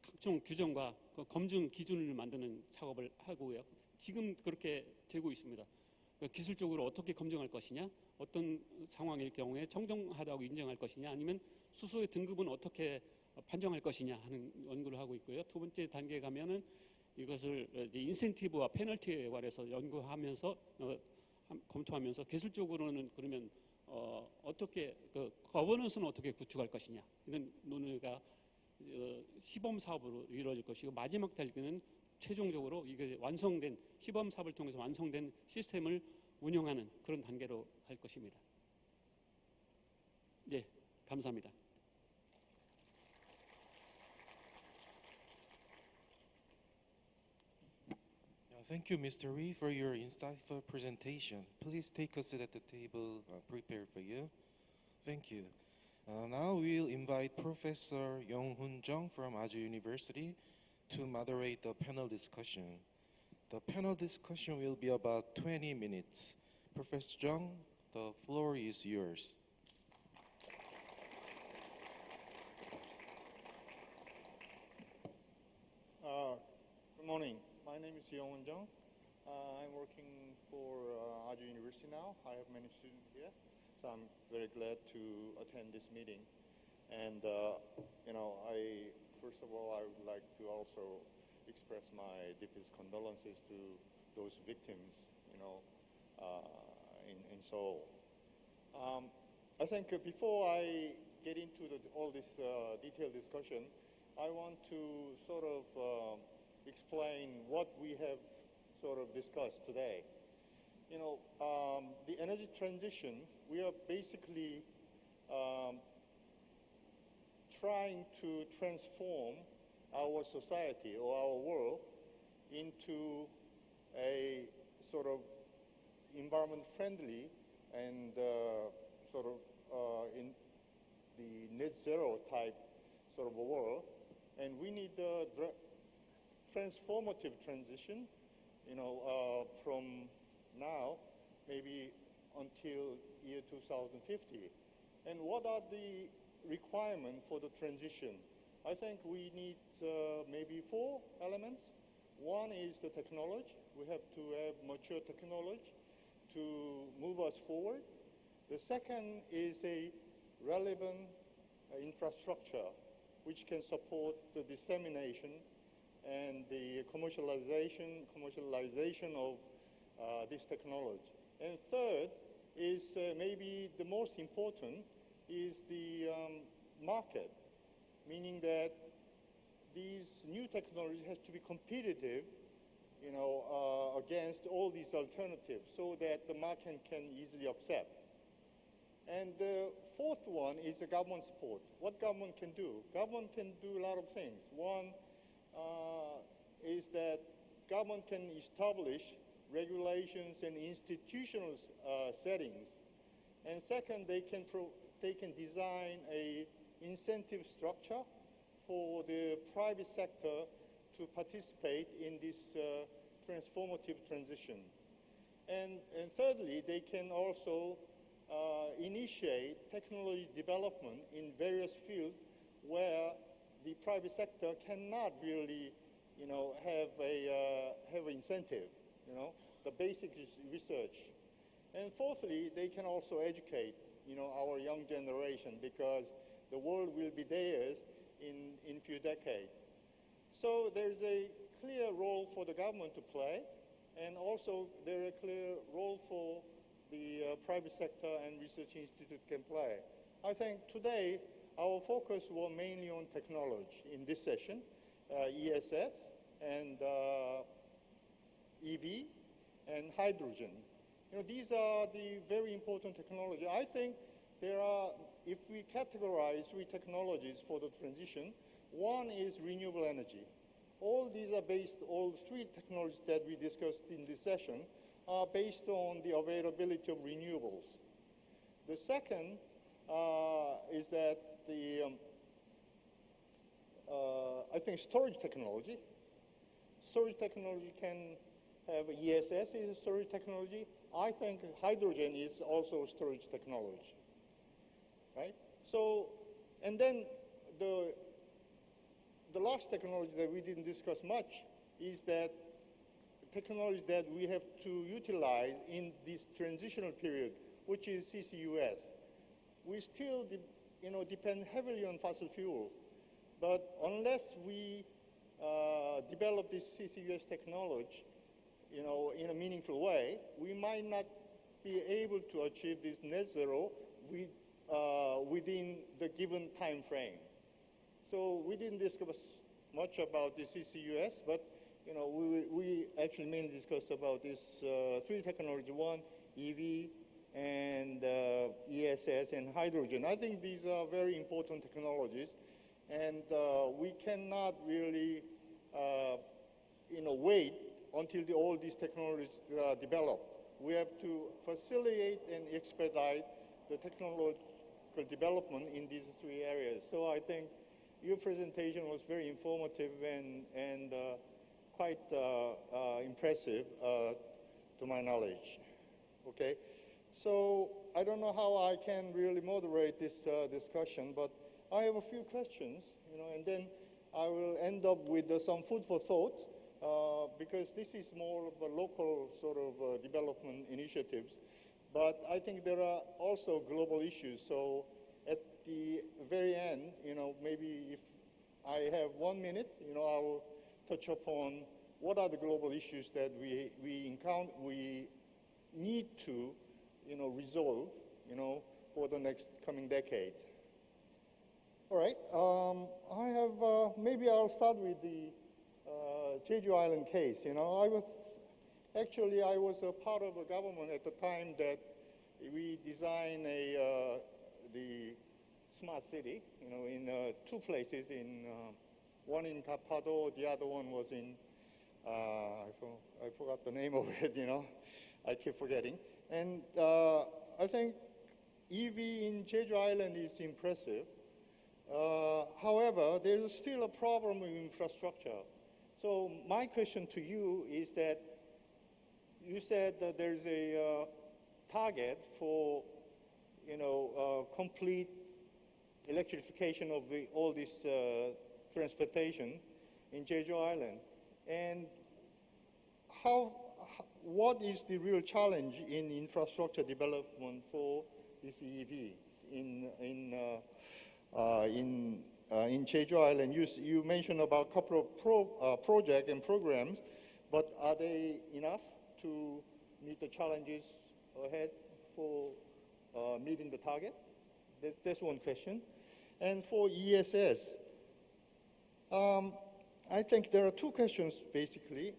각종 규정과 그 검증 기준을 만드는 작업을 하고요. 지금 그렇게 되고 있습니다. 기술적으로 어떻게 검증할 것이냐, 어떤 상황일 경우에 청정하다고 인정할 것이냐, 아니면 수소의 등급은 어떻게 판정할 것이냐 하는 연구를 하고 있고요. 두 번째 단계에 가면은 이것을 이제 인센티브와 페널티에 관해서 연구하면서 검토하면서 기술적으로는 그러면 어떻게 그 거버넌스는 어떻게 구축할 것이냐 이런 논의가 시범 사업으로 이루어질 것이고 마지막 단계는 최종적으로 이게 완성된 시범 사업을 통해서 완성된 시스템을 운영하는 그런 단계로 갈 것입니다. 네, 감사합니다. Thank you, Mr. Lee, for your insightful presentation. Please take a seat at the table prepared for you. Thank you. Now we'll invite Professor Young-Hoon Jung from Aju University to moderate the panel discussion. The panel discussion will be about 20 minutes. Professor Jung, the floor is yours. Good morning. My name is Young-Hoon Jung. I'm working for Aju University now. I have many students here, so I'm very glad to attend this meeting. And first of all, I would like to also express my deepest condolences to those victims, in Seoul. I think before I get into all this detailed discussion, I want to sort of explain what we have sort of discussed today. The energy transition, we are basically trying to transform our society or our world into a sort of environment-friendly and in the net zero type sort of a world. And we need a transformative transition, from now maybe until year 2050. And what are the requirements for the transition? I think we need maybe 4 elements. One is the technology. We have to have mature technology to move us forward. The second is a relevant infrastructure which can support the dissemination and the commercialization of this technology. And third is maybe the most important is the market, meaning that these new technologies has to be competitive, against all these alternatives so that the market can easily accept. And the fourth one is the government support. What government can do? Government can do a lot of things. One is that government can establish regulations and institutional settings. And second, they can design a incentive structure for the private sector to participate in this transformative transition. And thirdly, they can also initiate technology development in various fields where the private sector cannot really, have an incentive, the basic research. And fourthly, they can also educate, our young generation, because the world will be theirs in few decades. So there's a clear role for the government to play, and also there's a clear role for the private sector and research institute can play. I think today our focus was mainly on technology in this session, ESS and EV and hydrogen. These are the very important technology. I think there are, if we categorize 3 technologies for the transition, one is renewable energy. All these are based, all 3 technologies that we discussed in this session are based on the availability of renewables. The second is that I think storage technology. Storage technology can have ESS is a storage technology. I think hydrogen is also storage technology, right? So, and then the last technology that we didn't discuss much is that technology that we have to utilize in this transitional period, which is CCUS. We still depend heavily on fossil fuel, but unless we develop this CCUS technology, in a meaningful way, we might not be able to achieve this net zero within the given time frame. So we didn't discuss much about the CCUS, but we actually mainly discussed about this three technology: one, EV, and ESS and hydrogen. I think these are very important technologies, and we cannot really, wait until all these technologies develop. We have to facilitate and expedite the technological development in these three areas. So I think your presentation was very informative and quite impressive to my knowledge. Okay, so I don't know how I can really moderate this discussion, but I have a few questions, and then I will end up with some food for thought, because this is more of a local sort of development initiatives. But I think there are also global issues. So at the very end, maybe if I have 1 minute, I will touch upon what are the global issues that we encounter, we need to, resolve, for the next coming decade. All right. I have maybe I'll start with the Jeju Island case. I was a part of a government at the time that we designed the smart city, in two places. One in Kapado, the other one was in I forgot the name of it. I keep forgetting. And I think EV in Jeju Island is impressive. However, there is still a problem with infrastructure. So my question to you is that you said that there's a target for, complete electrification of all this transportation in Jeju Island. And what is the real challenge in infrastructure development for this EV in Jeju Island? You mentioned about a couple of projects and programs, but are they enough to meet the challenges ahead for meeting the target? That's one question. And for ESS, I think there are two questions basically.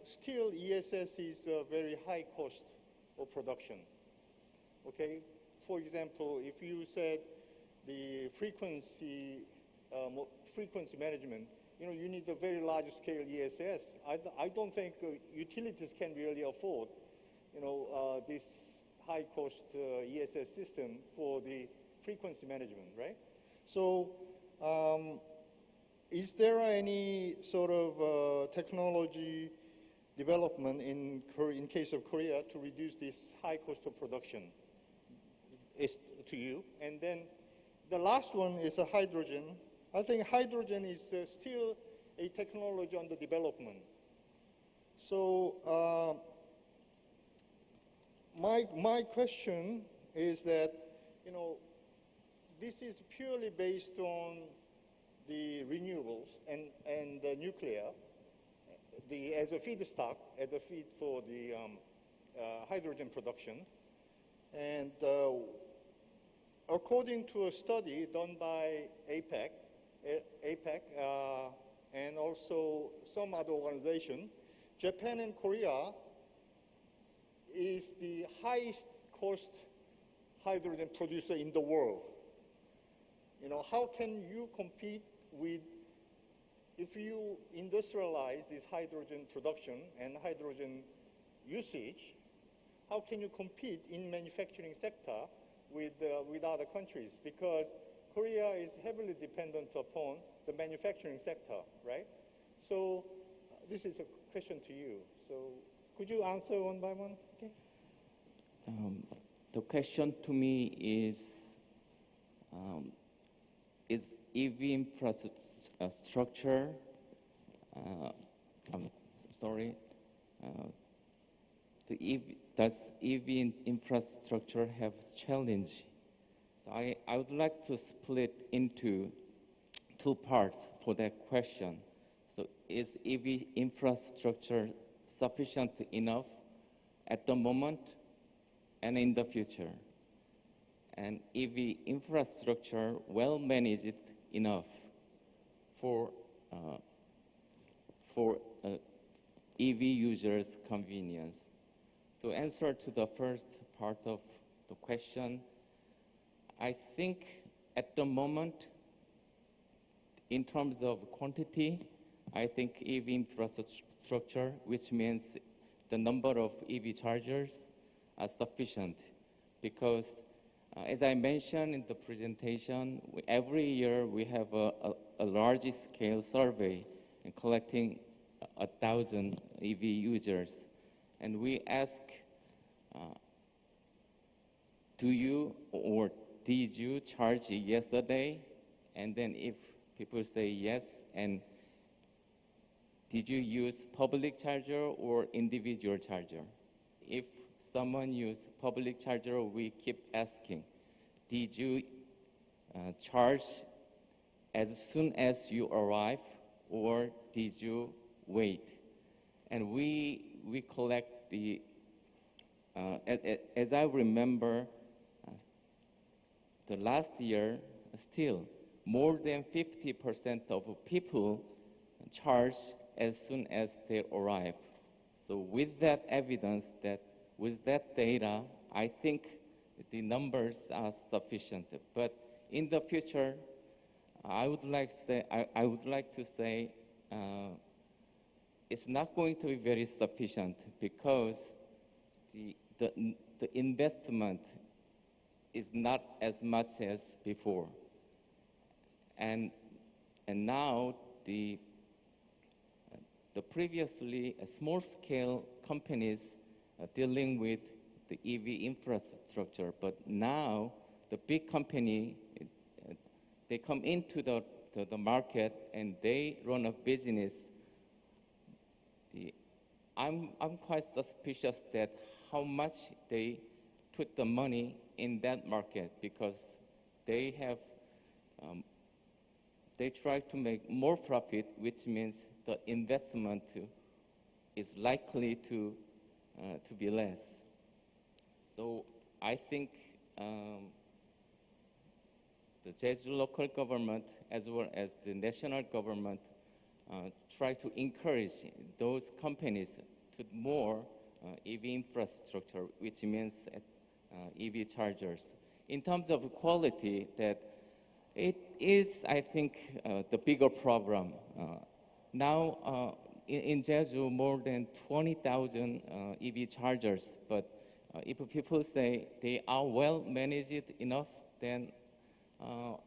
Still ESS is a very high cost of production. Okay, for example, if you said the frequency management, you need a very large scale ESS. I don't think utilities can really afford, this high cost ESS system for the frequency management, right? So, is there any sort of technology development in case of Korea to reduce this high cost of production? To you. And then the last one is hydrogen. I think hydrogen is still a technology under development. So my question is that, this is purely based on the renewables and the nuclear, as a feedstock, as a feed for the hydrogen production. And according to a study done by APEC, and also some other organization, Japan and Korea is the highest cost hydrogen producer in the world. How can you compete with, if you industrialize this hydrogen production and hydrogen usage, how can you compete in manufacturing sector with other countries? Because Korea is heavily dependent upon the manufacturing sector, right? So this is a question to you. So could you answer one by one? Okay. The question to me is EV infrastructure, does EV infrastructure have challenge? So I would like to split into two parts for that question. So is EV infrastructure sufficient enough at the moment and in the future? And EV infrastructure well managed enough for EV users' convenience? To answer to the first part of the question, I think at the moment, in terms of quantity, I think EV infrastructure, which means the number of EV chargers, are sufficient because, as I mentioned in the presentation, every year we have a large-scale survey and collecting 1,000 EV users. And we ask, do you or did you charge yesterday? And then if people say yes, and did you use public charger or individual charger? If someone used public charger, we keep asking, did you charge as soon as you arrive or did you wait? And we collect the, as I remember, the last year, still more than 50% of people charge as soon as they arrive. So with that evidence, with that data, I think the numbers are sufficient. But in the future, I would like to say it's not going to be very sufficient because the investment is not as much as before. And now the previously small-scale companies dealing with the EV infrastructure, but now the big company, they come into the market and they run a business. I'm quite suspicious that how much they put the money in that market because they have they try to make more profit, which means the investment is likely to be less. So I think the Jeju local government as well as the national government try to encourage those companies to more EV infrastructure, which means EV chargers. In terms of quality, that it is, I think, the bigger problem. Now, in Jeju, more than 20,000 EV chargers, but if people say they are well managed enough, then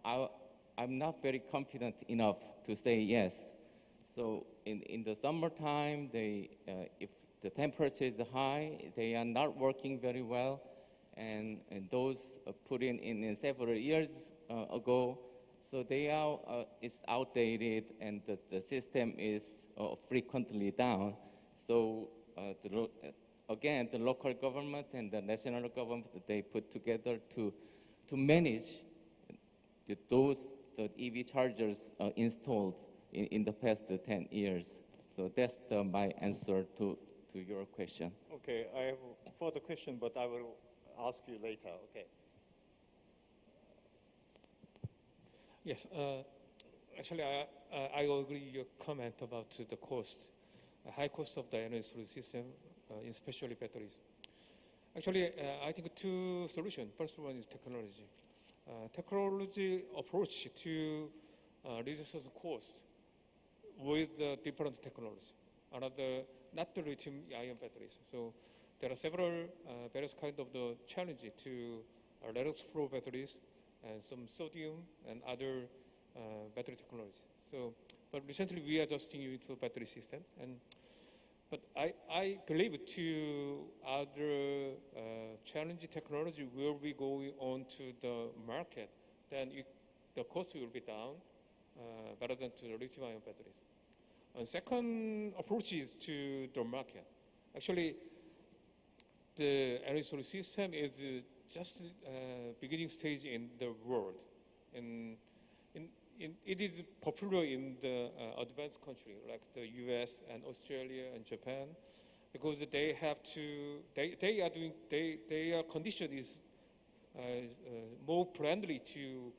I'm not very confident enough to say yes. So in the summertime, if the temperature is high, they are not working very well, and those put in several years ago, so they are it's outdated, and the system is frequently down. So again, the local government and the national government, they put together to manage the EV chargers installed in the past 10 years. So that's my answer to your question. Okay, I have a further question, but I will ask you later. Okay. Yes, actually, I agree your comment about the cost, high cost of the energy storage system, especially batteries. Actually, I think two solutions. First one is technology. Technology approach to reduce the cost with different technology. Another, not the lithium-ion batteries. So there are several various kind of the challenges to redox flow batteries and some sodium and other battery technology. So, but recently we are adjusting into battery system, but I believe to other challenging technology will be going on to the market, then the cost will be down better than to the lithium-ion batteries. And second approach is to the market. Actually, the energy storage system is just beginning stage in the world. In it is popular in the advanced country like the U.S. and Australia and Japan, because they have to their condition is more friendly to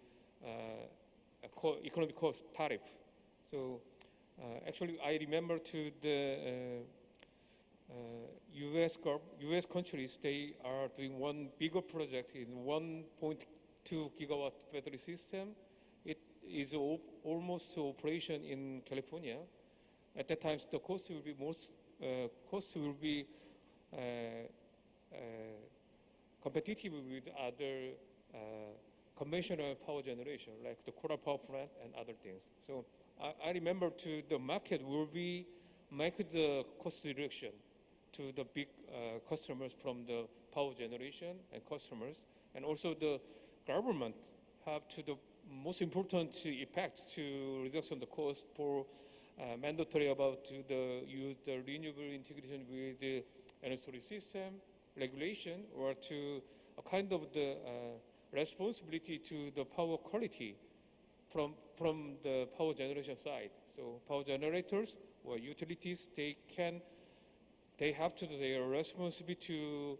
economic cost tariff. So actually, I remember to the U.S. countries, they are doing one bigger project in 1.2 gigawatt battery system. It is almost to operation in California. At that time, the cost will be competitive with other conventional power generation, like the coal power plant and other things. So I remember to the market will be make the cost reduction to the big customers from the power generation and customers, and also the government have to the most important effect to reduction the cost for mandatory about to the use the renewable integration with the energy storage system regulation, or to a kind of the responsibility to the power quality from the power generation side. So power generators or utilities, they have to do their responsibility to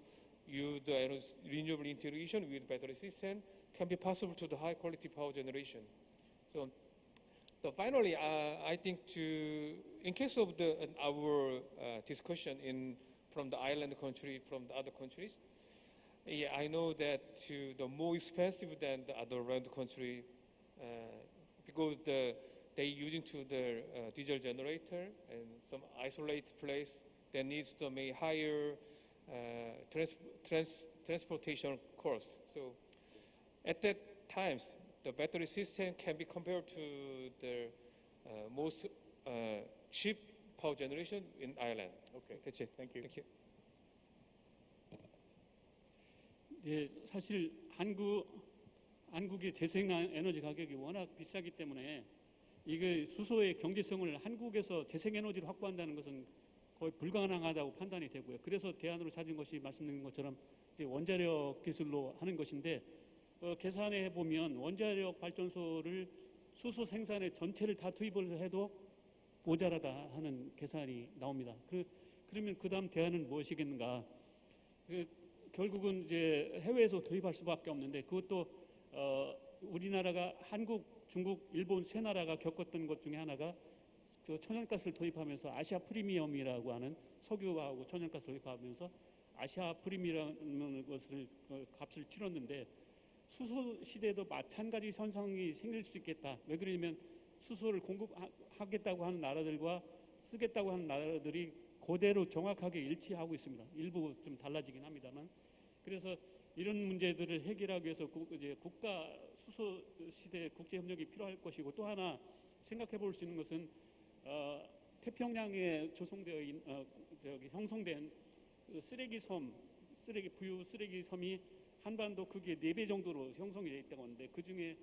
use the renewable integration with battery system can be possible to the high quality power generation. So finally, I think in case of our discussion from the island country, from the other countries, yeah, I know that the more expensive than the other around the country, because they using to the diesel generator and some isolated place that needs to make higher transportation cost. So at that times, the battery system can be compared to the most cheap power generation in Ireland. Okay. That's it. Thank you. Thank you. 예, 사실 한국의 재생에너지 가격이 워낙 비싸기 때문에 이게 수소의 경제성을 한국에서 재생에너지를 확보한다는 것은 거의 불가능하다고 판단이 되고요. 그래서 대안으로 찾은 것이 말씀드린 것처럼 이제 원자력 기술로 하는 것인데, 계산해 보면 원자력 발전소를 수소 생산의 전체를 다 투입을 해도 모자라다 하는 계산이 나옵니다. 그러면 그 다음 대안은 무엇이겠는가? 결국은 이제 해외에서 도입할 수밖에 없는데, 그것도 우리나라가 한국, 중국, 일본 세 나라가 겪었던 것 중에 하나가 그 천연가스를 도입하면서 아시아 프리미엄이라고 하는 석유하고 천연가스를 도입하면서 아시아 프리미엄이라는 것을 값을 치렀는데, 수소 시대에도 마찬가지 현상이 생길 수 있겠다. 왜 그러냐면 수소를 공급하겠다고 하는 나라들과 쓰겠다고 하는 나라들이 그대로 정확하게 일치하고 있습니다. 일부 좀 달라지긴 합니다만. 그래서 이런 문제들을 해결하기 위해서 이제 국가 수소 시대 국제 협력이 필요할 것이고, 또 하나 생각해 볼 수 있는 것은 태평양에 형성된 부유 쓰레기 섬이 한반도 크기의 4배 정도로 형성이 되어 있다고 하는데, 그 중에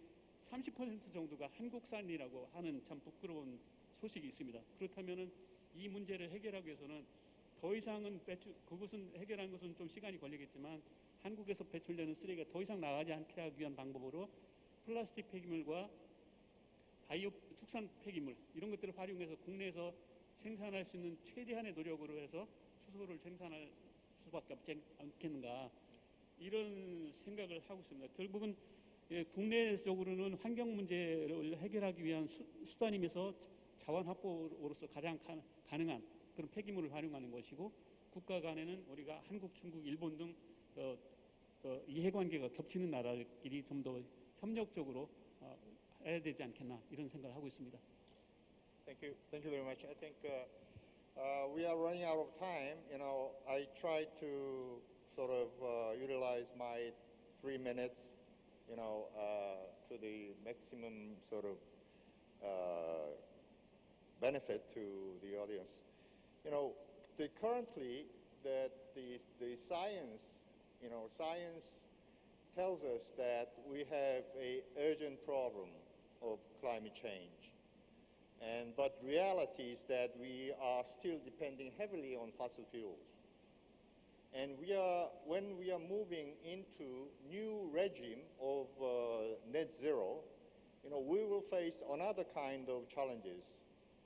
30% 정도가 한국산이라고 하는 참 부끄러운 소식이 있습니다. 그렇다면은 이 문제를 해결하기 위해서는 더 이상은 그것은 해결하는 것은 좀 시간이 걸리겠지만, 한국에서 배출되는 쓰레기가 더 이상 나가지 않게 하기 위한 방법으로 플라스틱 폐기물과 바이오 축산 폐기물 이런 것들을 활용해서 국내에서 생산할 수 있는 최대한의 노력으로 해서 수소를 생산할 수밖에 없지 않겠는가, 이런 생각을 하고 있습니다. 결국은 국내적으로는 환경 문제를 해결하기 위한 수단이면서 자원 확보로서 가장 가능한 그런 폐기물을 활용하는 것이고, 국가 간에는 우리가 한국, 중국, 일본 등 이해관계가 겹치는 나라들끼리 좀 더 협력적으로 해야 되지 않겠나, 이런 생각을 하고 있습니다. Thank you very much. I think we are running out of time. I try to sort of utilize my 3 minutes, to the maximum sort of benefit to the audience. Currently that the science, science tells us that we have a urgent problem of climate change. But reality is that we are still depending heavily on fossil fuels. And when we are moving into new regime of net zero, we will face another kind of challenges.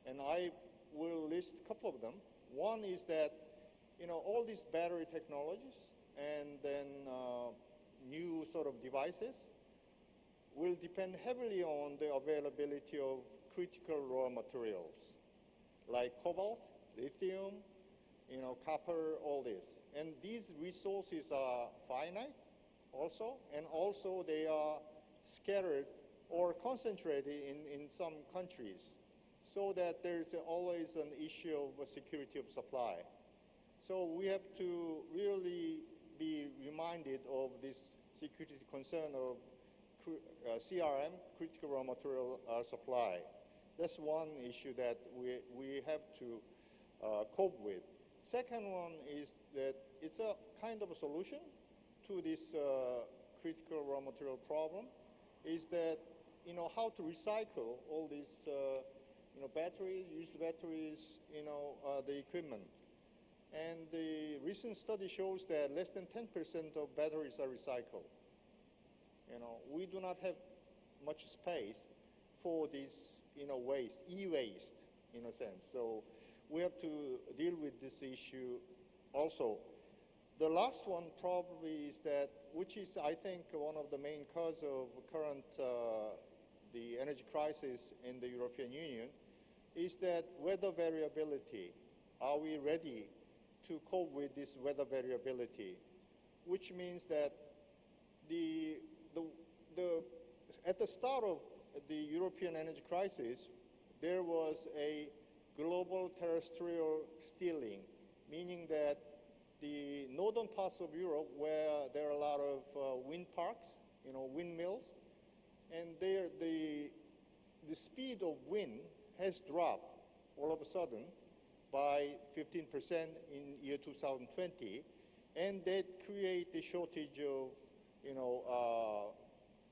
And I will list a couple of them. One is that, all these battery technologies and then new sort of devices will depend heavily on the availability of critical raw materials like cobalt, lithium, copper, all this. And these resources are finite also, and also they are scattered or concentrated in some countries, so that there's always an issue of security of supply. So we have to really be reminded of this security concern of CRM, critical raw material supply. That's one issue that we have to cope with. Second one is that it's a kind of a solution to this critical raw material problem, is that, how to recycle all these, batteries, used batteries, the equipment. And the recent study shows that less than 10% of batteries are recycled. We do not have much space for this, waste, e-waste, in a sense. So we have to deal with this issue also. The last one probably is that, which is, I think, one of the main causes of current the energy crisis in the European Union, is that weather variability. Are we ready to cope with this weather variability? Which means that at the start of the European energy crisis, there was a global terrestrial stealing, meaning that the northern parts of Europe, where there are a lot of wind parks, windmills, and there the speed of wind has dropped all of a sudden by 15% in year 2020, and that create a shortage of,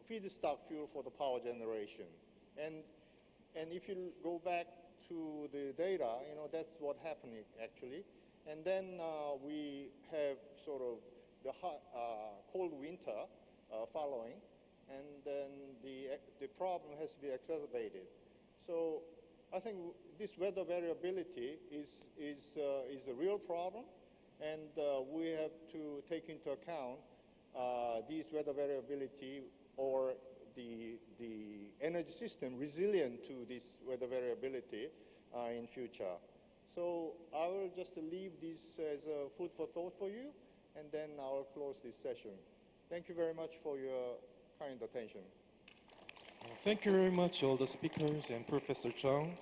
feedstock fuel for the power generation. And if you go back to the data, that's what happened actually. And then we have sort of the hot, cold winter following, and then the problem has to be exacerbated. So I think this weather variability is a real problem, and we have to take into account these weather variability or the energy system resilient to this weather variability in future. So I will just leave this as a food for thought for you, and then I'll close this session. Thank you very much for your kind attention. Thank you very much, all the speakers and Professor Chung.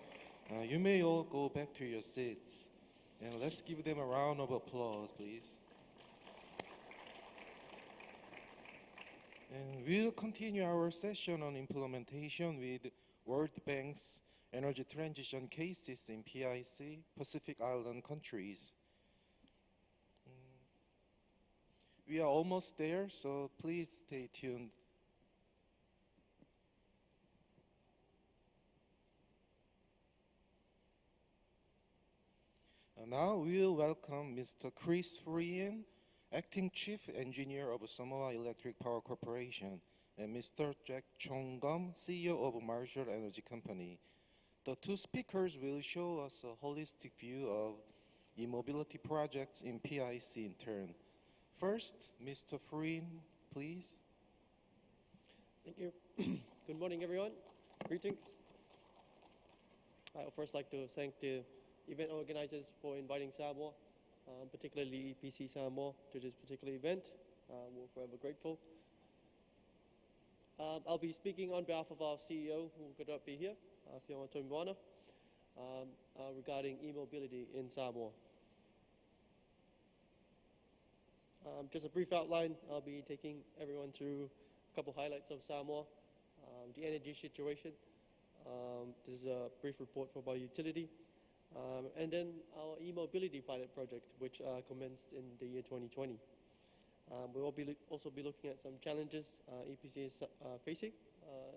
You may all go back to your seats, and let's give them a round of applause, please. And we'll continue our session on implementation with World Bank's energy transition cases in PIC, Pacific Island countries. We are almost there, so please stay tuned. Now we'll welcome Mr. Chris Freehan, Acting Chief Engineer of Samoa Electric Power Corporation, and Mr. Jack Chong-gum, CEO of Marshall Energy Company. The two speakers will show us a holistic view of e-mobility projects in PIC in turn. First, Mr. Freehan, please. Thank you. Good morning, everyone. Greetings. I would first like to thank the event organizers for inviting Samoa, particularly EPC Samoa, to this particular event. We're forever grateful. I'll be speaking on behalf of our CEO, who could not be here, Fiona Tomiwana, regarding e-mobility in Samoa. Just a brief outline, I'll be taking everyone through a couple highlights of Samoa, the energy situation. This is a brief report from our utility. And then our e-mobility pilot project, which commenced in the year 2020. We will also be looking at some challenges EPC is facing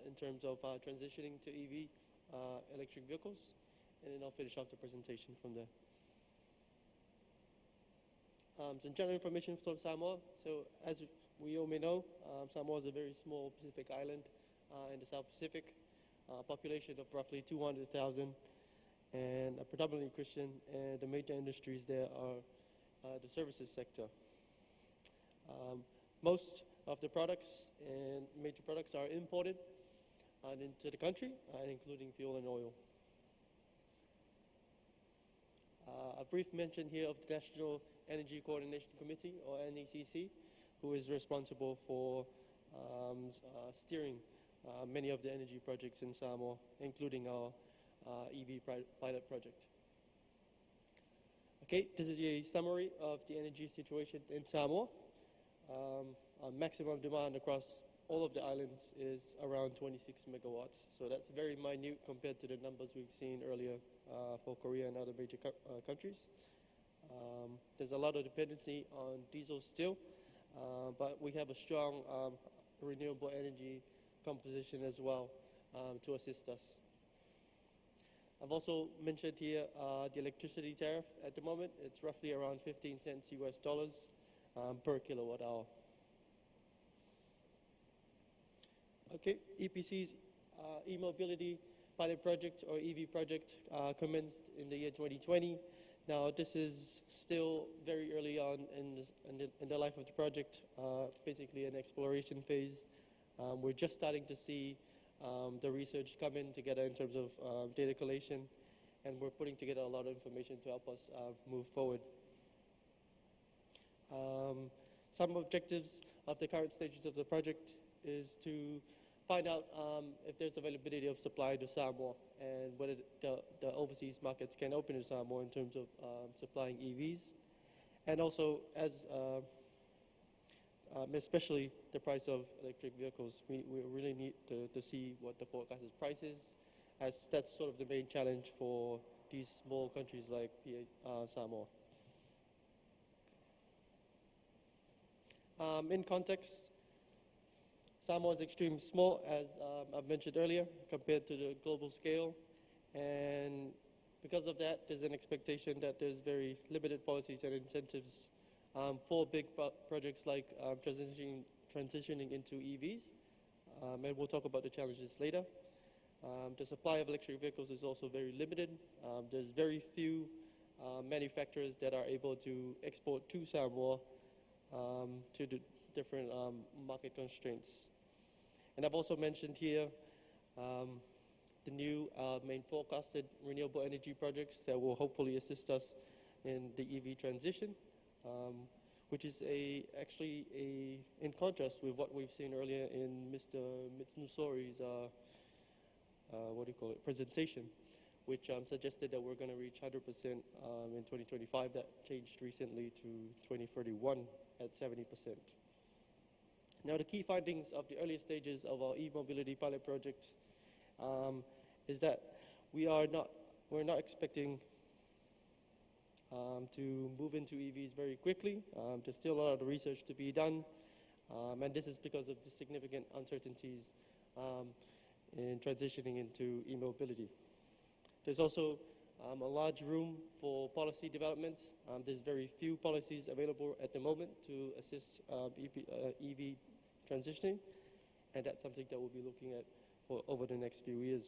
in terms of transitioning to EV electric vehicles, and then I'll finish off the presentation from there. Some general information for Samoa. So as we all may know, Samoa is a very small Pacific island in the South Pacific. population of roughly 200,000, and predominantly Christian, and the major industries there are the services sector. Most of the products and major products are imported into the country, including fuel and oil. A brief mention here of the National Energy Coordination Committee, or NECC, who is responsible for steering many of the energy projects in Samoa, including our EV pilot project. Okay, this is a summary of the energy situation in Samoa. Our maximum demand across all of the islands is around 26 megawatts. So that's very minute compared to the numbers we've seen earlier for Korea and other major countries. There's a lot of dependency on diesel still, but we have a strong renewable energy composition as well to assist us. I've also mentioned here the electricity tariff at the moment. It's roughly around 15 cents US dollars per kilowatt hour. Okay, EPC's e-mobility pilot project or EV project commenced in the year 2020. Now this is still very early on in the life of the project, basically an exploration phase. We're just starting to see the research come in together in terms of data collation, and we're putting together a lot of information to help us move forward. Some objectives of the current stages of the project is to find out if there's availability of supply to Samoa and whether the overseas markets can open to Samoa in terms of supplying EVs. And also, as especially the price of electric vehicles, we really need to see what the forecasted price is, as that's sort of the main challenge for these small countries like Samoa. In context, Samoa is extremely small, as I've mentioned earlier, compared to the global scale. And because of that, there's an expectation that there's very limited policies and incentives for big projects like transitioning into EVs. And we'll talk about the challenges later. The supply of electric vehicles is also very limited. There's very few manufacturers that are able to export to Samoa to the different market constraints. And I've also mentioned here the new main forecasted renewable energy projects that will hopefully assist us in the EV transition, which is actually in contrast with what we've seen earlier in Mr. Mitsunusori's presentation, which suggested that we're going to reach 100% in 2025. That changed recently to 2031 at 70%. Now, the key findings of the earlier stages of our e-mobility pilot project is that we're not expecting to move into EVs very quickly. There's still a lot of research to be done, and this is because of the significant uncertainties in transitioning into e-mobility. There's also a large room for policy development. There's very few policies available at the moment to assist EV transitioning, and that's something that we'll be looking at for over the next few years.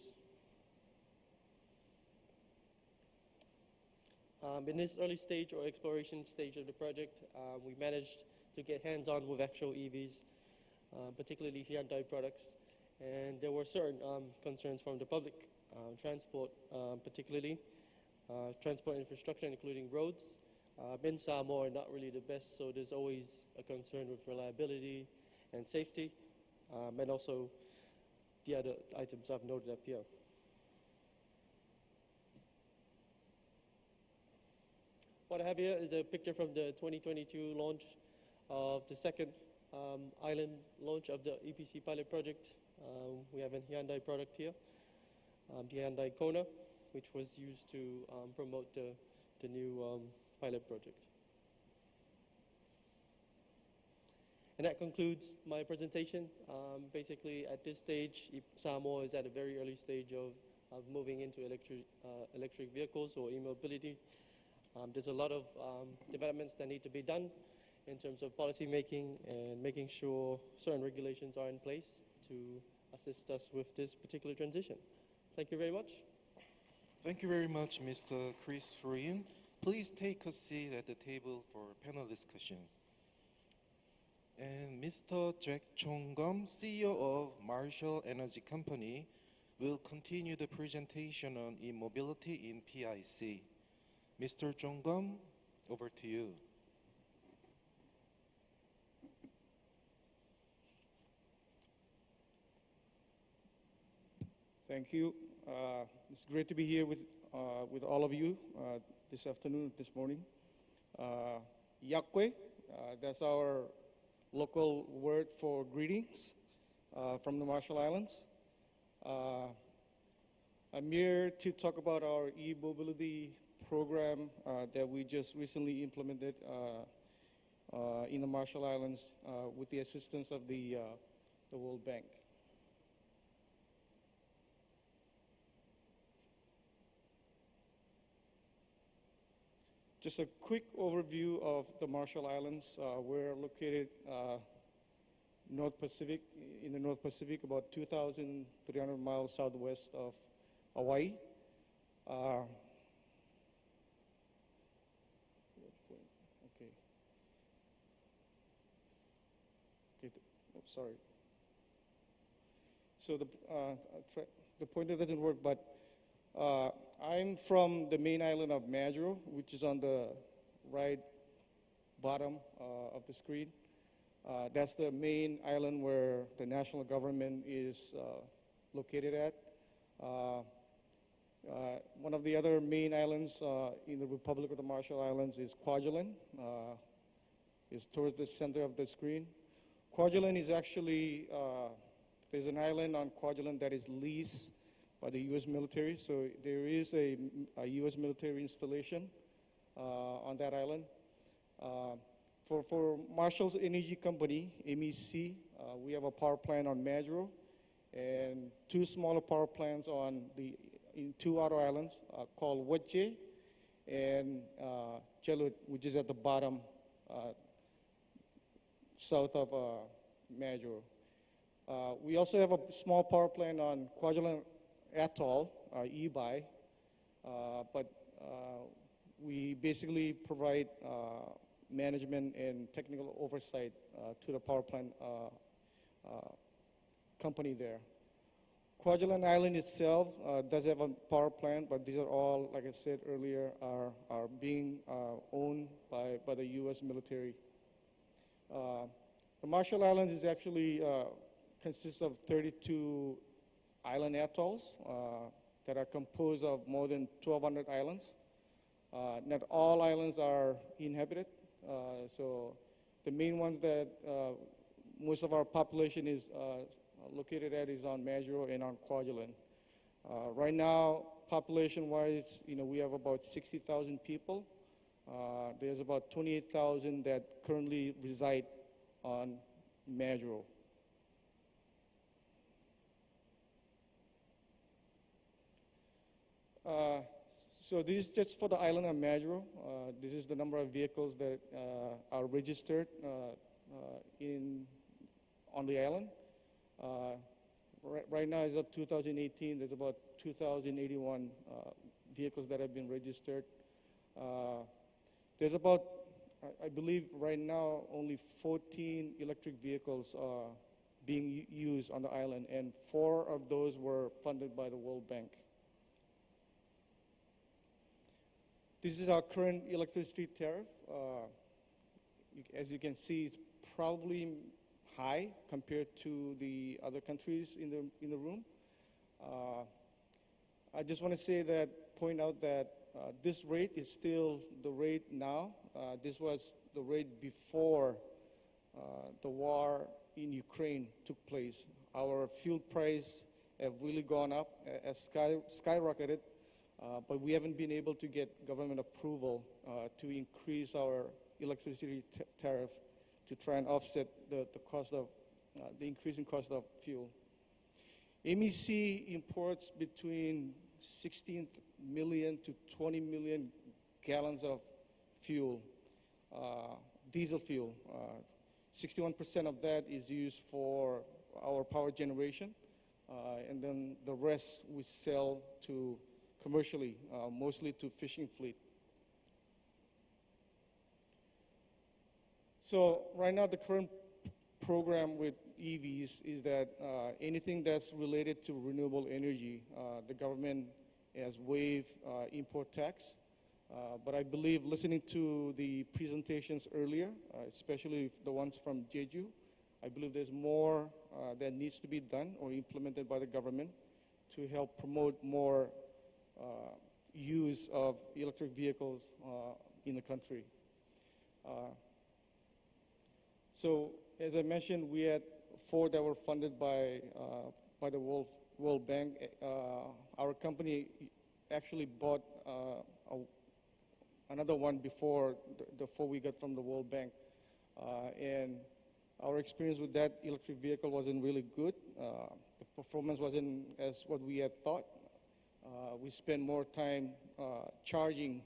In this early stage or exploration stage of the project, we managed to get hands-on with actual EVs, particularly Hyundai products, and there were certain concerns from the public, transport particularly, transport infrastructure including roads. In Samoa are not really the best, so there's always a concern with reliability and safety, and also the other items I've noted up here. What I have here is a picture from the 2022 launch of the second island launch of the EPC pilot project. We have a Hyundai product here, the Hyundai Kona, which was used to promote the new pilot project. And that concludes my presentation. Basically, at this stage, Samoa is at a very early stage of moving into electric vehicles or e-mobility. There's a lot of developments that need to be done in terms of policy making and making sure certain regulations are in place to assist us with this particular transition. Thank you very much. Thank you very much, Mr. Chris Furian. Please take a seat at the table for panel discussion. And Mr. Jack Chong-gum, CEO of Marshall Energy Company, will continue the presentation on e-mobility in PIC. Mr. Chong-gum, over to you. Thank you. It's great to be here with all of you this afternoon, this morning. Yakwe, that's our local word for greetings from the Marshall Islands. I'm here to talk about our e-mobility program that we just recently implemented in the Marshall Islands with the assistance of the World Bank. Just a quick overview of the Marshall Islands. We're located North Pacific, in the North Pacific, about 2,300 miles southwest of Hawaii. Okay. Sorry. So the pointer doesn't work, but I'm from the main island of Majuro, which is on the right bottom of the screen. That's the main island where the national government is located at. One of the other main islands in the Republic of the Marshall Islands is Kwajalein. It's towards the center of the screen. Kwajalein is actually, there's an island on Kwajalein that is leased by the U.S. military. So there is a U.S. military installation on that island. For Marshall's Energy Company, MEC, we have a power plant on Majuro and two smaller power plants in two outer islands called Wetje and Chelut, which is at the bottom south of Majuro. We also have a small power plant on Kwajalein Atoll, EBI, but we basically provide management and technical oversight to the power plant company there. Kwajalein Island itself does have a power plant, but these are all, like I said earlier, are being owned by the U.S. military. The Marshall Islands is actually consists of 32 island atolls that are composed of more than 1,200 islands. Not all islands are inhabited, so the main ones that most of our population is located at is on Majuro and on Kwajalein. Right now, population-wise, we have about 60,000 people. There's about 28,000 that currently reside on Majuro. So this is just for the island of Majuro. This is the number of vehicles that are registered on the island. Right now, as of 2018, there's about 2,081 vehicles that have been registered. There's about, I believe right now, only 14 electric vehicles being used on the island, and 4 of those were funded by the World Bank. This is our current electricity tariff. As you can see, it's probably high compared to the other countries in the room. I just want to point out that this rate is still the rate now. This was the rate before the war in Ukraine took place. Our fuel price have really gone up, skyrocketed, but we haven't been able to get government approval to increase our electricity tariff to try and offset the increasing cost of fuel. MEC imports between 16 million to 20 million gallons of fuel, diesel fuel. 61% of that is used for our power generation. and then the rest we sell to commercially, mostly to fishing fleet. So right now, the current program with EVs is that anything that's related to renewable energy, the government has waived import tax. But I believe listening to the presentations earlier, especially the ones from Jeju, I believe there's more that needs to be done or implemented by the government to help promote more use of electric vehicles in the country. So as I mentioned, we had 4 that were funded by the World Bank. Our company actually bought another one before the 4 we got from the World Bank. And our experience with that electric vehicle wasn't really good. The performance wasn't as what we had thought. We spent more time charging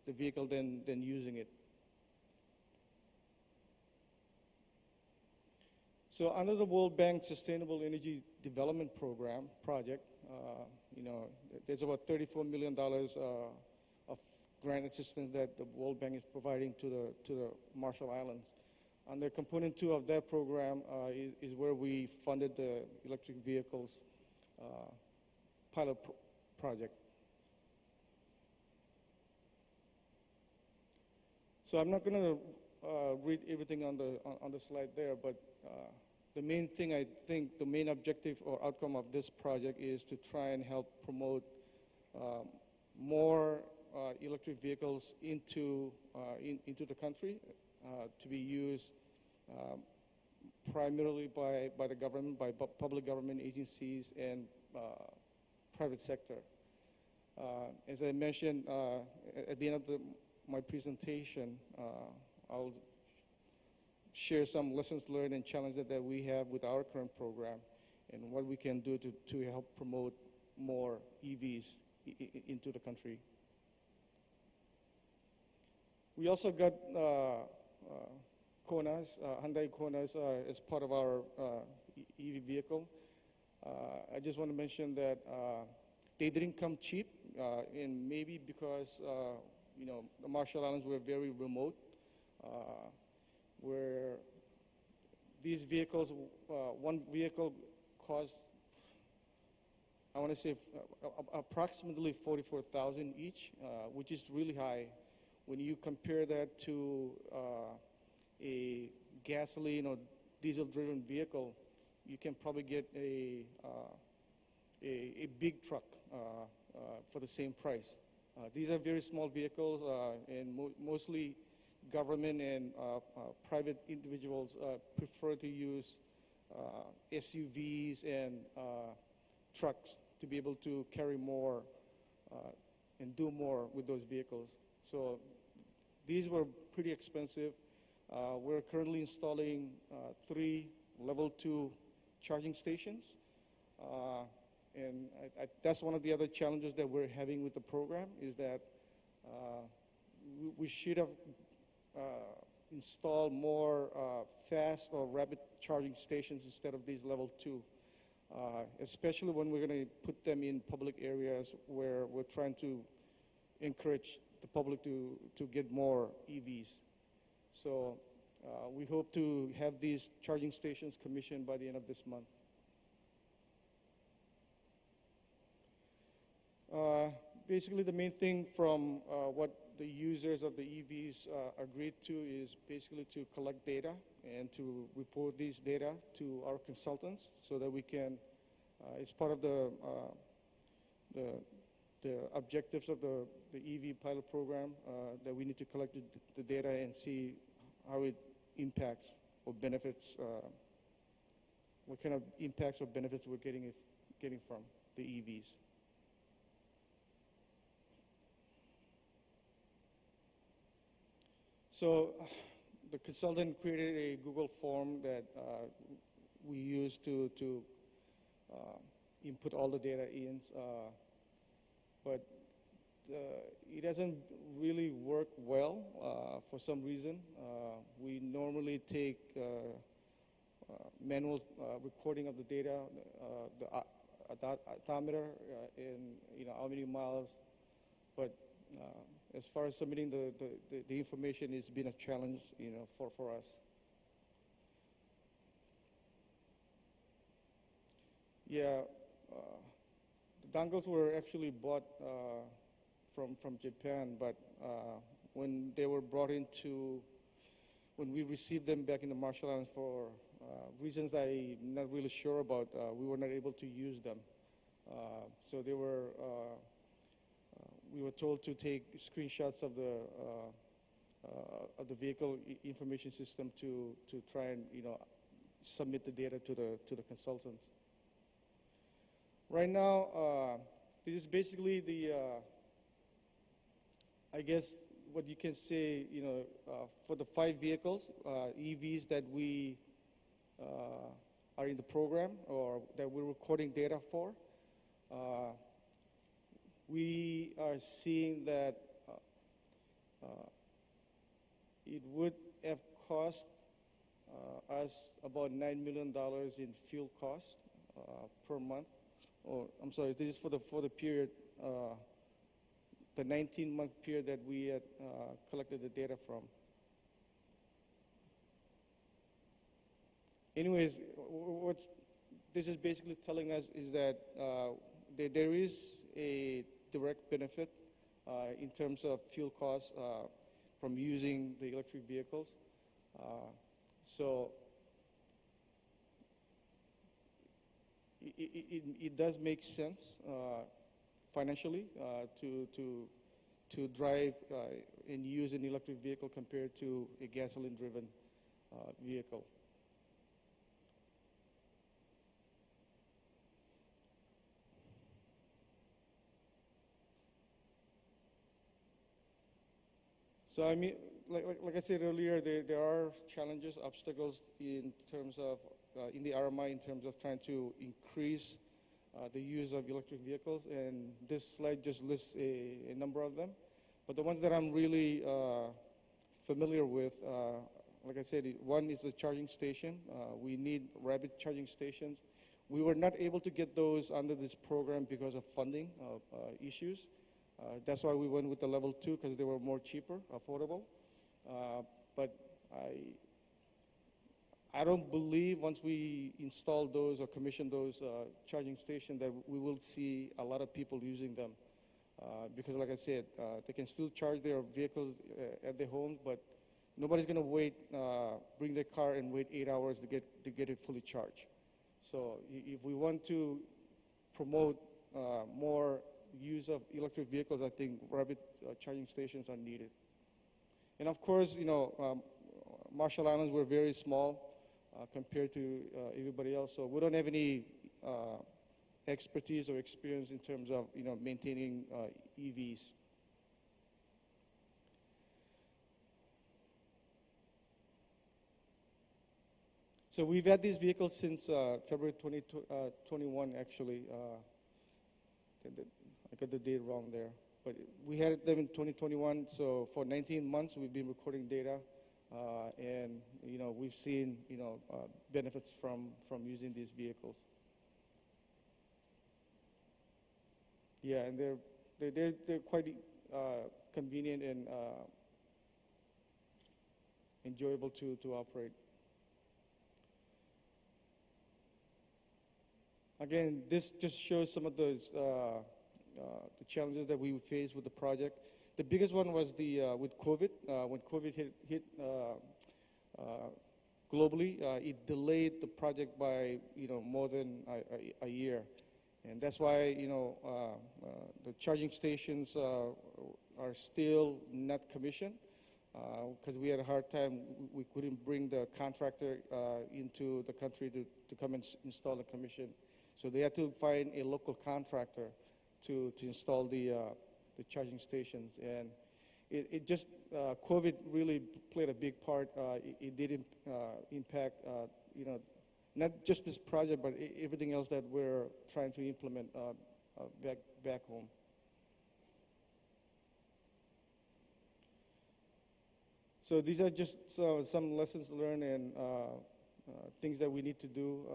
the vehicle than using it. So under the World Bank Sustainable Energy Development Program project, there's about $34 million of grant assistance that the World Bank is providing to the Marshall Islands. Under component 2 of that program is where we funded the electric vehicles pilot project. So I'm not going to read everything on the slide there, but the main thing, I think, the main objective or outcome of this project is to try and help promote more electric vehicles into the country to be used primarily by the government, by public government agencies and private sector. As I mentioned at the end of my presentation, I'll share some lessons learned and challenges that we have with our current program and what we can do to help promote more EVs into the country. We also got Konas, Hyundai Konas as part of our EV vehicle. I just want to mention that they didn't come cheap, and maybe because the Marshall Islands were very remote, where these vehicles, one vehicle cost, I want to say approximately $44,000 each, which is really high. When you compare that to a gasoline or diesel-driven vehicle, you can probably get a big truck for the same price. These are very small vehicles, and mostly government and private individuals prefer to use SUVs and trucks to be able to carry more and do more with those vehicles. So these were pretty expensive. We're currently installing 3 level 2 charging stations. And that's one of the other challenges that we're having with the program is that we should have installed more fast or rapid charging stations instead of these level 2, especially when we're going to put them in public areas where we're trying to encourage the public to get more EVs. So we hope to have these charging stations commissioned by the end of this month. Basically, the main thing from what the users of the EVs agreed to is basically to collect data and to report these data to our consultants so that we can, it's part of the objectives of the EV pilot program, that we need to collect the data and see how it impacts or benefits, what kind of impacts or benefits we're getting from the EVs. So the consultant created a Google form that we use to input all the data in, but it doesn't really work well for some reason. We normally take manual recording of the data. odometer in how many miles. But as far as submitting the information, it's been a challenge for us. Yeah, the dongles were actually bought from Japan, but when they were brought into, when we received them back in the Marshall Islands for reasons I'm not really sure about, we were not able to use them. So they were, we were told to take screenshots of the vehicle information system to try and submit the data to the consultants. Right now, this is basically the, I guess what you can say, for the 5 vehicles, EVs that we are in the program or that we're recording data for. We are seeing that it would have cost us about $9 million in fuel costs per month. Or I'm sorry, this is for the period, the 19-month period that we had collected the data from. Anyways, what this is basically telling us is that there is a direct benefit in terms of fuel costs from using the electric vehicles. So it does make sense financially to drive and use an electric vehicle compared to a gasoline-driven vehicle. So I mean, like I said earlier, there are challenges, obstacles in terms of in the RMI in terms of trying to increase the use of electric vehicles, and this slide just lists a number of them. But the ones that I'm really familiar with, like I said, one is the charging station. We need rapid charging stations. We were not able to get those under this program because of funding issues. That's why we went with the level 2, because they were more cheaper, affordable. But I don't believe once we install those or commission those charging stations that we will see a lot of people using them. Because like I said, they can still charge their vehicles at their homes, but nobody's going to wait, bring their car and wait 8 hours to get it fully charged. So if we want to promote more use of electric vehicles, I think rapid charging stations are needed. And of course, Marshall Islands were very small compared to everybody else, so we don't have any expertise or experience in terms of maintaining EVs. So we've had these vehicles since February 2021, actually. I got the date wrong there. But we had them in 2021, so for 19 months we've been recording data, and we've seen benefits from using these vehicles. Yeah, and they're quite convenient and enjoyable to operate. Again, this just shows some of those the challenges that we faced with the project. The biggest one was with COVID. When COVID hit globally, it delayed the project by more than a year, and that's why the charging stations are still not commissioned because we had a hard time. We couldn't bring the contractor into the country to come and install and commission, so they had to find a local contractor to install the charging stations, and it just COVID really played a big part. It did impact not just this project, but everything else that we're trying to implement back home. So these are just some lessons learned and things that we need to do.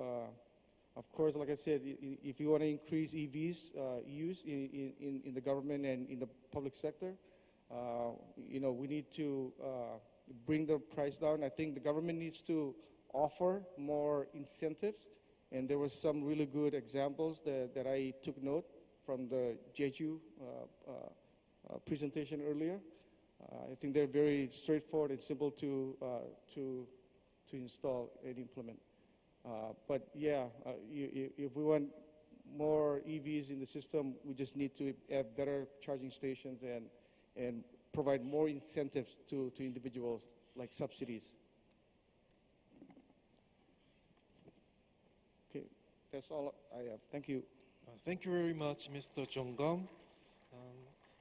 Of course, like I said, if you want to increase EVs use in the government and in the public sector, we need to bring the price down. I think the government needs to offer more incentives, and there were some really good examples that I took note from the Jeju presentation earlier. I think they're very straightforward and simple to install and implement. But yeah, if we want more EVs in the system, we just need to have better charging stations and provide more incentives to individuals, like subsidies. Okay, that's all I have. Thank you. Thank you very much, Mr. Jong-gum.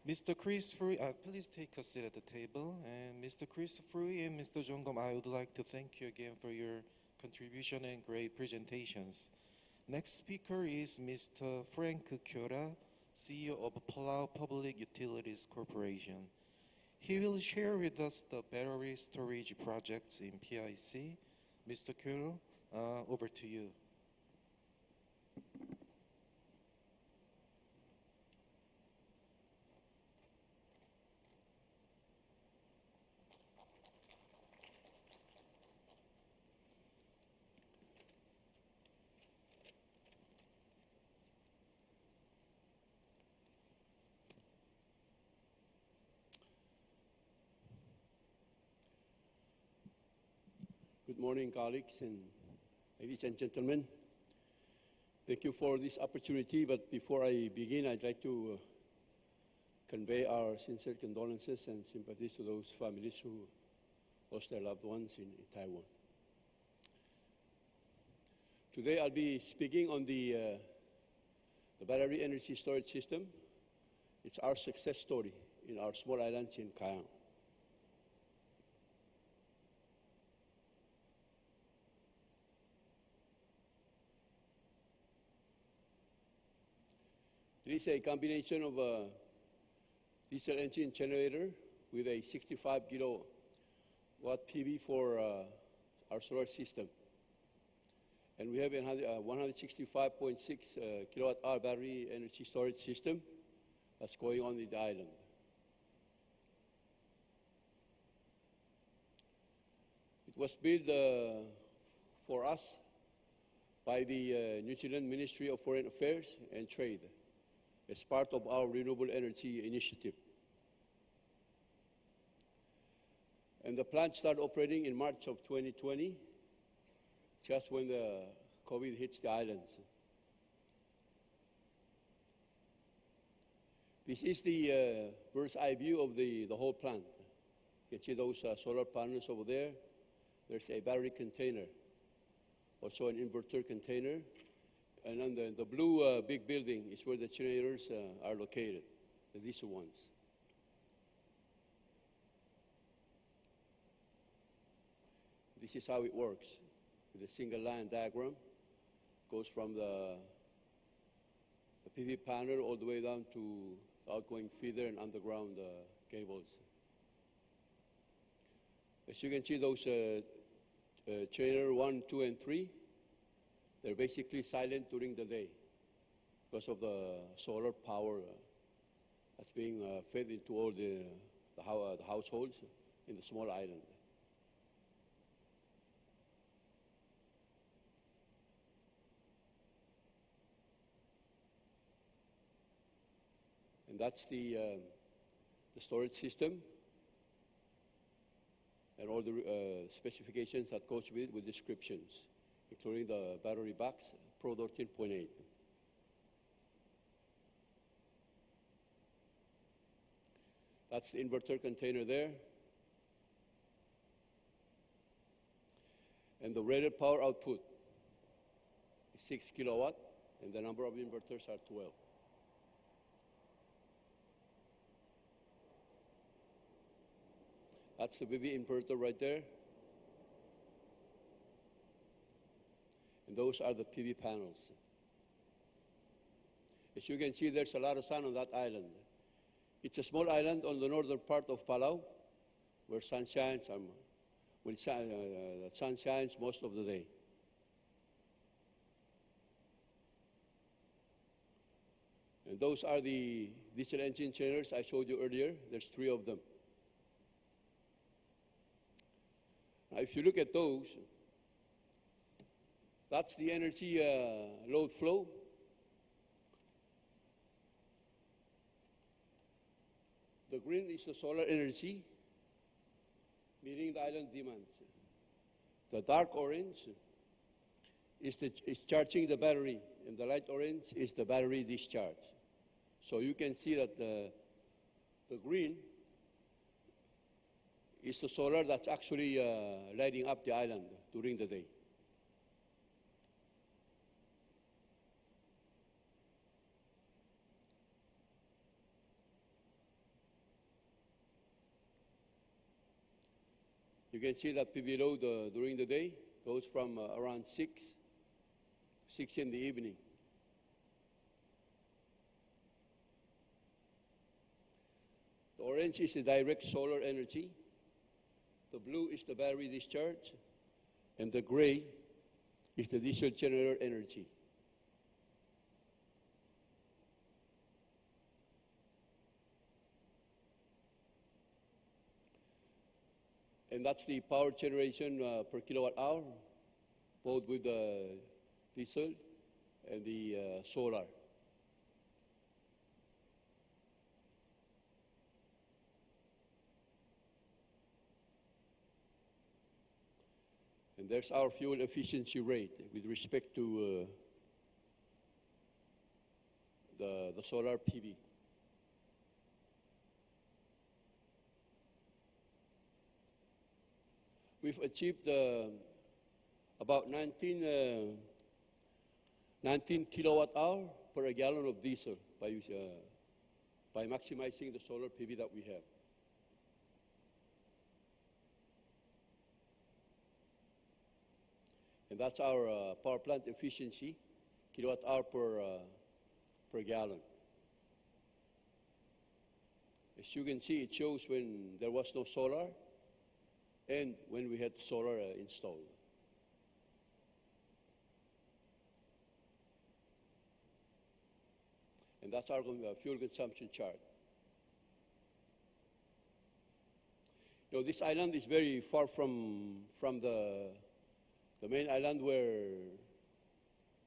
Mr. Chris Free, please take a seat at the table. And Mr. Chris Free and Mr. Jong-gum, I would like to thank you again for your contribution and great presentations. Next speaker is Mr. Frank Kyora, CEO of Palau Public Utilities Corporation. He will share with us the battery storage projects in PIC. Mr. Kyora, over to you. Good morning, colleagues and ladies and gentlemen. Thank you for this opportunity, but before I begin, I'd like to convey our sincere condolences and sympathies to those families who lost their loved ones in Taiwan. Today, I'll be speaking on the battery energy storage system. It's our success story in our small islands in Kayang. It is a combination of a diesel engine generator with a 65 kilowatt PV for our solar system. And we have a 165.6 kilowatt hour battery energy storage system that's going on in the island. It was built for us by the New Zealand Ministry of Foreign Affairs and Trade as part of our renewable energy initiative. And the plant started operating in March of 2020, just when the COVID hits the islands. This is the bird's eye view of the whole plant. You can see those solar panels over there. There's a battery container, also an inverter container. And then the blue big building is where the generators are located, the diesel ones. This is how it works with a single line diagram. Goes from the PV panel all the way down to the outgoing feeder and underground cables. As you can see, those generator 1, 2, and 3, they're basically silent during the day because of the solar power that's being fed into all the households in the small island. And that's the storage system and all the specifications that goes with descriptions, including the battery box, Pro 13.8. That's the inverter container there. And the rated power output is 6 kilowatt, and the number of inverters are 12. That's the PV inverter right there. And those are the PV panels. As you can see, there's a lot of sun on that island. It's a small island on the northern part of Palau, where sun shines, the sun shines most of the day. And those are the diesel engine generators I showed you earlier. There's 3 of them. Now, if you look at those, that's the energy load flow. The green is the solar energy, meeting the island demands. The dark orange is charging the battery, and the light orange is the battery discharge. So you can see that the green is the solar that's actually lighting up the island during the day. You can see that PV load during the day goes from around 6 in the evening. The orange is the direct solar energy. The blue is the battery discharge. And the gray is the diesel generator energy. And that's the power generation per kilowatt hour, both with the diesel and the solar. And there's our fuel efficiency rate with respect to the solar PV. We've achieved about 19 kilowatt hour per gallon of diesel by maximizing the solar PV that we have. And that's our power plant efficiency, kilowatt hour per gallon. As you can see, it shows when there was no solar and when we had solar installed. And that's our fuel consumption chart. You know, this island is very far from the main island where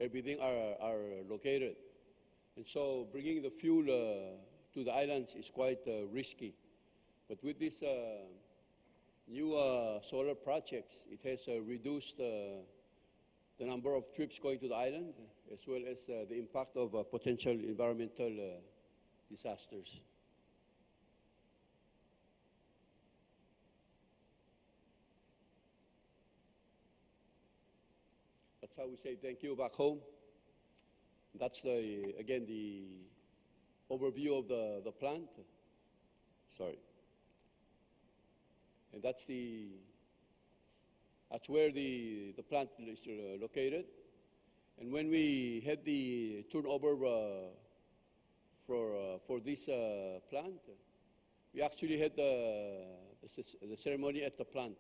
everything are located. And so bringing the fuel to the islands is quite risky. But with this new solar projects, it has reduced the number of trips going to the island, as well as the impact of potential environmental disasters. That's how we say thank you back home. That's again the overview of the plant. Sorry. And that's where the plant is located. And when we had the turnover for this plant, we actually had the ceremony at the plant.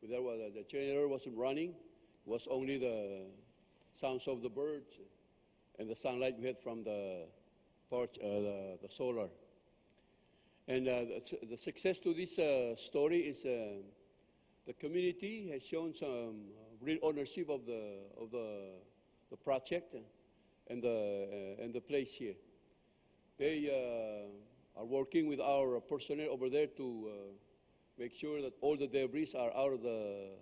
The generator wasn't running. It was only the sounds of the birds and the sunlight we had from the solar. And the success to this story is the community has shown some real ownership of the project and the place here. They are working with our personnel over there to make sure that all the debris are out of the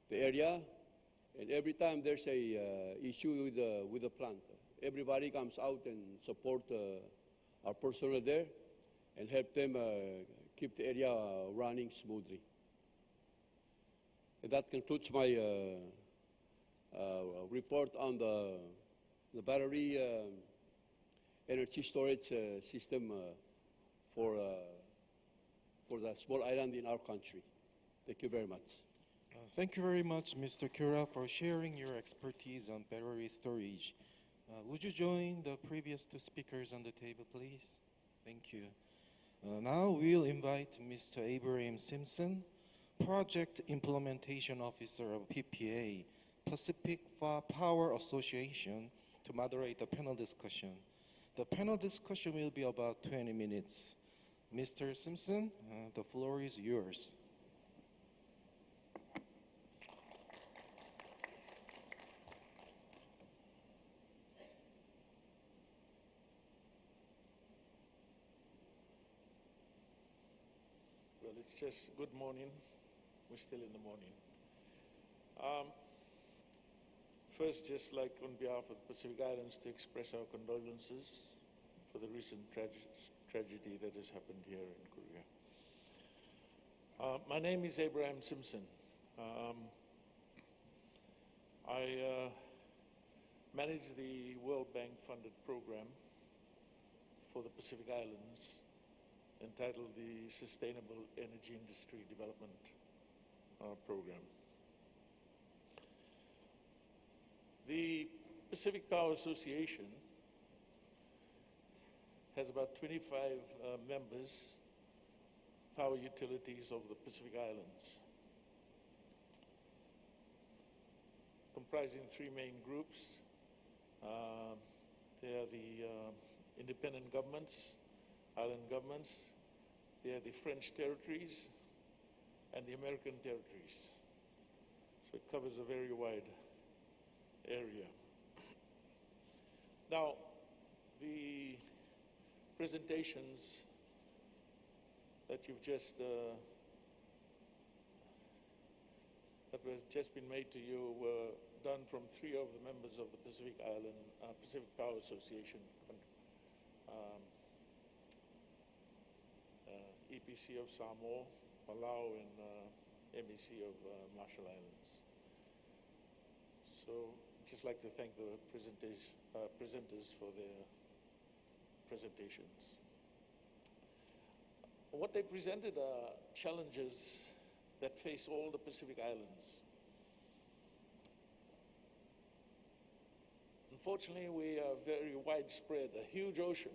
area. And every time there's a issue with the plant, everybody comes out and support our personnel there and help them keep the area running smoothly. And that concludes my report on the battery energy storage system for the small island in our country. Thank you very much. Thank you very much, Mr. Kura, for sharing your expertise on battery storage. Would you join the previous 2 speakers on the table, please? Thank you. Now we'll invite Mr. Abraham Simpson, Project Implementation Officer of PPA, Pacific Power Association, to moderate the panel discussion. The panel discussion will be about 20 minutes. Mr. Simpson, the floor is yours. Well, it's just good morning. We're still in the morning. First, just like on behalf of the Pacific Islands, to express our condolences for the recent tragedy that has happened here in Korea. My name is Abraham Simpson. I manage the World Bank funded program for the Pacific Islands entitled the Sustainable Energy Industry Development Program. The Pacific Power Association has about 25 members, power utilities of the Pacific Islands, comprising three main groups. They are the independent governments, island governments, they are the French territories, and the American territories. So it covers a very wide area. Now, the presentations that you've just that have just been made to you were done from three of the members of the Pacific Power Association, EPC of Samoa, Palau, and MEC of Marshall Islands. So I'd just like to thank the presenters for their presentations. What they presented are challenges that face all the Pacific Islands. Unfortunately, we are very widespread, a huge ocean.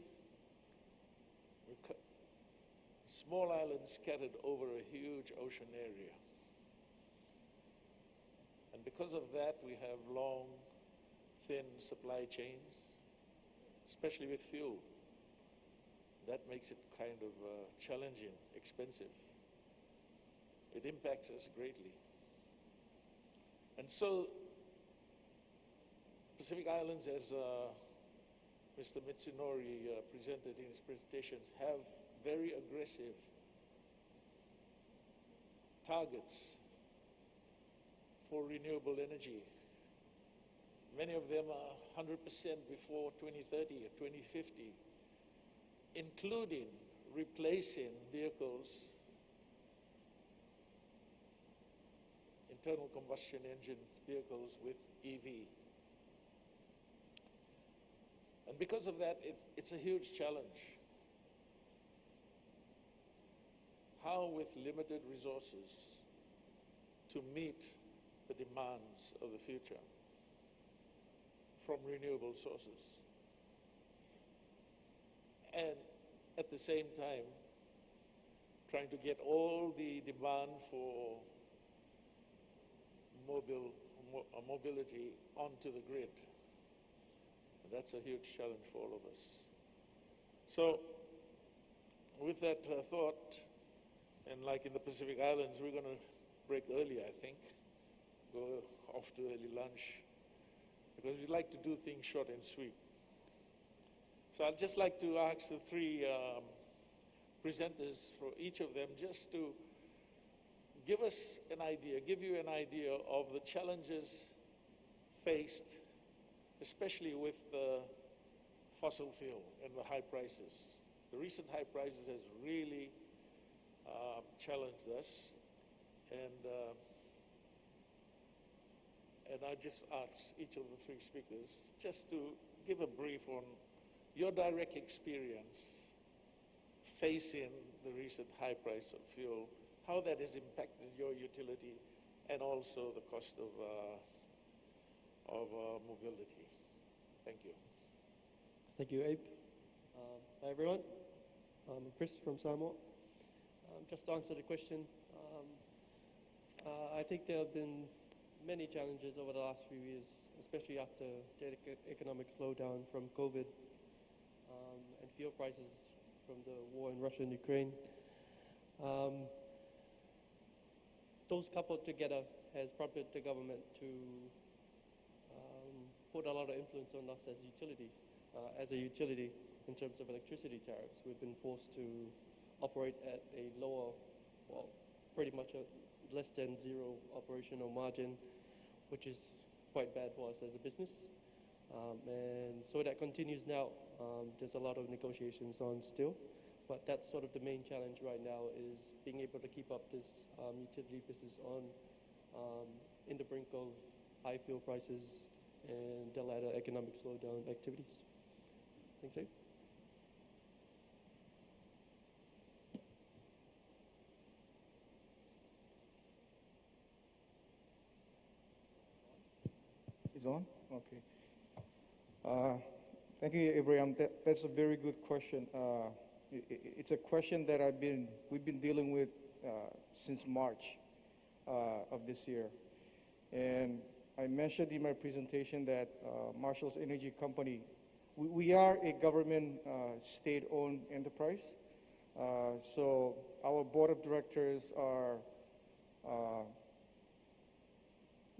Small islands scattered over a huge ocean area. And because of that, we have long, thin supply chains, especially with fuel. That makes it kind of challenging, expensive. It impacts us greatly. And so, Pacific Islands, as Mr. Mitsunori presented in his presentations, have very aggressive targets for renewable energy. Many of them are 100% before 2030 or 2050, including replacing vehicles, internal combustion engine vehicles, with EV. And because of that, it's a huge challenge. How, with limited resources, to meet the demands of the future from renewable sources, and at the same time trying to get all the demand for mobility onto the grid. And that's a huge challenge for all of us. So with that thought, and like in the Pacific Islands, we're going to break early, I think, go off to early lunch, because we like to do things short and sweet. So I'd just like to ask the three presenters, for each of them, just to give us an idea, give you an idea of the challenges faced, especially with the fossil fuel and the high prices. The recent high prices has really challenged us, and I just ask each of the three speakers just to give a brief on your direct experience facing the recent high price of fuel, how that has impacted your utility, and also the cost of mobility. Thank you. Thank you, Abe. Hi, everyone. I'm Chris from Samoa. Just to answer the question, I think there have been many challenges over the last few years, especially after the economic slowdown from COVID. and fuel prices from the war in Russia and Ukraine. Those coupled together has prompted the government to put a lot of influence on us as a utility in terms of electricity tariffs. We've been forced to operate at a lower, well, pretty much a less than zero operational margin, which is quite bad for us as a business. And so that continues now. There's a lot of negotiations on still, but that's sort of the main challenge right now is being able to keep up this utility business in the brink of high fuel prices and the latter economic slowdown activities. Thanks, Dave. Is on? Okay. Thank you, Abraham. That's a very good question. It's a question that we've been dealing with since March of this year. And I mentioned in my presentation that Marshall's Energy Company, we are a government state-owned enterprise. So our board of directors are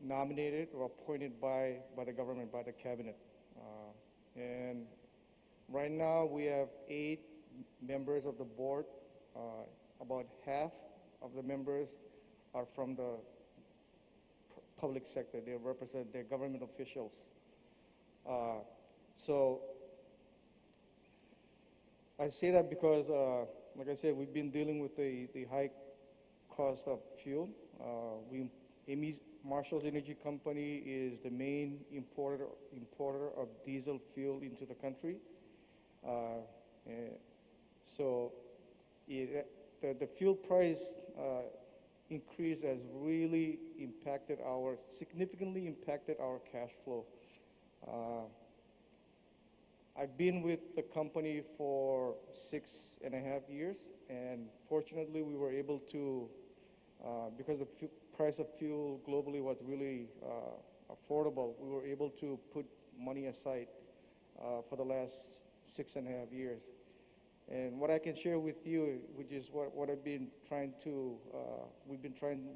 nominated or appointed by the government, by the cabinet. And right now we have 8 members of the board. About half of the members are from the public sector. They represent their government officials. So I say that because, like I said, we've been dealing with the high cost of fuel. Marshall's Energy Company is the main importer of diesel fuel into the country. So the fuel price increase has really significantly impacted our cash flow. I've been with the company for 6.5 years, and fortunately we were able to, because the price of fuel globally was really affordable, we were able to put money aside for the last 6.5 years. And what I can share with you, which is what I've been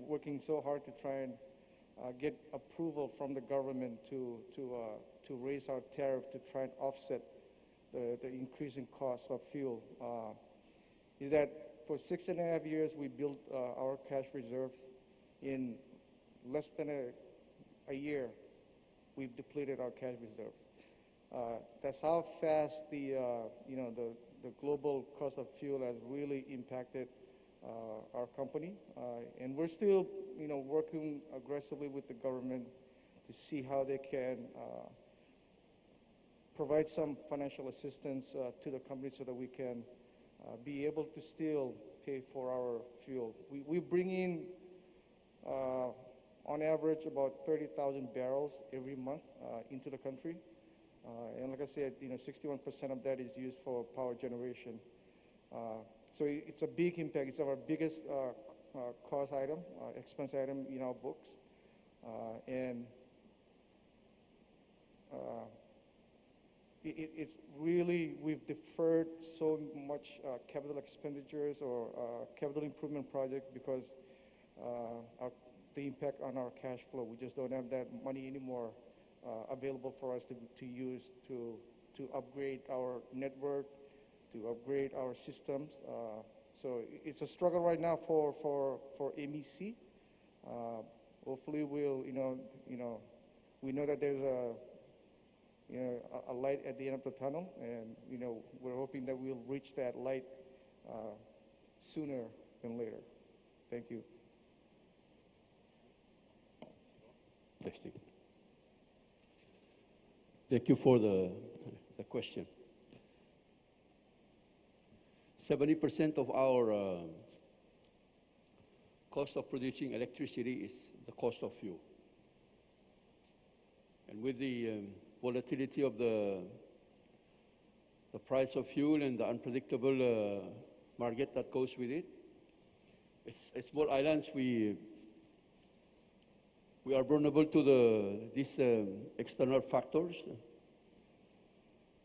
working so hard to try and get approval from the government to raise our tariff to try and offset the increasing cost of fuel, is that for 6.5 years we built our cash reserves. In less than a year, we've depleted our cash reserves. That's how fast the global cost of fuel has really impacted our company. And we're still, working aggressively with the government to see how they can provide some financial assistance to the company so that we can be able to still pay for our fuel. We bring in, on average, about 30,000 barrels every month into the country. And like I said, 61% of that is used for power generation. So it's a big impact. It's our biggest cost item, expense item in our books. And it's really, we've deferred so much capital expenditures or capital improvement project because the impact on our cash flow. We just don't have that money anymore available for us to use to upgrade our network, to upgrade our systems. So it's a struggle right now for MEC. Hopefully we'll, we know that there's a light at the end of the tunnel, and we're hoping that we'll reach that light sooner than later. Thank you. Testing. Thank you for the question. 70% of our cost of producing electricity is the cost of fuel. And with the volatility of the price of fuel and the unpredictable market that goes with it, as small islands, we are vulnerable to these external factors.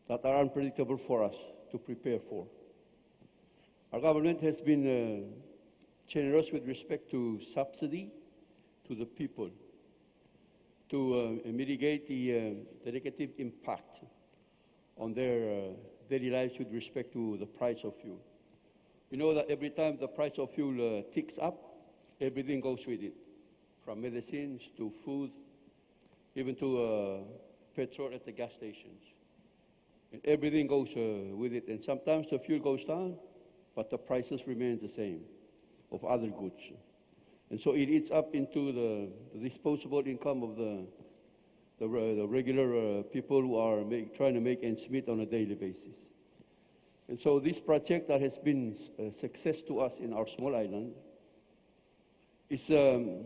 that are unpredictable for us to prepare for. Our government has been generous with respect to subsidy to the people to mitigate the negative impact on their daily lives with respect to the price of fuel. You know that every time the price of fuel ticks up, everything goes with it, from medicines to food, even to petrol at the gas stations. And everything goes with it. And sometimes the fuel goes down, but the prices remain the same of other goods. And so it eats up into the disposable income of the regular people who are trying to make ends meet on a daily basis. And so this project that has been a success to us in our small island is a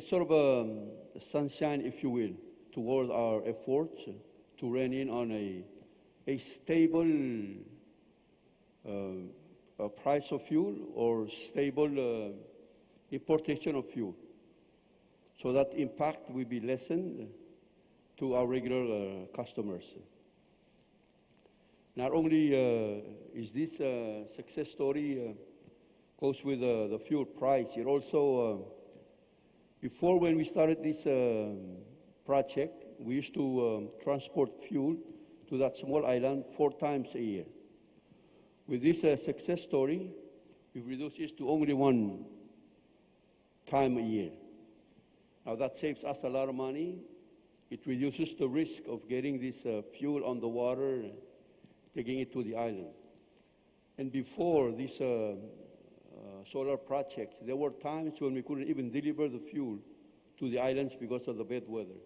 sort of a sunshine, if you will, toward our efforts to rein in on a stable price of fuel or stable importation of fuel, so that impact will be lessened to our regular customers. Not only is this success story goes with the fuel price, it also, before when we started this project, we used to transport fuel to that small island 4 times a year. With this success story, we've reduced it to only 1 time a year. Now that saves us a lot of money. It reduces the risk of getting this fuel on the water, taking it to the island. And before this solar project, there were times when we couldn't even deliver the fuel to the islands because of the bad weather,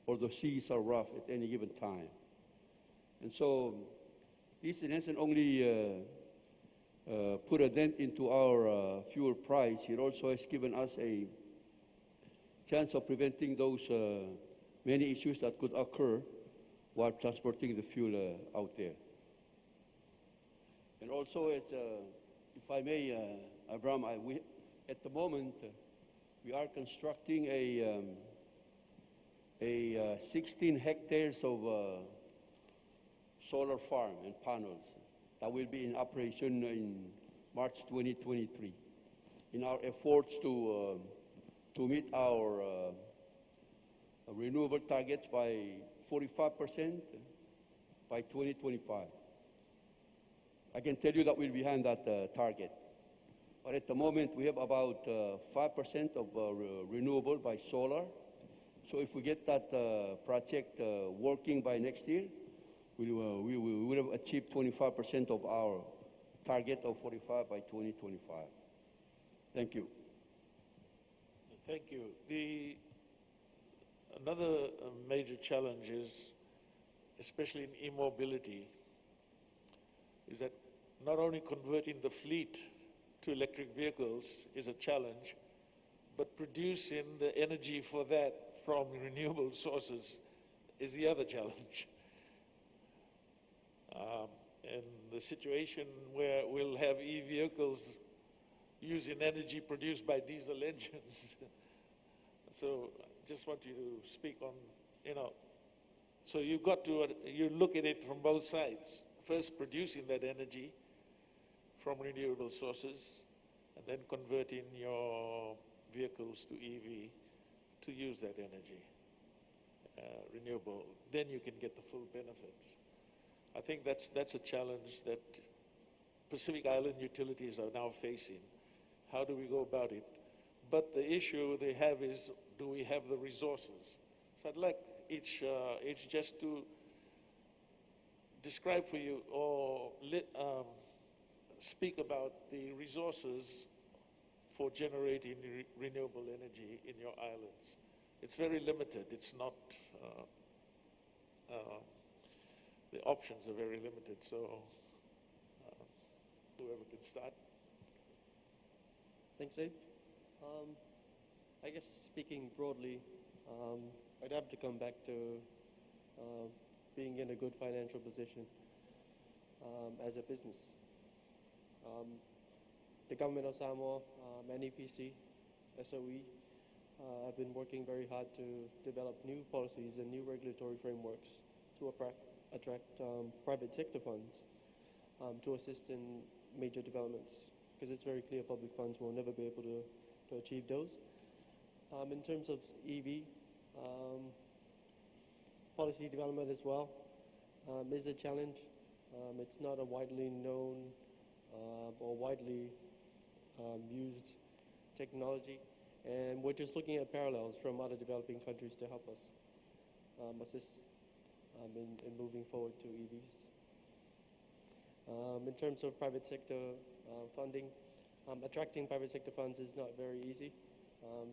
or the seas are rough at any given time. And so this in essence only put a dent into our fuel price. It also has given us a chance of preventing those many issues that could occur while transporting the fuel out there. And also, if I may, Abraham, at the moment, we are constructing a 16 hectares of solar farm and panels that will be in operation in March 2023 in our efforts to meet our renewable targets by 45% by 2025. I can tell you that we're behind that target. But at the moment, we have about 5% of renewable by solar. So if we get that project working by next year, we will have achieved 25% of our target of 45 by 2025. Thank you. Thank you. Another major challenge is, especially in e-mobility, is that not only converting the fleet to electric vehicles is a challenge, but producing the energy for that from renewable sources is the other challenge. And the situation where we'll have e-vehicles using energy produced by diesel engines. So I just want you to speak on, so you've got to, you look at it from both sides. First, producing that energy from renewable sources, and then converting your vehicles to EV to use that energy, renewable. Then you can get the full benefits. I think that's a challenge that Pacific Island utilities are now facing. How do we go about it? But the issue they have is, do we have the resources? So I'd like each just to describe for you or speak about the resources for generating renewable energy in your islands. It's very limited. It's not, the options are very limited. So whoever can start. Thanks, Abe. I guess speaking broadly, I'd have to come back to being in a good financial position as a business. The government of Samoa, NEPC, SOE, I've been working very hard to develop new policies and new regulatory frameworks to attract private sector funds to assist in major developments, because it's very clear public funds will never be able to achieve those. In terms of EV, policy development as well is a challenge. It's not a widely known or widely used technology, and we're just looking at parallels from other developing countries to help us assist in moving forward to EVs. In terms of private sector funding, attracting private sector funds is not very easy.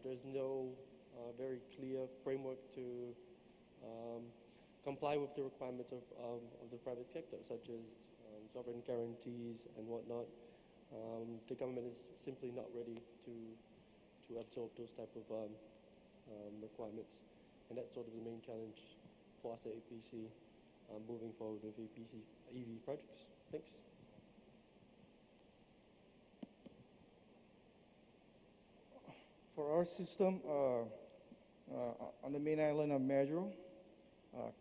There's no very clear framework to comply with the requirements of the private sector, such as sovereign guarantees and whatnot. The government is simply not ready to absorb those type of requirements, and that's sort of the main challenge for us at APC moving forward with APC EV projects. Thanks. For our system, on the main island of Majuro,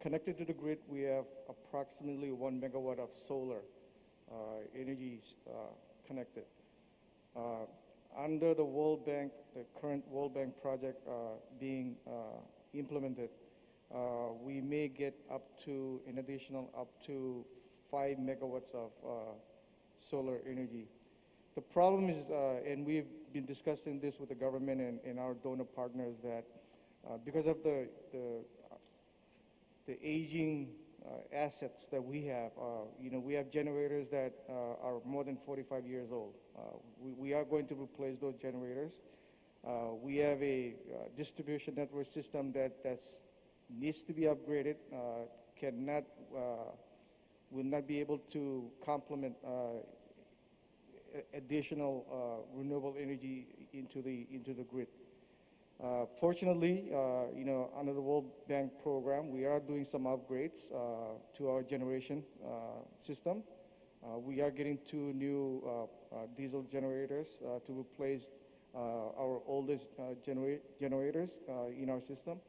connected to the grid, we have approximately 1 megawatt of solar energy connected. Under the World Bank, the current World Bank project being implemented, we may get up to an additional up to 5 megawatts of solar energy. The problem is, and we've been discussing this with the government and our donor partners, that because of the aging assets that we have, we have generators that are more than 45 years old. We are going to replace those generators. We have a distribution network system that needs to be upgraded, will not be able to complement additional renewable energy into the grid. Fortunately, under the World Bank program, we are doing some upgrades to our generation system. We are getting 2 new diesel generators to replace our oldest generators in our system.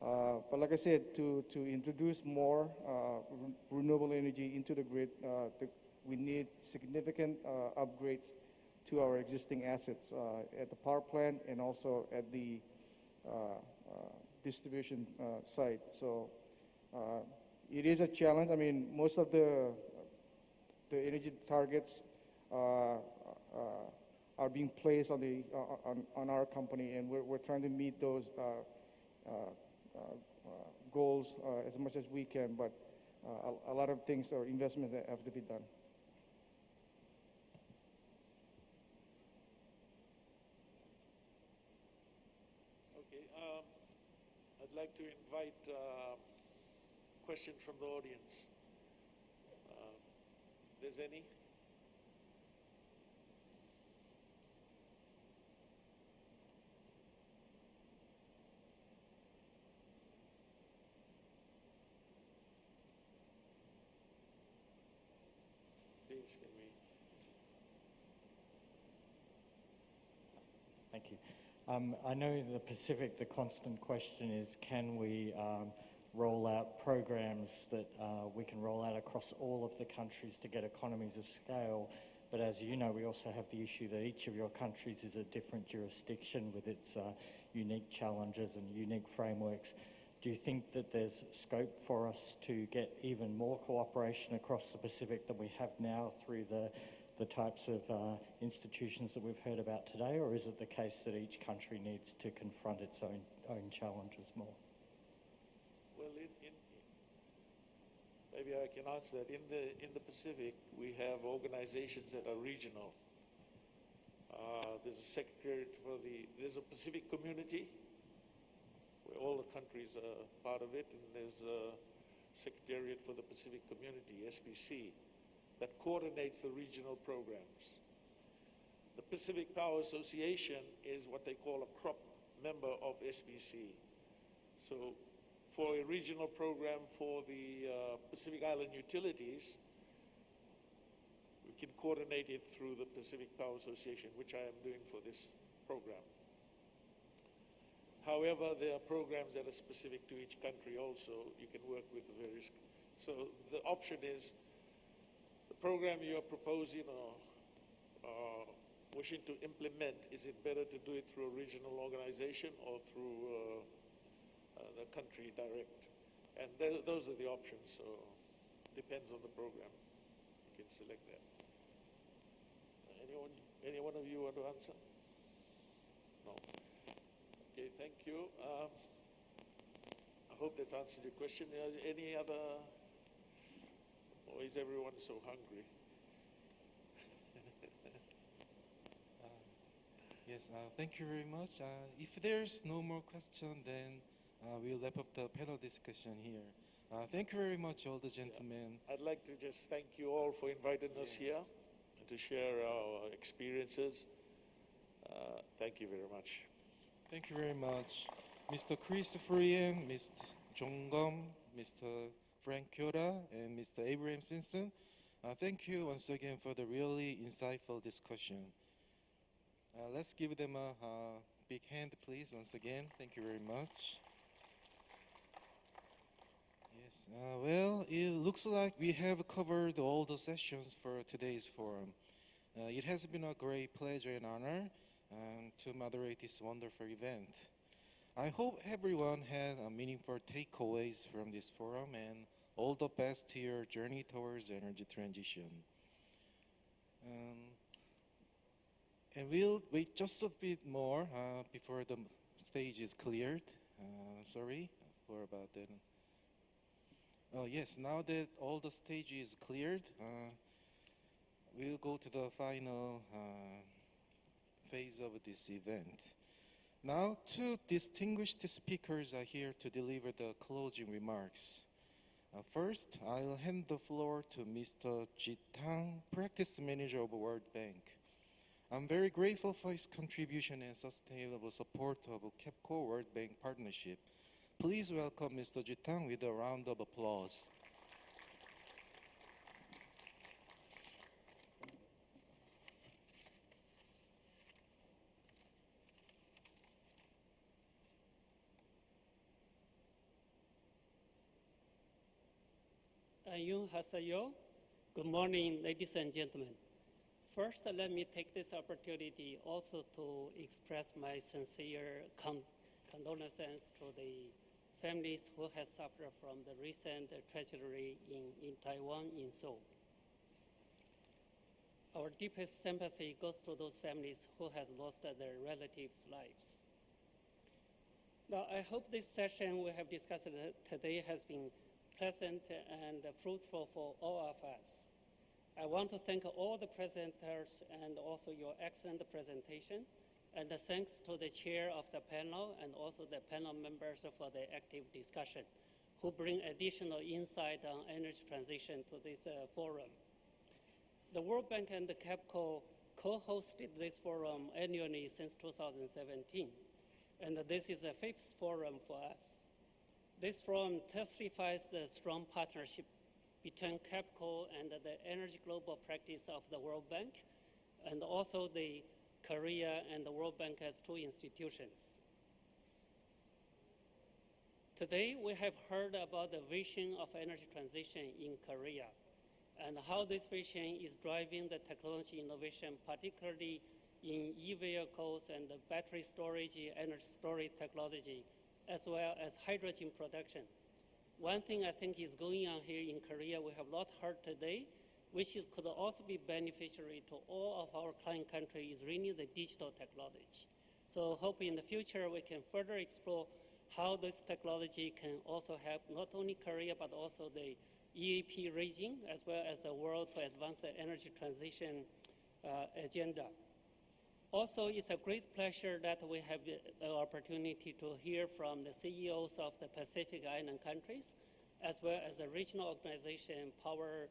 But like I said, to introduce more renewable energy into the grid, we need significant upgrades to our existing assets at the power plant and also at the distribution site. So it is a challenge. I mean, most of the energy targets are being placed on our company, and we're trying to meet those goals as much as we can, but a lot of things or investments that have to be done. Okay, I'd like to invite questions from the audience. If there's any? Please, can we? Thank you. I know in the Pacific, the constant question is, can we roll out programs that we can roll out across all of the countries to get economies of scale? But as you know, we also have the issue that each of your countries is a different jurisdiction with its unique challenges and unique frameworks. Do you think that there's scope for us to get even more cooperation across the Pacific than we have now through the types of institutions that we've heard about today, or is it the case that each country needs to confront its own challenges more? Well, maybe I can answer that. In the Pacific, we have organizations that are regional. There's a secretariat there's a Pacific community where all the countries are part of it, and there's a secretariat for the Pacific community, SPC, that coordinates the regional programs. The Pacific Power Association is what they call a CROP member of SPC. So for a regional program for the Pacific Island utilities, we can coordinate it through the Pacific Power Association, which I am doing for this program. However, there are programs that are specific to each country also. You can work with the various. So the option is the program you are proposing or wishing to implement, is it better to do it through a regional organization or through the country direct? And those are the options, so depends on the program. You can select that. Any one of you want to answer? No. Okay, thank you. I hope that's answered your question. Any other, or is everyone so hungry? Yes, thank you very much. If there's no more question, then we'll wrap up the panel discussion here. Thank you very much, all the gentlemen. I'd like to just thank you all for inviting us here and to share our experiences. Thank you very much. Thank you very much. Mr. Christopher Yang, Mr. Jong Gum, Mr. Frank Kyoda, and Mr. Abraham Simpson. Thank you once again for the really insightful discussion. Let's give them a big hand, please, once again. Thank you very much. Yes, well, it looks like we have covered all the sessions for today's forum. It has been a great pleasure and honor to moderate this wonderful event. I hope everyone had meaningful takeaways from this forum, and all the best to your journey towards energy transition. And we'll wait just a bit more before the stage is cleared. Sorry for about that. Oh yes, now that all the stage is cleared, we'll go to the final phase of this event. Now, two distinguished speakers are here to deliver the closing remarks. First, I'll hand the floor to Mr. Ji Tang, Practice Manager of World Bank. I'm very grateful for his contribution and sustainable support of KEPCO World Bank partnership. Please welcome Mr. Ji Tang with a round of applause. 안녕하세요. Good morning, ladies and gentlemen. First, let me take this opportunity also to express my sincere condolences to the families who have suffered from the recent tragedy in Taiwan, in Seoul. Our deepest sympathy goes to those families who have lost their relatives' lives. Now, I hope this session we have discussed today has been pleasant and fruitful for all of us. I want to thank all the presenters and also your excellent presentation, and thanks to the chair of the panel and also the panel members for the active discussion, who bring additional insight on energy transition to this forum. The World Bank and the KEPCO co-hosted this forum annually since 2017, and this is the 5th forum for us. This forum testifies the strong partnership between KEPCO and the Energy Global Practice of the World Bank, and also the Korea and the World Bank as two institutions. Today, we have heard about the vision of energy transition in Korea and how this vision is driving the technology innovation, particularly in e-vehicles and the battery storage, energy storage technology, as well as hydrogen production. One thing I think is going on here in Korea, we have a lot heard today, which could also be beneficiary to all of our client countries, is really the digital technology. So hope in the future we can further explore how this technology can also help not only Korea, but also the EAP region, as well as the world to advance the energy transition agenda. Also, it's a great pleasure that we have the opportunity to hear from the CEOs of the Pacific Island countries, as well as the regional organization, Power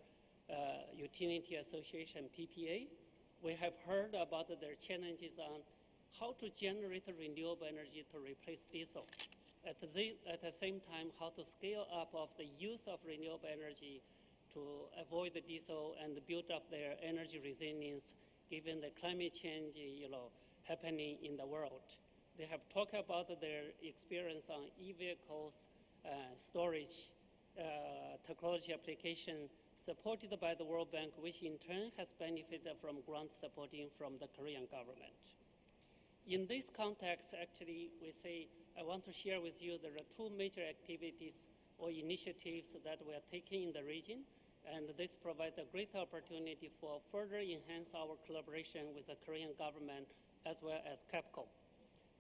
Utility Association, PPA. We have heard about their challenges on how to generate renewable energy to replace diesel. At the same time, how to scale up of the use of renewable energy to avoid the diesel and build up their energy resilience given the climate change happening in the world. They have talked about their experience on e-vehicles, storage, technology application supported by the World Bank, which in turn has benefited from grant supporting from the Korean government. In this context, actually, we say, I want to share with you there are two major activities or initiatives that we are taking in the region, and this provides a great opportunity for further enhance our collaboration with the Korean government as well as KEPCO.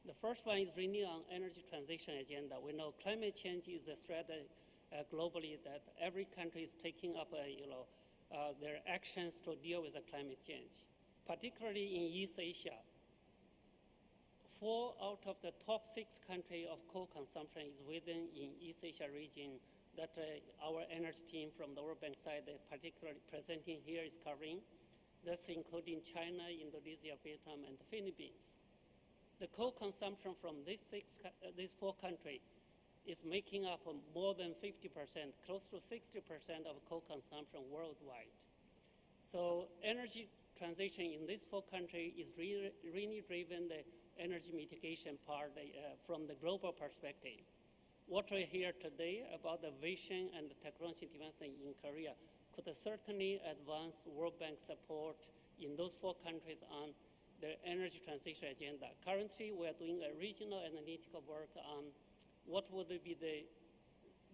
The first one is really on energy transition agenda. We know climate change is a threat globally that every country is taking up their actions to deal with the climate change. Particularly in East Asia, 4 out of the top 6 countries of coal consumption is within in East Asia region that our energy team from the World Bank side, particularly presenting here, is covering. That's including China, Indonesia, Vietnam, and the Philippines. The coal consumption from these 4 countries is making up more than 50%, close to 60% of coal consumption worldwide. So energy transition in these 4 countries is really driven the energy mitigation part from the global perspective. What we hear today about the vision and the technology development in Korea could certainly advance World Bank support in those 4 countries on the energy transition agenda. Currently, we are doing a regional analytical work on what would be the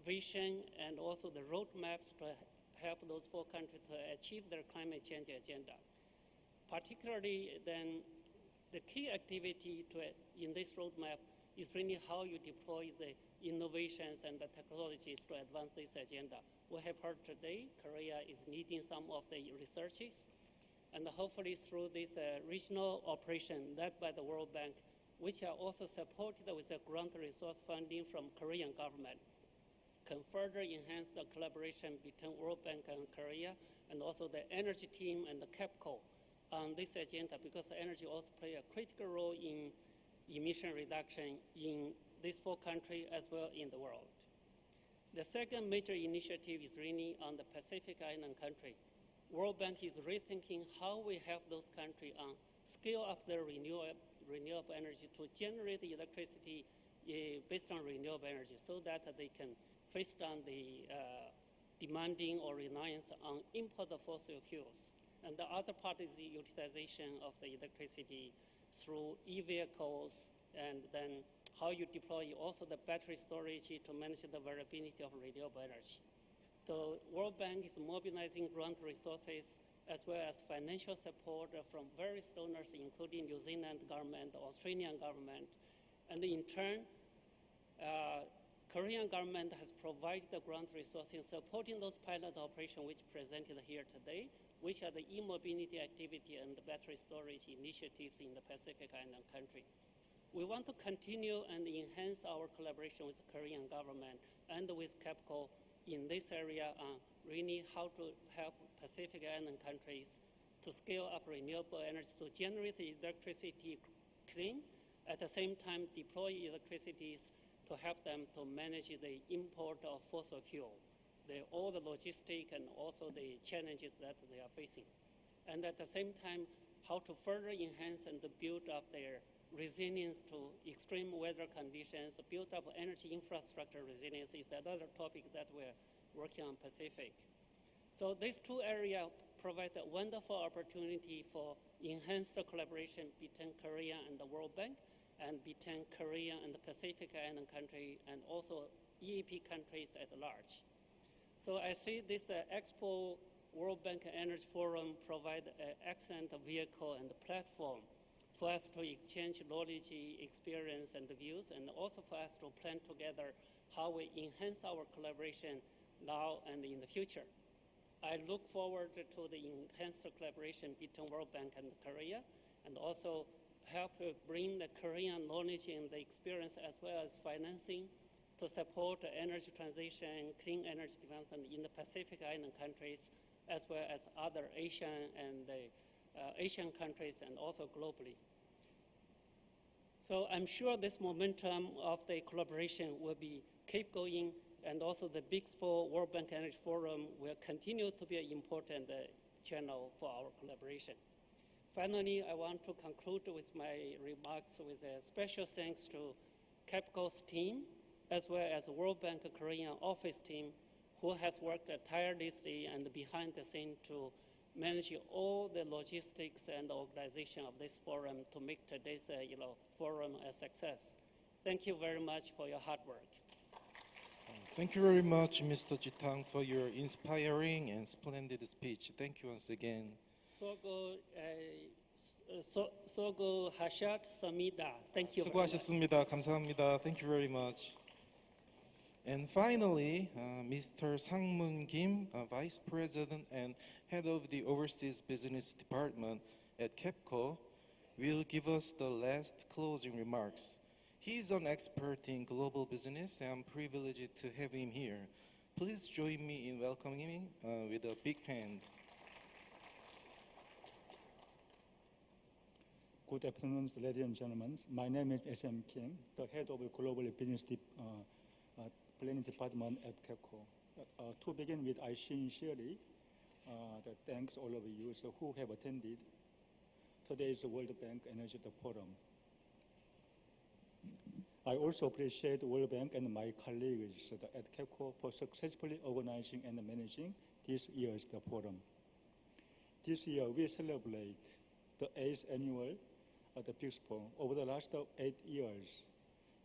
vision and also the roadmaps to help those 4 countries to achieve their climate change agenda. Particularly then, the key activity in this roadmap is really how you deploy the innovations and the technologies to advance this agenda. We have heard today Korea is leading some of the researches, and hopefully through this regional operation led by the World Bank, which are also supported with a grant resource funding from Korean government, can further enhance the collaboration between World Bank and Korea, and also the energy team and the KEPCO on this agenda, because energy also play a critical role in emission reduction in these 4 countries as well in the world. The second major initiative is really on the Pacific Island country. World Bank is rethinking how we help those countries scale up their renewable energy to generate the electricity based on renewable energy so that they can face down the demanding or reliance on import of fossil fuels. And the other part is the utilization of the electricity through e-vehicles, and then how you deploy also the battery storage to manage the variability of renewable energy. The World Bank is mobilizing grant resources as well as financial support from various donors, including New Zealand government, Australian government, and in turn, Korean government has provided the grant resources supporting those pilot operations which presented here today, which are the e-mobility activity and the battery storage initiatives in the Pacific Island country. We want to continue and enhance our collaboration with the Korean government and with KEPCO in this area on really how to help Pacific Island countries to scale up renewable energy to generate electricity clean, at the same time deploy electricities to help them to manage the import of fossil fuel. All the logistic and also the challenges that they are facing. And at the same time, how to further enhance and build up their resilience to extreme weather conditions, build up energy infrastructure resilience is another topic that we're working on Pacific. So these 2 areas provide a wonderful opportunity for enhanced collaboration between Korea and the World Bank, and between Korea and the Pacific Island country, and also EAP countries at large. So I see this BIXPO World Bank Energy Forum provide an excellent vehicle and platform for us to exchange knowledge, experience, and views, and also for us to plan together how we enhance our collaboration now and in the future. I look forward to the enhanced collaboration between World Bank and Korea, and also help bring the Korean knowledge and the experience as well as financing to support energy transition, clean energy development in the Pacific Island countries, as well as other Asian and Asian countries, and also globally. So I'm sure this momentum of the collaboration will keep going, and also the BIXPO World Bank Energy Forum will continue to be an important channel for our collaboration. Finally, I want to conclude with my remarks with a special thanks to KEPCO's team, as well as World Bank Korean office team, who has worked tirelessly and behind the scene to manage all the logistics and organization of this forum to make today's forum a success. Thank you very much for your hard work. Thank you very much, Mr. Jitang, for your inspiring and splendid speech. Thank you once again. 소고 하셨습니다. Thank you very much. 수고하셨습니다. 감사합니다. Thank you very much. And finally, Mr. Sang-moon Kim, Vice President and Head of the Overseas Business Department at KEPCO, will give us the last closing remarks. He is an expert in global business, and I'm privileged to have him here. Please join me in welcoming him with a big hand. Good afternoon, ladies and gentlemen. My name is S.M. Kim, the head of Global Business Planning Department at KEPCO. To begin with, I sincerely thanks all of you who have attended today's World Bank Energy Forum. I also appreciate World Bank and my colleagues at KEPCO for successfully organizing and managing this year's forum. This year, we celebrate the 8th annual the BIXPO. Over the last 8 years,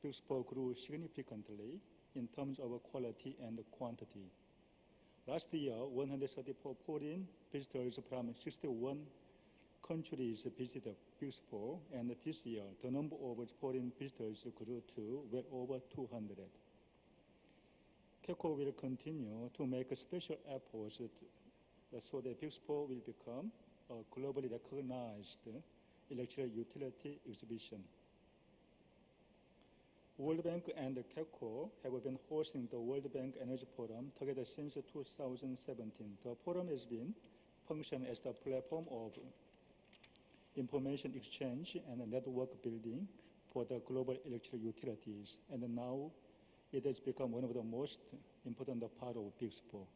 BIXPO grew significantly in terms of quality and quantity. Last year, 134 foreign visitors from 61 countries visited BIXPO, and this year, the number of foreign visitors grew to well over 200. KEPCO will continue to make special efforts so that BIXPO will become a globally recognized electric utility exhibition. World Bank and KEPCO have been hosting the World Bank Energy Forum together since 2017. The forum has been functioning as the platform of information exchange and network building for the global electric utilities, and now it has become one of the most important part of BIXPO.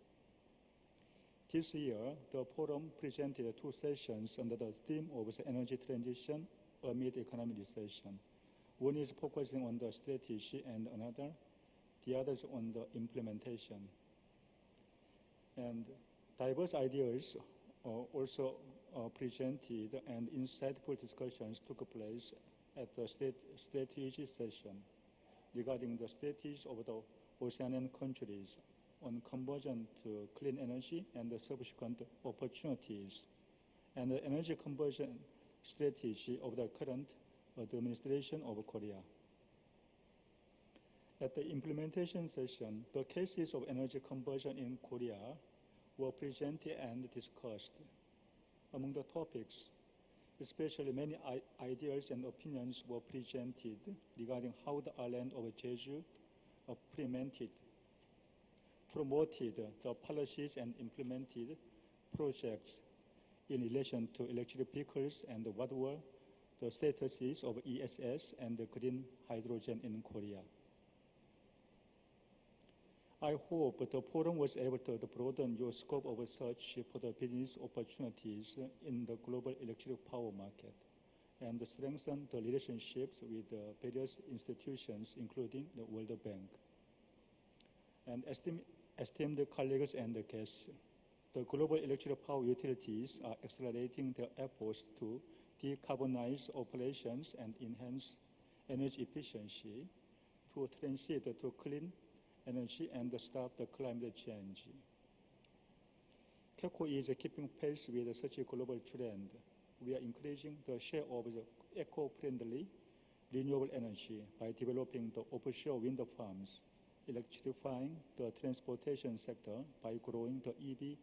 This year, the forum presented 2 sessions under the theme of the energy transition amid economic recession. One is focusing on the strategy and another, the other is on the implementation. And diverse ideas also presented and insightful discussions took place at the strategy session regarding the strategies of the Oceanian countries on conversion to clean energy and the subsequent opportunities, and the energy conversion strategy of the current administration of Korea. At the implementation session, the cases of energy conversion in Korea were presented and discussed. Among the topics, especially many ideas and opinions were presented regarding how the island of Jeju promoted the policies and implemented projects in relation to electric vehicles and what were the statuses of ESS and the green hydrogen in Korea. I hope the forum was able to broaden your scope of search for the business opportunities in the global electric power market and strengthen the relationships with various institutions, including the World Bank. And esteemed colleagues and guests, the global electric power utilities are accelerating their efforts to decarbonize operations and enhance energy efficiency to transit to clean energy and stop the climate change. KEPCO is keeping pace with such a global trend. We are increasing the share of the eco-friendly renewable energy by developing the offshore wind farms, electrifying the transportation sector by growing the EV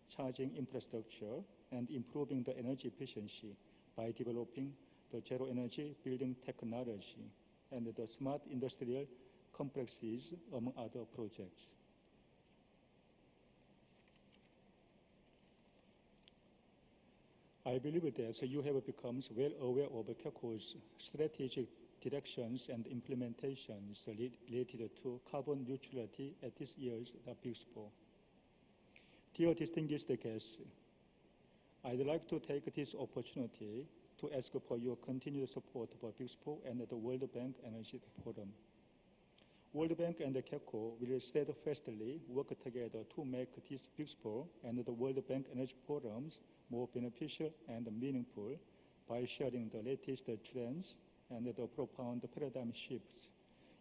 charging infrastructure, and improving the energy efficiency by developing the zero energy building technology and the smart industrial complexes, among other projects. I believe that you have become well aware of KEPCO's strategic directions and implementations related to carbon neutrality at this year's BIXPO. Dear distinguished guests, I'd like to take this opportunity to ask for your continued support for BIXPO and the World Bank Energy Forum. World Bank and KEPCO will steadfastly work together to make this BIXPO and the World Bank Energy Forums more beneficial and meaningful by sharing the latest trends and the profound paradigm shifts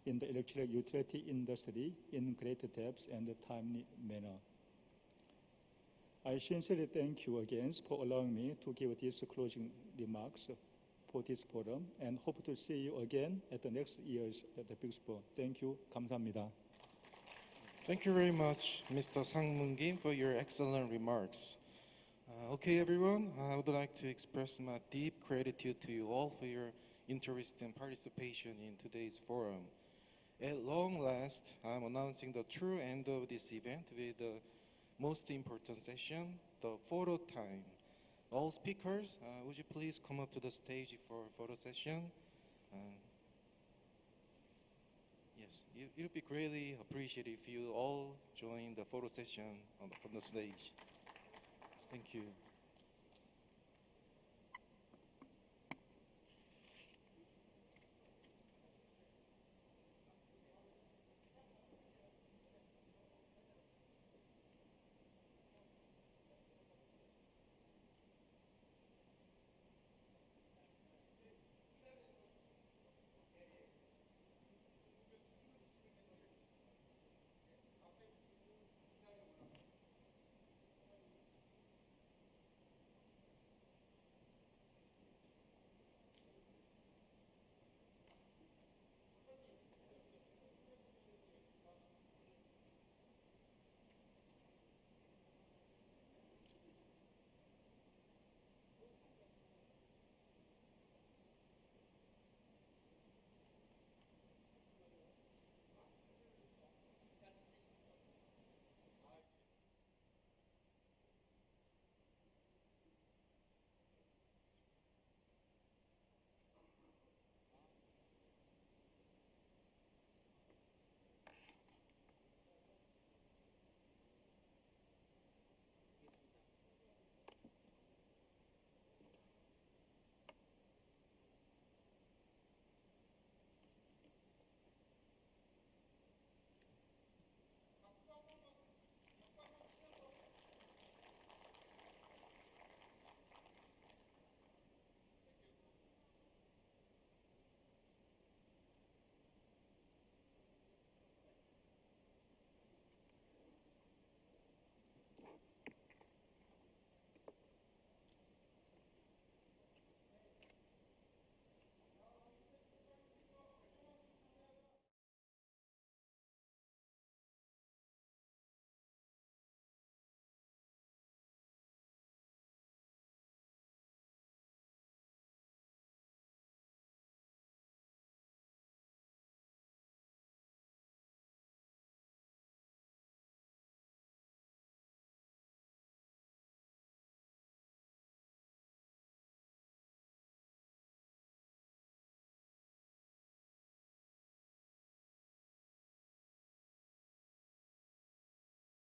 in the electric utility industry in great depth and timely manner. I sincerely thank you again for allowing me to give these closing remarks for this forum and hope to see you again at the next year's at the BIXPO. Thank you. 감사합니다. Thank you very much, Mr. Sang Moon Kim, for your excellent remarks. Okay, everyone, I would like to express my deep gratitude to you all for your interest and participation in today's forum. At long last, I'm announcing the true end of this event with the most important session, the photo time. All speakers, would you please come up to the stage for a photo session? Yes, it would be greatly appreciated if you all join the photo session on the stage. Thank you.